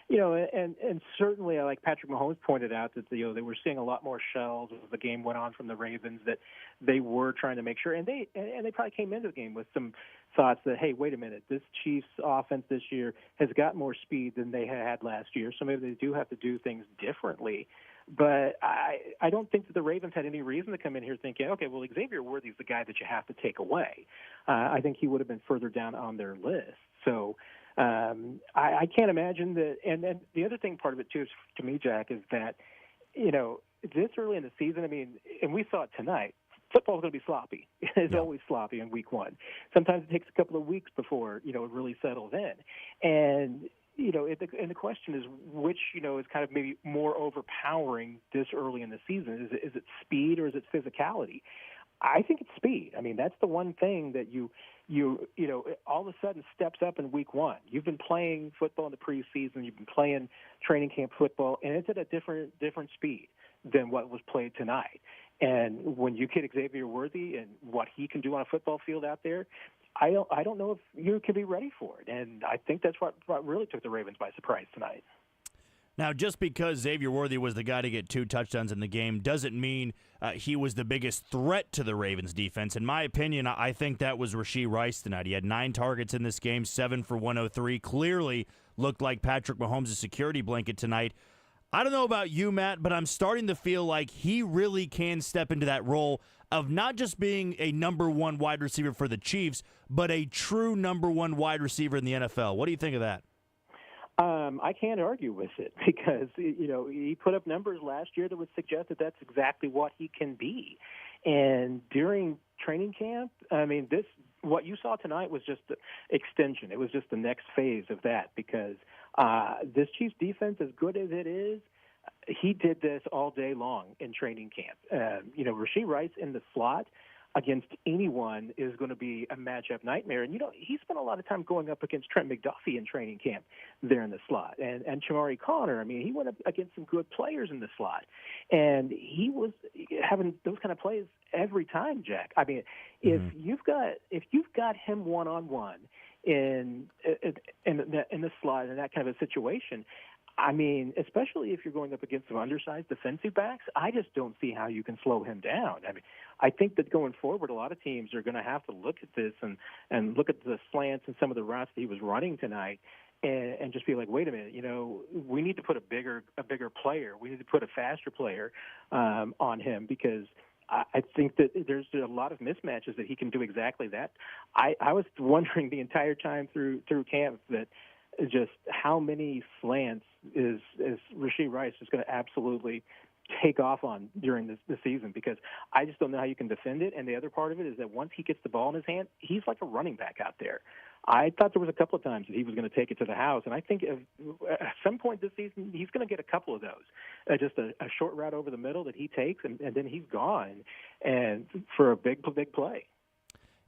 and certainly like Patrick Mahomes pointed out that, they were seeing a lot more shells as the game went on from the Ravens, that they were trying to make sure. And they probably came into the game with some thoughts that, hey, wait a minute, this Chiefs offense this year has got more speed than they had last year. So maybe they do have to do things differently. But I don't think that the Ravens had any reason to come in here thinking, okay, well, Xavier Worthy's the guy that you have to take away. I think he would have been further down on their list. So I can't imagine that. And then the other thing part of it, too, is, to me, Jack, is that, this early in the season, I mean, and we saw it tonight, football's going to be sloppy. It's always sloppy in week one. Sometimes it takes a couple of weeks before, it really settles in. And and the question is which, is kind of maybe more overpowering this early in the season. Is it speed or is it physicality? I think it's speed. I mean, that's the one thing that you all of a sudden steps up in week one. You've been playing football in the preseason. You've been playing training camp football, and it's at a different speed than what was played tonight. And when you get Xavier Worthy and what he can do on a football field out there, I don't know if you can be ready for it. And I think that's what really took the Ravens by surprise tonight. Now, just because Xavier Worthy was the guy to get 2 touchdowns in the game doesn't mean he was the biggest threat to the Ravens defense. In my opinion, I think that was Rashee Rice tonight. He had 9 targets in this game, 7 for 103. Clearly looked like Patrick Mahomes' security blanket tonight. I don't know about you, Matt, but I'm starting to feel like he really can step into that role of not just being a number one wide receiver for the Chiefs, but a true number one wide receiver in the NFL. What do you think of that? I can't argue with it because, he put up numbers last year that would suggest that that's exactly what he can be. And during training camp, what you saw tonight was just the extension. It was just the next phase of that because this Chiefs defense, as good as it is, he did this all day long in training camp. Rashee Rice in the slot against anyone is going to be a matchup nightmare. And, he spent a lot of time going up against Trent McDuffie in training camp there in the slot. And Chamari Connor, he went up against some good players in the slot. And he was having those kind of plays every time, Jack. If you've got him one-on-one in the slot in that kind of a situation, especially if you're going up against some undersized defensive backs, I just don't see how you can slow him down. I think that going forward, a lot of teams are going to have to look at this and look at the slants and some of the routes that he was running tonight and just be like, wait a minute, we need to put a bigger player. We need to put a faster player on him because I think that there's a lot of mismatches that he can do exactly that. I was wondering the entire time through camp that just how many slants is Rashee Rice just going to absolutely take off on during the season because I just don't know how you can defend it. And the other part of it is that once he gets the ball in his hand, he's like a running back out there. I thought there was a couple of times that he was going to take it to the house, and I think at some point this season he's going to get a couple of those. Just a short route over the middle that he takes, and then he's gone and for a big play.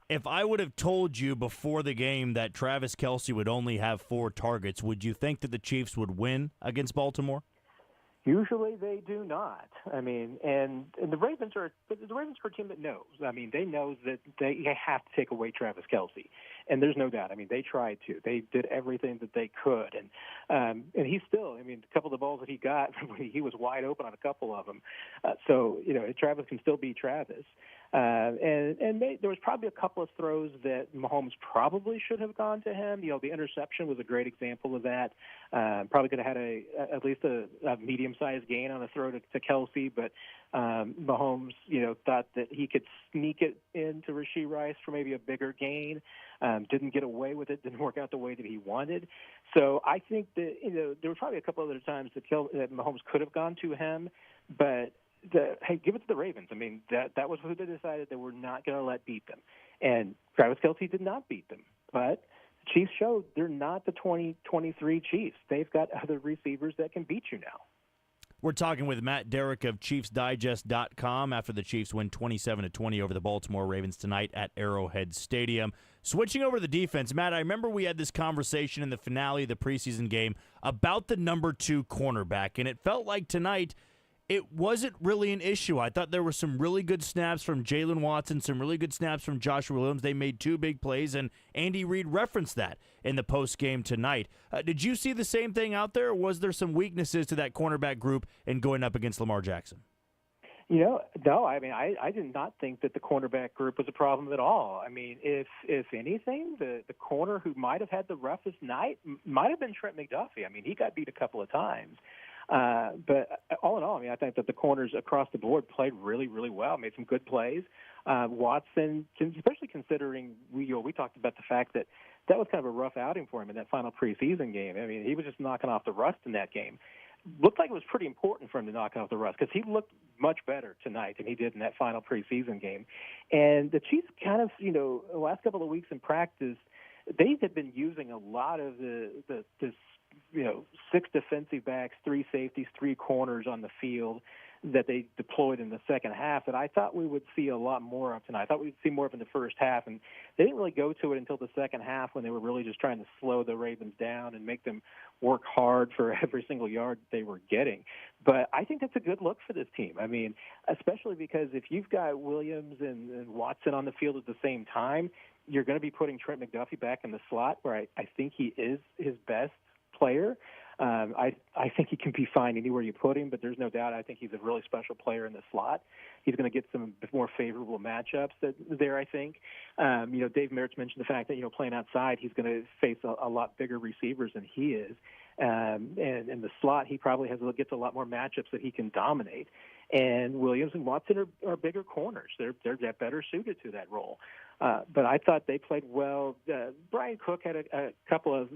If I would have told you before the game that Travis Kelce would only have 4 targets, would you think that the Chiefs would win against Baltimore? Usually they do not. And the Ravens are a team that knows. They know that they have to take away Travis Kelce, and there's no doubt. They tried to. They did everything that they could, and he's still. A couple of the balls that he got, he was wide open on a couple of them. So Travis can still be Travis. There was probably a couple of throws that Mahomes probably should have gone to him. The interception was a great example of that. Probably could have had at least a medium-sized gain on a throw to Kelce, but Mahomes, thought that he could sneak it into Rashee Rice for maybe a bigger gain. Didn't get away with it. Didn't work out the way that he wanted. So I think that there were probably a couple other times that Mahomes could have gone to him, but. Hey, give it to the Ravens. That was who they decided they were not going to let beat them. And Travis Kelce did not beat them. But the Chiefs showed they're not the 2023 Chiefs. They've got other receivers that can beat you now. We're talking with Matt Derrick of ChiefsDigest.com after the Chiefs win 27-20 over the Baltimore Ravens tonight at Arrowhead Stadium. Switching over to the defense, Matt, I remember we had this conversation in the finale of the preseason game about the number 2 cornerback, and it felt like tonight it wasn't really an issue. I thought there were some really good snaps from Jalen Watson, some really good snaps from Joshua Williams. They made 2 big plays, and Andy Reid referenced that in the postgame tonight. Did you see the same thing out there, or was there some weaknesses to that cornerback group in going up against Lamar Jackson? No, I did not think that the cornerback group was a problem at all. If anything, the corner who might have had the roughest night might have been Trent McDuffie. he got beat a couple of times. But all in all, I think that the corners across the board played really, really well, made some good plays. Watson, especially considering we talked about the fact that was kind of a rough outing for him in that final preseason game. He was just knocking off the rust in that game. Looked like it was pretty important for him to knock off the rust because he looked much better tonight than he did in that final preseason game. And the Chiefs kind of, the last couple of weeks in practice, they had been using a lot of this 6 defensive backs, 3 safeties, 3 corners on the field that they deployed in the second half that I thought we would see a lot more of tonight. I thought we'd see more of in the first half, and they didn't really go to it until the second half when they were really just trying to slow the Ravens down and make them work hard for every single yard they were getting. But I think that's a good look for this team. Especially because if you've got Williams and Watson on the field at the same time, you're going to be putting Trent McDuffie back in the slot where I think he is his best player. I think he can be fine anywhere you put him, but there's no doubt I think he's a really special player in the slot. He's going to get some more favorable matchups there, I think. Dave Merritt's mentioned the fact that, playing outside, he's going to face a lot bigger receivers than he is. And in the slot, he probably gets a lot more matchups that he can dominate. And Williams and Watson are bigger corners. They're better suited to that role. But I thought they played well. Brian Cook had a couple of,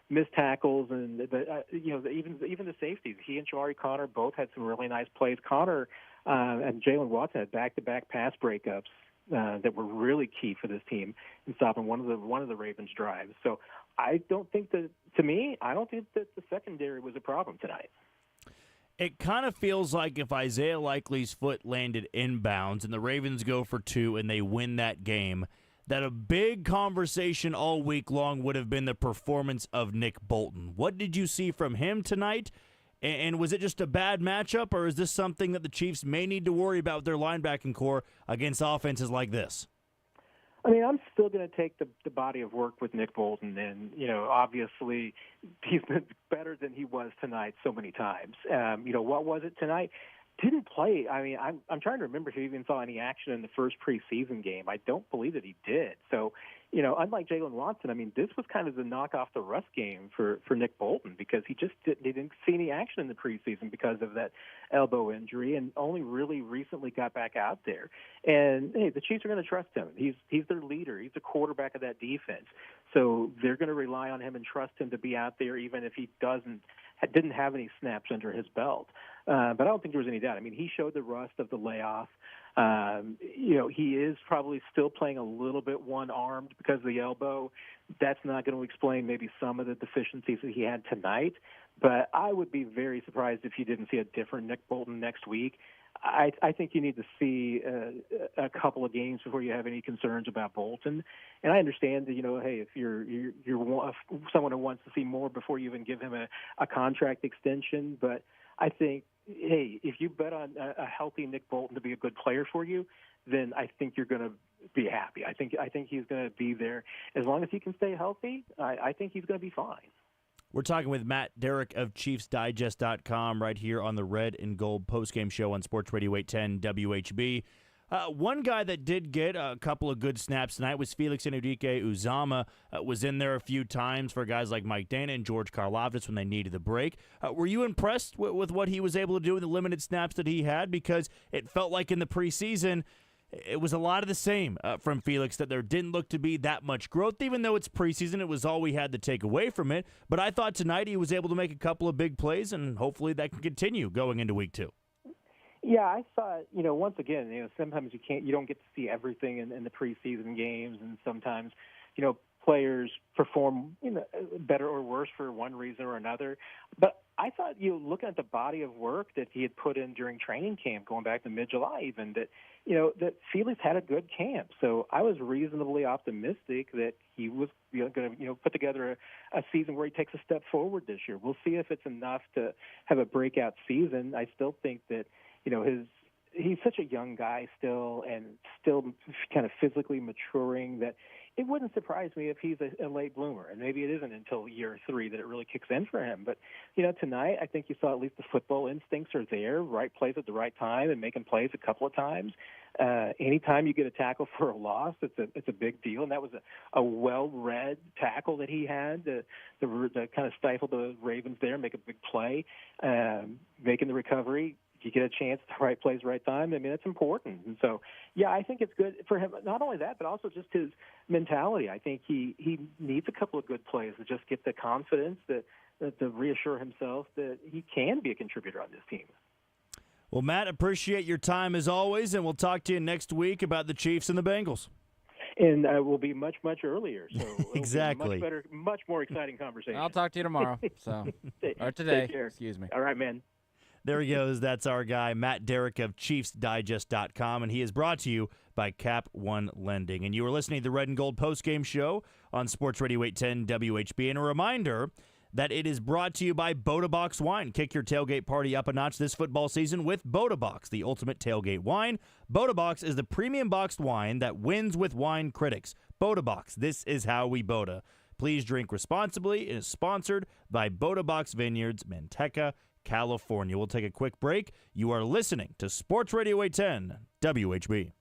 missed tackles, but even the safeties. He and Jawari Connor both had some really nice plays. Connor and Jalen Watson had back-to-back pass breakups that were really key for this team in stopping one of the Ravens' drives. So I don't think that the secondary was a problem tonight. It kind of feels like if Isaiah Likely's foot landed inbounds and the Ravens go for 2 and they win that game, that a big conversation all week long would have been the performance of Nick Bolton. What did you see from him tonight? And was it just a bad matchup, or is this something that the Chiefs may need to worry about with their linebacking core against offenses like this? I mean, I'm still going to take the body of work with Nick Bolton, and obviously he's been better than he was tonight so many times. What was it tonight? Didn't play. I mean, I'm trying to remember if he even saw any action in the first preseason game. I don't believe that he did. So, unlike Jalen Watson, I mean, this was kind of the knock off the rust game for Nick Bolton, because he didn't see any action in the preseason because of that elbow injury, and only really recently got back out there. And hey, the Chiefs are going to trust him. He's their leader. He's the quarterback of that defense. So they're going to rely on him and trust him to be out there, even if he didn't have any snaps under his belt. But I don't think there was any doubt. I mean, he showed the rust of the layoff. He is probably still playing a little bit one-armed because of the elbow. That's not going to explain maybe some of the deficiencies that he had tonight. But I would be very surprised if you didn't see a different Nick Bolton next week. I think you need to see a couple of games before you have any concerns about Bolton. And I understand that, hey, if you're someone who wants to see more before you even give him a contract extension. But I think, hey, if you bet on a healthy Nick Bolton to be a good player for you, then I think you're going to be happy. I think he's going to be there. As long as he can stay healthy, I think he's going to be fine. We're talking with Matt Derrick of ChiefsDigest.com right here on the Red and Gold postgame show on Sports Radio 810 WHB. One guy that did get a couple of good snaps tonight was Felix Enrique-Uzomah. Was in there a few times for guys like Mike Dana and George Karlaftis when they needed the break. Were you impressed with what he was able to do in the limited snaps that he had? Because it felt like in the preseason, it was a lot of the same from Felix, that there didn't look to be that much growth. Even though it's preseason, it was all we had to take away from it. But I thought tonight he was able to make a couple of big plays, and hopefully that can continue going into week 2. Yeah, I thought, once again, sometimes you don't get to see everything in the preseason games, and sometimes, players perform, better or worse for one reason or another. But I thought, looking at the body of work that he had put in during training camp, going back to mid-July even, that, that Felix had a good camp. So I was reasonably optimistic that he was going to, put together a season where he takes a step forward this year. We'll see if it's enough to have a breakout season. I still think that, he's such a young guy still, and still kind of physically maturing, that it wouldn't surprise me if he's a late bloomer. And maybe it isn't until year 3 that it really kicks in for him. But, tonight I think you saw at least the football instincts are there, right plays at the right time, and making plays a couple of times. Anytime you get a tackle for a loss, it's a big deal. And that was a well-read tackle that he had to kind of stifle the Ravens there, make a big play, making the recovery. You get a chance to right place, right time. I mean, it's important. And so, yeah, I think it's good for him. Not only that, but also just his mentality. I think he needs a couple of good plays to just get the confidence to reassure himself that he can be a contributor on this team. Well, Matt, appreciate your time as always, and we'll talk to you next week about the Chiefs and the Bengals. And we'll be much, much earlier. So exactly. Much better, much more exciting conversation. I'll talk to you tomorrow. Or today. Take care. Excuse me. All right, man. There he goes. That's our guy, Matt Derrick of ChiefsDigest.com, and he is brought to you by Cap One Lending. And you are listening to the Red and Gold postgame show on Sports Radio 810 WHB. And a reminder that it is brought to you by Boda Box Wine. Kick your tailgate party up a notch this football season with Boda Box, the ultimate tailgate wine. Boda Box is the premium boxed wine that wins with wine critics. Boda Box, this is how we Boda. Please drink responsibly. It is sponsored by Boda Box Vineyards, Manteca, California. We'll take a quick break. You are listening to Sports Radio 810, WHB.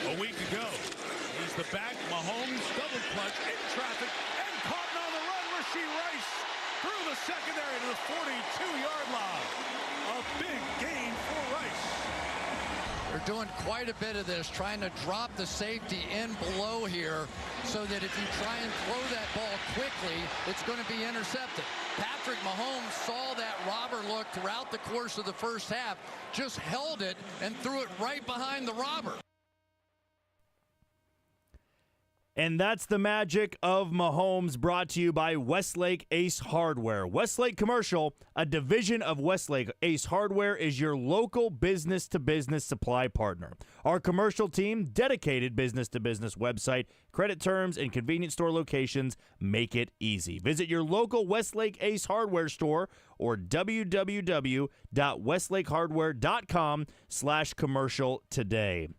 A week ago, he's the back. Mahomes double clutch in traffic and caught on the run. Rasheed Rice through the secondary to the 42-yard line. A big gain for Rice. They're doing quite a bit of this, trying to drop the safety in below here so that if you try and throw that ball quickly, it's going to be intercepted. Patrick Mahomes saw that robber look throughout the course of the first half, just held it and threw it right behind the robber. And that's the magic of Mahomes, brought to you by Westlake Ace Hardware. Westlake Commercial, a division of Westlake Ace Hardware, is your local business-to-business supply partner. Our commercial team, dedicated business-to-business website, credit terms, and convenience store locations make it easy. Visit your local Westlake Ace Hardware store or www.westlakehardware.com/commercial today.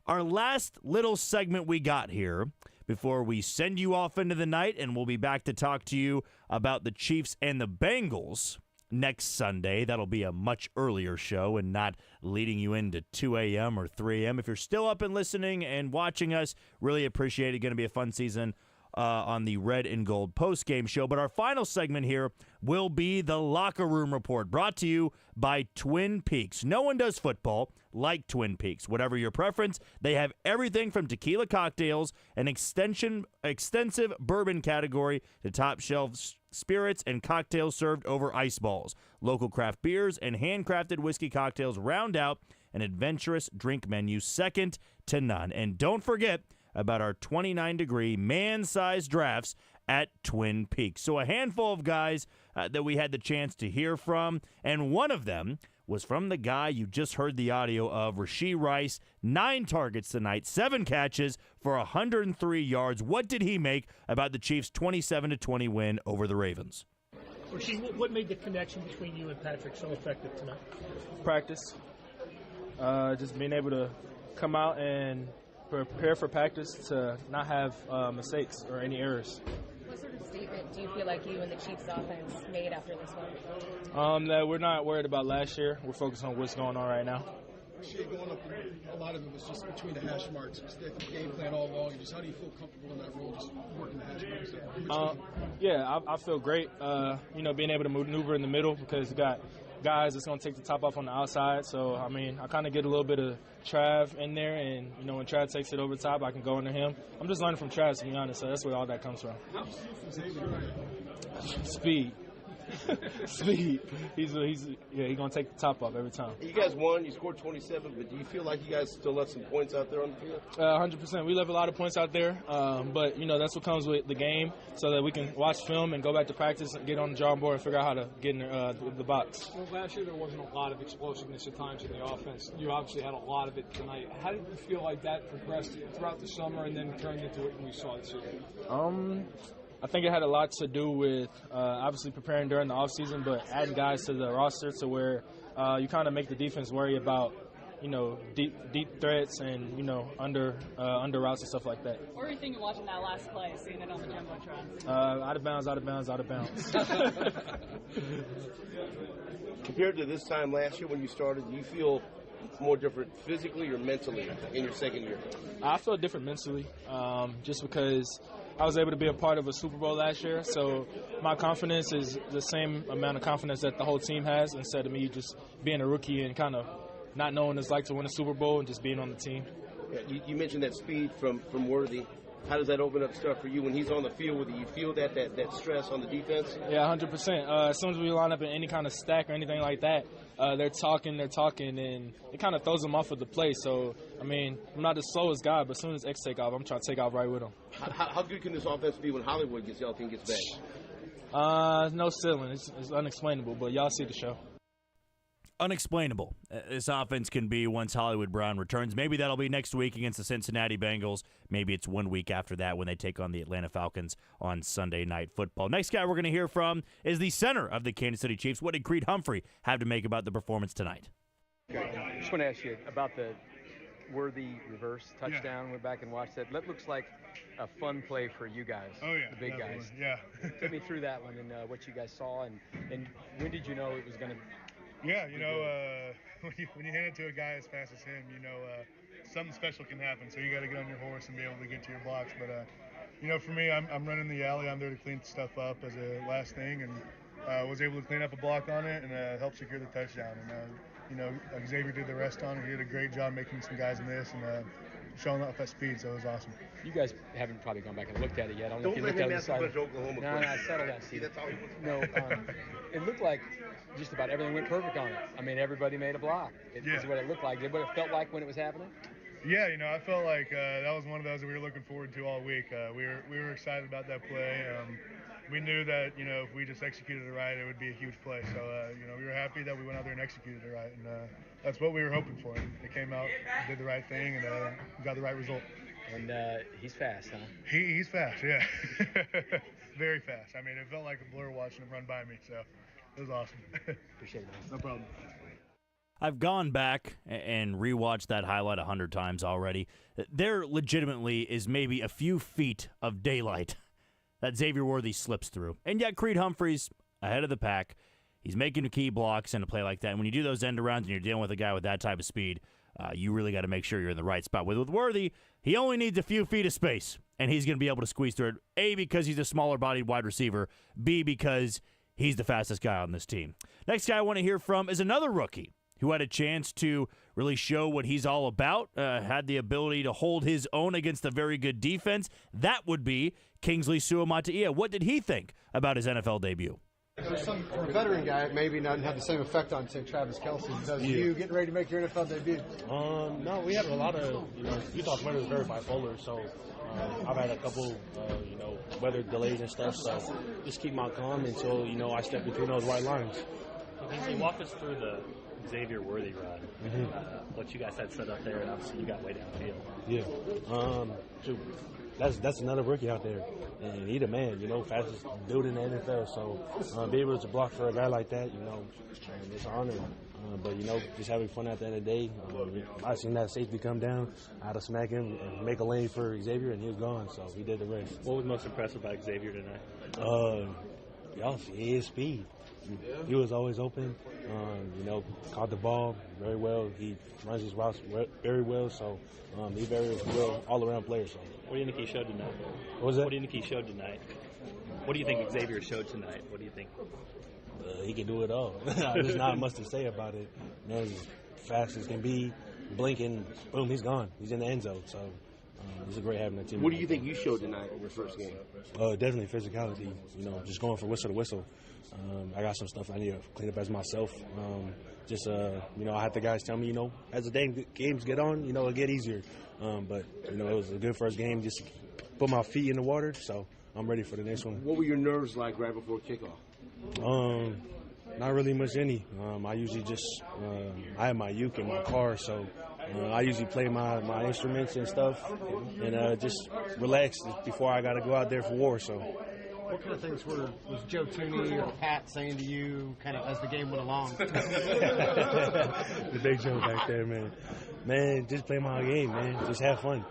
Our last little segment we got here before we send you off into the night, and we'll be back to talk to you about the Chiefs and the Bengals next Sunday. That'll be a much earlier show and not leading you into 2 a.m. or 3 a.m. If you're still up and listening and watching us, really appreciate it. Going to be a fun season on the Red and Gold Postgame Show. But our final segment here will be the Locker Room Report, brought to you by Twin Peaks. No one does football like Twin Peaks. Whatever your preference, they have everything from tequila cocktails, an extensive bourbon category, to top shelf spirits and cocktails served over ice balls. Local craft beers and handcrafted whiskey cocktails round out an adventurous drink menu second to none. And don't forget about our 29-degree man-sized drafts at Twin Peaks. So a handful of guys that we had the chance to hear from, and one of them was from the guy you just heard the audio of, Rashee Rice. 9 targets tonight, 7 catches for 103 yards. What did he make about the Chiefs' 27-20 win over the Ravens? Rashee, what made the connection between you and Patrick so effective tonight? Practice. Just being able to come out and prepare for practice to not have mistakes or any errors. What sort of statement do you feel like you and the Chiefs offense made after this one? That we're not worried about last year. We're focused on what's going on right now. Rashee, going up, a lot of it was just between the hash marks. Was that the game plan all along? Just how do you feel comfortable in that role, just working the hash marks? Yeah, I feel great. Being able to maneuver in the middle because we got guys that's going to take the top off on the outside. So, I kind of get a little bit of Trav in there, and, when Trav takes it over the top, I can go into him. I'm just learning from Trav, to be honest, so that's where all that comes from. Speed. Speed. He's going to take the top off every time. You guys won. You scored 27, but do you feel like you guys still left some points out there on the field? 100%. We left a lot of points out there, but, that's what comes with the game, so that we can watch film and go back to practice and get on the drawing board and figure out how to get in the box. Well, last year there wasn't a lot of explosiveness at times in the offense. You obviously had a lot of it tonight. How did you feel like that progressed throughout the summer and then turned into what we saw this year? I think it had a lot to do with obviously preparing during the offseason, but adding guys to the roster to where you kind of make the defense worry about, deep threats and, under routes and stuff like that. What were you thinking watching that last play, seeing it on the Jumbotron? Out of bounds, out of bounds, out of bounds. Compared to this time last year when you started, do you feel more different physically or mentally in your second year? I feel different mentally, just because I was able to be a part of a Super Bowl last year, so my confidence is the same amount of confidence that the whole team has, instead of me just being a rookie and kind of not knowing what it's like to win a Super Bowl and just being on the team. Yeah, you mentioned that speed from Worthy. How does that open up stuff for you when he's on the field with you? You feel that stress on the defense? Yeah, 100%. As soon as we line up in any kind of stack or anything like that, they're talking, and it kind of throws them off of the play. So, I'm not the slowest guy, but as soon as X take off, I'm trying to take off right with him. How good can this offense be when Hollywood gets back? No ceiling. It's unexplainable, but y'all see the show. Unexplainable this offense can be once Hollywood Brown returns. Maybe that'll be next week against the Cincinnati Bengals. Maybe it's 1 week after that when they take on the Atlanta Falcons on Sunday Night Football. Next guy we're going to hear from is the center of the Kansas City Chiefs. What did Creed Humphrey have to make about the performance tonight? I just want to ask you about the Worthy reverse touchdown. Went back and watched that. That looks like a fun play for you guys. Oh, yeah. The big guys. Yeah. Take me through that one and what you guys saw, and when did you know it was going to Yeah, when you hand it to a guy as fast as him, something special can happen. So you got to get on your horse and be able to get to your blocks. But for me, I'm running the alley. I'm there to clean stuff up as a last thing, and was able to clean up a block on it and help secure the touchdown. And Xavier did the rest on it. He did a great job making some guys miss and showing off that speed. So it was awesome. You guys haven't probably gone back and looked at it yet. I don't know if you looked at it. No, I settled that. See, that's all he wants. No, it looked like just about everything went perfect on it. Everybody made a block. Is what it looked like. Did what it felt like when it was happening? Yeah, I felt like that was one of those that we were looking forward to all week. We were excited about that play. We knew that, if we just executed it right, it would be a huge play. So, we were happy that we went out there and executed it right. And that's what we were hoping for. And it came out, did the right thing, and got the right result. And he's fast, huh? He's fast, yeah. Very fast. It felt like a blur watching him run by me. So it was awesome. Appreciate it, man. No problem. I've gone back and rewatched that highlight 100 times already. There legitimately is maybe a few feet of daylight that Xavier Worthy slips through. And yet Creed Humphrey's ahead of the pack. He's making key blocks in a play like that. And when you do those end arounds and you're dealing with a guy with that type of speed, you really got to make sure you're in the right spot. With Worthy, he only needs a few feet of space. and he's going to be able to squeeze through it, A, because he's a smaller-bodied wide receiver, B, because he's the fastest guy on this team. Next guy I want to hear from is another rookie who had a chance to really show what he's all about, had the ability to hold his own against a very good defense. That would be Kingsley Suamataia. What did he think about his NFL debut? For a veteran guy, it maybe not have the same effect on, say, Travis Kelce. Does you getting ready to make your NFL debut? No, we have a lot of, Utah's weather is very bipolar, so I've had a couple, weather delays and stuff, so just keep my calm until, I step between those white lines. Can you walk us through the Xavier Worthy run? What you guys had set up there, and obviously you got way downfield. Yeah. That's another rookie out there, and he the man, fastest dude in the NFL. So be able to block for a guy like that, it's an honor. But just having fun at the end of the day. I seen that safety come down, I had to smack him and make a lane for Xavier, and he was gone. So he did the rest. What was most impressive about Xavier tonight? His speed. He was always open. Caught the ball very well. He runs his routes very well. So he's very well all-around player. So. What do you think he showed tonight? What was that? What do you think he showed tonight? What do you think Xavier showed tonight? What do you think? He can do it all. There's not much to say about it. Man's as fast as can be. Blinking, boom, he's gone. He's in the end zone. So it's a great having that team. What do you think you showed tonight in your first game? Definitely physicality. Just going from whistle to whistle. I got some stuff I need to clean up as myself. I had the guys tell me, as the games get on, it'll get easier. But it was a good first game just to put my feet in the water, so I'm ready for the next one. What were your nerves like right before kickoff? Not really much any. I usually just, I have my uke in my car, so I usually play my instruments and stuff and just relax before I got to go out there for war, so. What kind of things was Joe Tooney or Pat saying to you kind of as the game went along? The big Joe back there, man. Man, just play my game, man. Just have fun.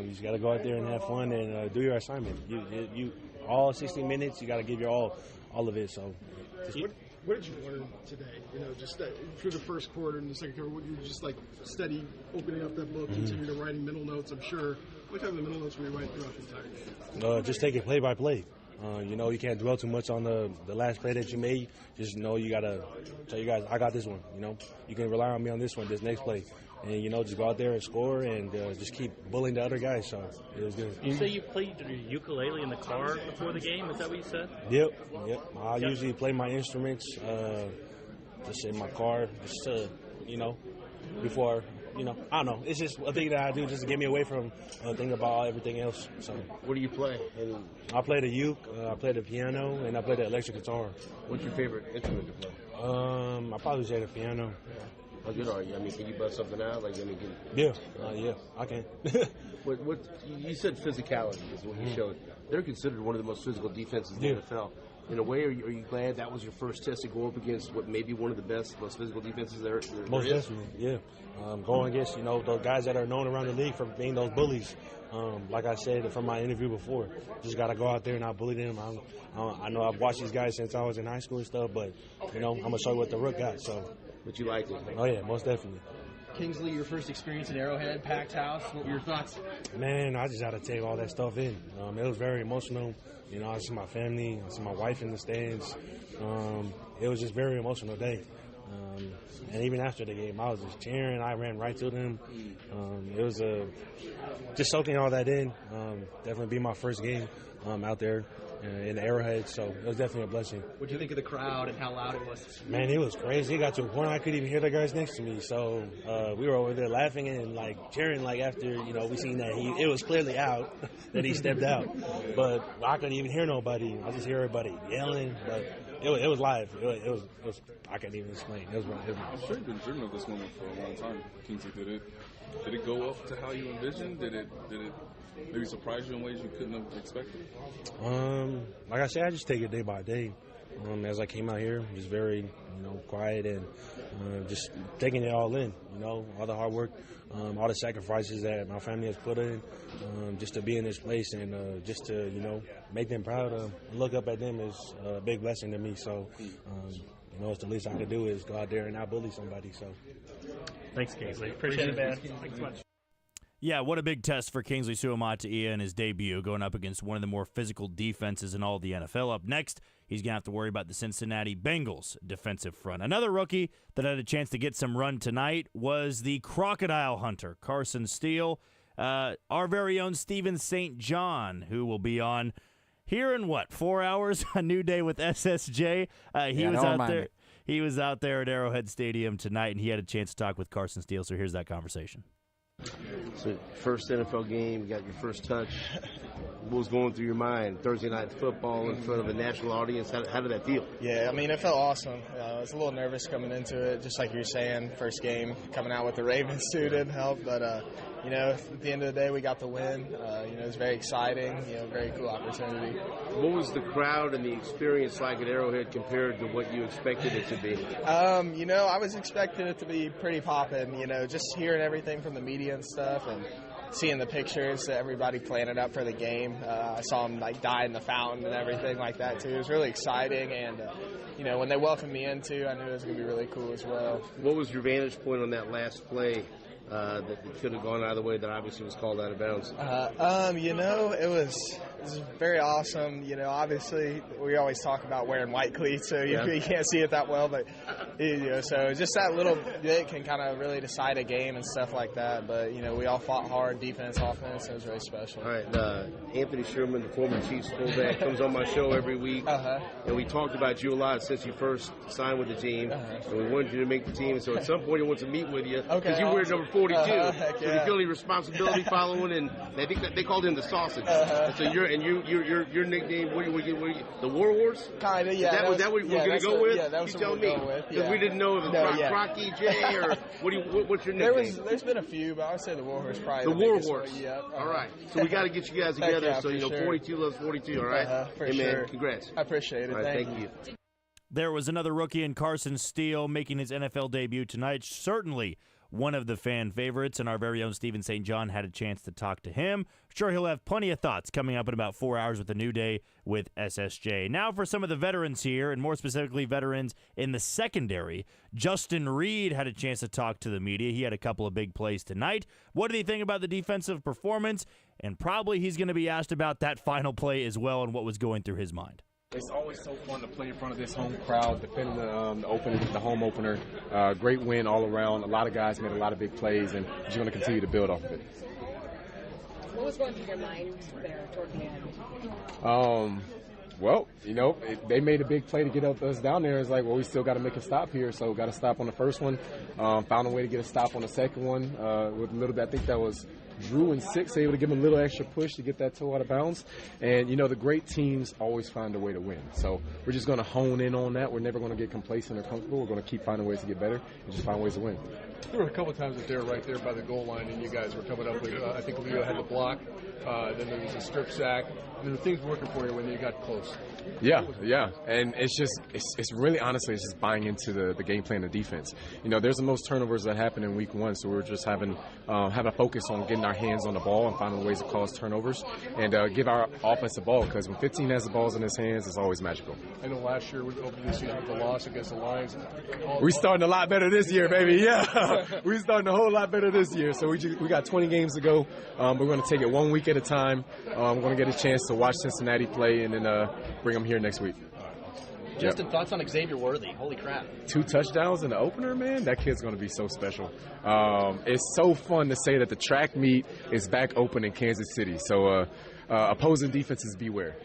You just got to go out there and have fun and do your assignment. You all 60 minutes, you got to give your all of it. So. What did you learn today? Just through the first quarter and the second quarter, you were just like steady opening up that book, continuing to writing mental notes, I'm sure. What kind of mental notes were you writing throughout the entire game? Just take it play by play. You can't dwell too much on the last play that you made. Just know you got to tell you guys, I got this one. You can rely on me on this one, this next play. And, just go out there and score and just keep bullying the other guys. So it was good. You say you played your ukulele in the car before the game? Is that what you said? Yep. I usually play my instruments just in my car just to, before, I don't know. It's just a thing that I do just to get me away from thinking about everything else. So, what do you play? I play the uke, I play the piano, and I play the electric guitar. What's your favorite instrument to play? I probably say the piano. How good are you? Can you bust something out? Yeah, I can. What you said physicality is what you showed. They're considered one of the most physical defenses in the NFL. In a way, are you glad that was your first test to go up against what may be one of the best, most physical defenses there Most definitely, yeah. Going against, those guys that are known around the league for being those bullies. Like I said from my interview before, just got to go out there and not bully them. I know I've watched these guys since I was in high school and stuff, but, I'm going to show you what the Rook got, so. But you liked it? Oh, yeah, most definitely. Kingsley, your first experience at Arrowhead, packed house. What were your thoughts? Man, I just had to take all that stuff in. It was very emotional. I see my family, I see my wife in the stands. It was just a very emotional day. And even after the game, I was just cheering. I ran right to them. It was just soaking all that in. Definitely be my first game out there in Arrowhead, so it was definitely a blessing. What do you think of the crowd and how loud it was? Man, it was crazy. It got to a point I couldn't even hear the guys next to me. So we were over there laughing and cheering after we seen that it was clearly out that he stepped out. But I couldn't even hear nobody. I just hear everybody yelling. But it was live. It was I can't even explain. It was I'm sure you've been dreaming of this moment for a long time. Kingsley, did it go up to how you envisioned? Did it maybe surprise you in ways you couldn't have expected? Like I said, I just take it day by day. As I came out here, just very, quiet and just taking it all in, all the hard work, all the sacrifices that my family has put in, just to be in this place and just to, make them proud. Look up at them is a big blessing to me. So, it's the least I could do is go out there and not bully somebody. So, thanks, Kingsley. Appreciate it, man. Thanks so much. Yeah, what a big test for Kingsley Suamataia in his debut, going up against one of the more physical defenses in all of the NFL. Up next, he's going to have to worry about the Cincinnati Bengals defensive front. Another rookie that had a chance to get some run tonight was the crocodile hunter, Carson Steele. Our very own Steven St. John, who will be on here in 4 hours? A new day with SSJ. He was out there at Arrowhead Stadium tonight, and he had a chance to talk with Carson Steele. So here's that conversation. So first NFL game, you got your first touch. What was going through your mind? Thursday night football in front of a national audience. How did that feel? Yeah, I mean, it felt awesome. I was a little nervous coming into it, just like you were saying. First game, coming out with the Ravens suit didn't help, but at the end of the day, we got the win. It was very exciting. Very cool opportunity. What was the crowd and the experience like at Arrowhead compared to what you expected it to be? I was expecting it to be pretty poppin'. Just hearing everything from the media and stuff, and seeing the pictures that everybody planted up for the game. I saw them die in the fountain and everything like that too. It was really exciting, and when they welcomed me in too, I knew it was going to be really cool as well. What was your vantage point on that last play that could have gone either way, that obviously was called out of bounds? It was very awesome. Obviously we always talk about wearing white cleats, so you can't see it that well, but so just that little bit can kind of really decide a game and stuff like that. But we all fought hard, defense, offense. It was really special. All right, Anthony Sherman, the former Chiefs fullback, comes on my show every week, and we talked about you a lot since you first signed with the team, and we wanted you to make the team. So at some point, he wants to meet with you because you wear number 42. So do you feel any responsibility following? And I think that they called him the sausage. So your nickname, what are you, the War Horse? Kind of, yeah. Was that what we're going to go with? Yeah, that was you what tell we're me. going with. Because we didn't know if it was Crocky J or what's your nickname? There's been a few, but I would say the War Horse probably the War Horse. Yeah. All right. So we got to get you guys together. So 42 loves 42. All right. For hey, man, sure. congrats. I appreciate it. All right, thank you. There was another rookie in Carson Steele making his NFL debut tonight. Certainly one of the fan favorites, and our very own Steven St. John had a chance to talk to him. Sure, he'll have plenty of thoughts coming up in about 4 hours with a new day with SSJ. Now for some of the veterans here, and more specifically veterans in the secondary. Justin Reid had a chance to talk to the media. He had a couple of big plays tonight. What did he think about the defensive performance? And probably he's going to be asked about that final play as well and what was going through his mind. It's always so fun to play in front of this home crowd, defending the home opener. Great win all around. A lot of guys made a lot of big plays, and we're going to continue to build off of it. What was going through your mind there toward the end? Well, they made a big play to get us down there. It's like, well, we still got to make a stop here, so got to stop on the first one. Found a way to get a stop on the second one with a little bit. I think that was Drew and 6, able to give him a little extra push to get that toe out of bounds. And, the great teams always find a way to win. So we're just going to hone in on that. We're never going to get complacent or comfortable. We're going to keep finding ways to get better and just find ways to win. There were a couple of times that they were right there by the goal line, and you guys were coming up with, I think Leo had the block, then there was a strip sack, and there were things working for you when you got close. Yeah, and it's really, honestly, it's just buying into the game plan of defense. There's the most turnovers that happen in week 1, so we're just having a focus on getting our hands on the ball and finding ways to cause turnovers and give our offense the ball, because when 15 has the balls in his hands, it's always magical. I know last year, over this season with the loss against the Lions. We're starting a lot better this year, baby, yeah. We're starting a whole lot better this year, so we got 20 games to go. We're going to take it 1 week at a time. We're going to get a chance to watch Cincinnati play and then bring them here next week. Justin, thoughts on Xavier Worthy? Holy crap. 2 touchdowns in the opener, man. That kid's going to be so special. It's so fun to say that the track meet is back open in Kansas City. So opposing defenses beware.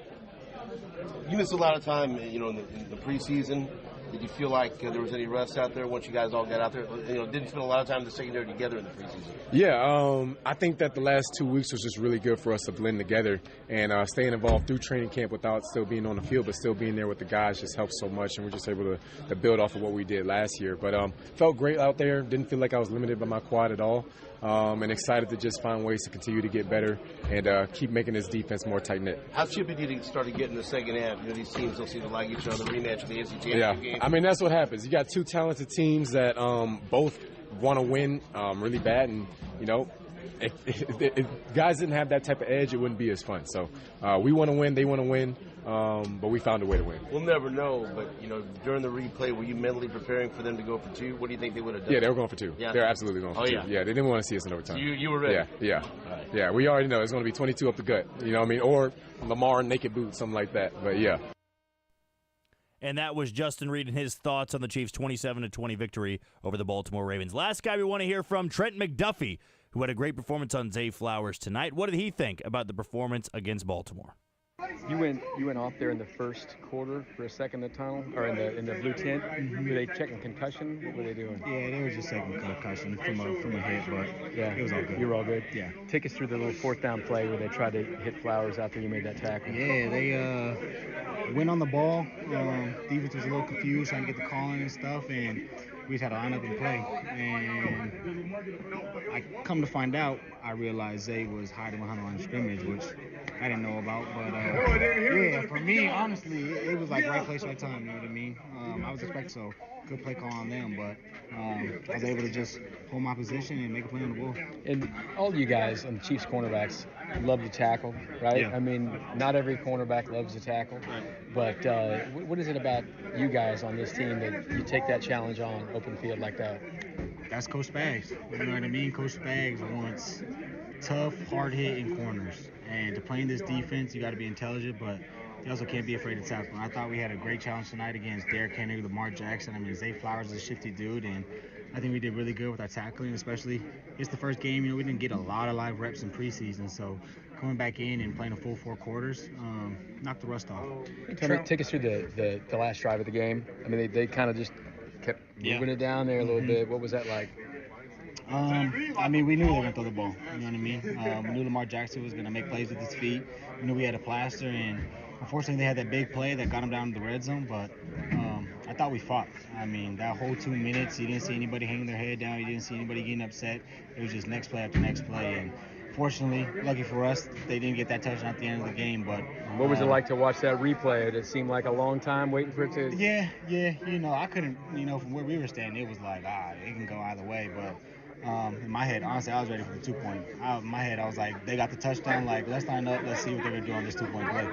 You missed a lot of time, in the preseason. Did you feel like there was any rust out there once you guys all got out there? Didn't spend a lot of time in the secondary together in the preseason. Yeah, I think that the last 2 weeks was just really good for us to blend together and staying involved through training camp without still being on the field, but still being there with the guys just helped so much, and we're just able to build off of what we did last year. But felt great out there. Didn't feel like I was limited by my quad at all. And excited to just find ways to continue to get better and keep making this defense more tight-knit. How chippy did you start to get in the second half? These teams don't seem to like each other. Rematch of the NCAA championship game. I mean, that's what happens. You got 2 talented teams that both want to win really bad, and, if guys didn't have that type of edge, it wouldn't be as fun. So we want to win, they want to win, but we found a way to win. We'll never know, but during the replay, were you mentally preparing for them to go for 2? What do you think they would have done? Yeah, they were going for 2. Yeah. They were absolutely going for 2. Yeah, they didn't want to see us in overtime. You were ready. Yeah. We already know it's going to be 22 up the gut. You know what I mean? Or Lamar naked boot, something like that. But yeah. And that was Justin Reid and his thoughts on the Chiefs' 27-20 victory over the Baltimore Ravens. Last guy we want to hear from, Trent McDuffie, who had a great performance on Zay Flowers tonight. What did he think about the performance against Baltimore? You went off there in the first quarter for a second in the tunnel, or in the blue tent. Were they checking concussion? What were they doing? Yeah, they were just checking concussion from a hit, but yeah, it was all good. You were all good? Yeah. Take us through the little 4th down play where they tried to hit Flowers after you made that tackle. Yeah, they went on the ball. Defense was a little confused, trying to get the calling and stuff, and we just had to line up and play. And I come to find out, I realized Zay was hiding behind the line of scrimmage, which I didn't know about. But yeah, for me, honestly, it was like right place, right time. You know what I mean? I was expecting so good play call on them, but I was able to just hold my position and make a play on the ball. And all you guys on the Chiefs cornerbacks love to tackle, right? Yeah. I mean, not every cornerback loves to tackle, but what is it about you guys on this team that you take that challenge on open field like that? That's Coach Spags. You know what I mean? Coach Spags wants tough, hard-hitting corners. And to play in this defense, you got to be intelligent, but you also can't be afraid to tackle. I thought we had a great challenge tonight against Derrick Henry, Lamar Jackson. I mean, Zay Flowers is a shifty dude, and I think we did really good with our tackling, especially it's the first game. We didn't get a lot of live reps in preseason, so coming back in and playing a full 4 quarters knocked the rust off. Take us through the last drive of the game. I mean, they kind of just kept moving it down there a little bit. What was that like? I mean, we knew they were going to throw the ball. You know what I mean? We knew Lamar Jackson was going to make plays with his feet. We knew we had a plaster, and unfortunately they had that big play that got him down to the red zone, but I thought we fought. I mean, that whole 2 minutes, you didn't see anybody hanging their head down. You didn't see anybody getting upset. It was just next play after next play, and fortunately, lucky for us, they didn't get that touchdown at the end of the game. But what was it like to watch that replay? Did it seem like a long time waiting for it to? Yeah. I couldn't. From where we were standing, it was like, it can go either way. But in my head, honestly, I was ready for the 2-point. In my head, I was like, they got the touchdown. Like, let's line up. Let's see what they're gonna do on this 2-point play.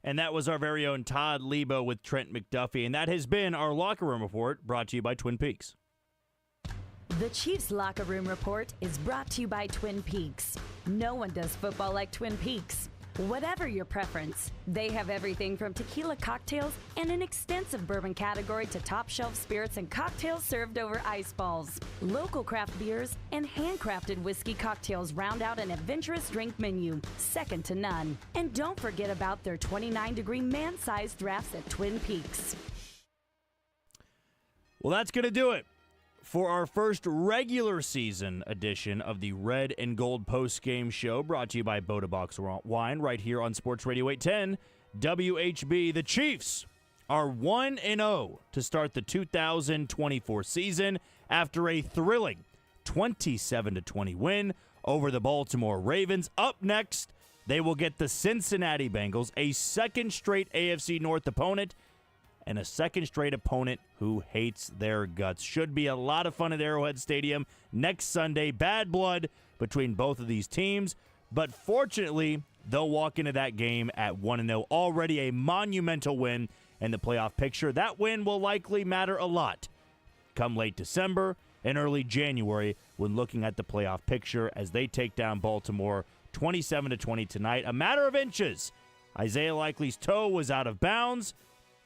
And that was our very own Todd Lebo with Trent McDuffie, and that has been our Locker Room Report, brought to you by Twin Peaks. The Chiefs Locker Room Report is brought to you by Twin Peaks. No one does football like Twin Peaks. Whatever your preference, they have everything from tequila cocktails and an extensive bourbon category to top-shelf spirits and cocktails served over ice balls. Local craft beers and handcrafted whiskey cocktails round out an adventurous drink menu, second to none. And don't forget about their 29-degree man-sized drafts at Twin Peaks. Well, that's going to do it for our first regular season edition of the Red and Gold Postgame Show, brought to you by Boda Box Wine, right here on Sports Radio 810 WHB. The Chiefs are 1-0 to start the 2024 season after a thrilling 27-20 win over the Baltimore Ravens. Up next, they will get the Cincinnati Bengals, a second straight AFC North opponent, and a second straight opponent who hates their guts. Should be a lot of fun at Arrowhead Stadium next Sunday. Bad blood between both of these teams, but fortunately, they'll walk into that game at 1-0. Already a monumental win in the playoff picture. That win will likely matter a lot come late December and early January when looking at the playoff picture as they take down Baltimore 27-20 tonight. A matter of inches. Isaiah Likely's toe was out of bounds,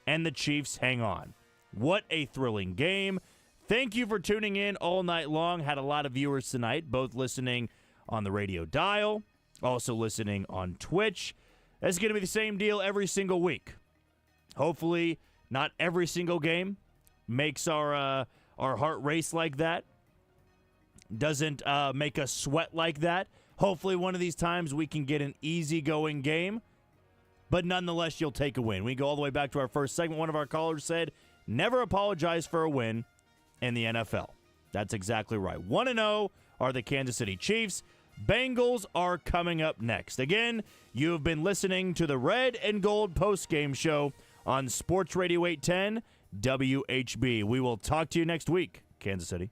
and the Chiefs hang on. What a thrilling game. Thank you for tuning in all night long. Had a lot of viewers tonight, both listening on the radio dial, also listening on Twitch. That's going to be the same deal every single week. Hopefully, not every single game makes our heart race like that. Doesn't make us sweat like that. Hopefully, one of these times we can get an easygoing game. But nonetheless, you'll take a win. We go all the way back to our first segment. One of our callers said, never apologize for a win in the NFL. That's exactly right. 1-0 are the Kansas City Chiefs. Bengals are coming up next. Again, you have been listening to the Red and Gold Postgame Show on Sports Radio 810 WHB. We will talk to you next week, Kansas City.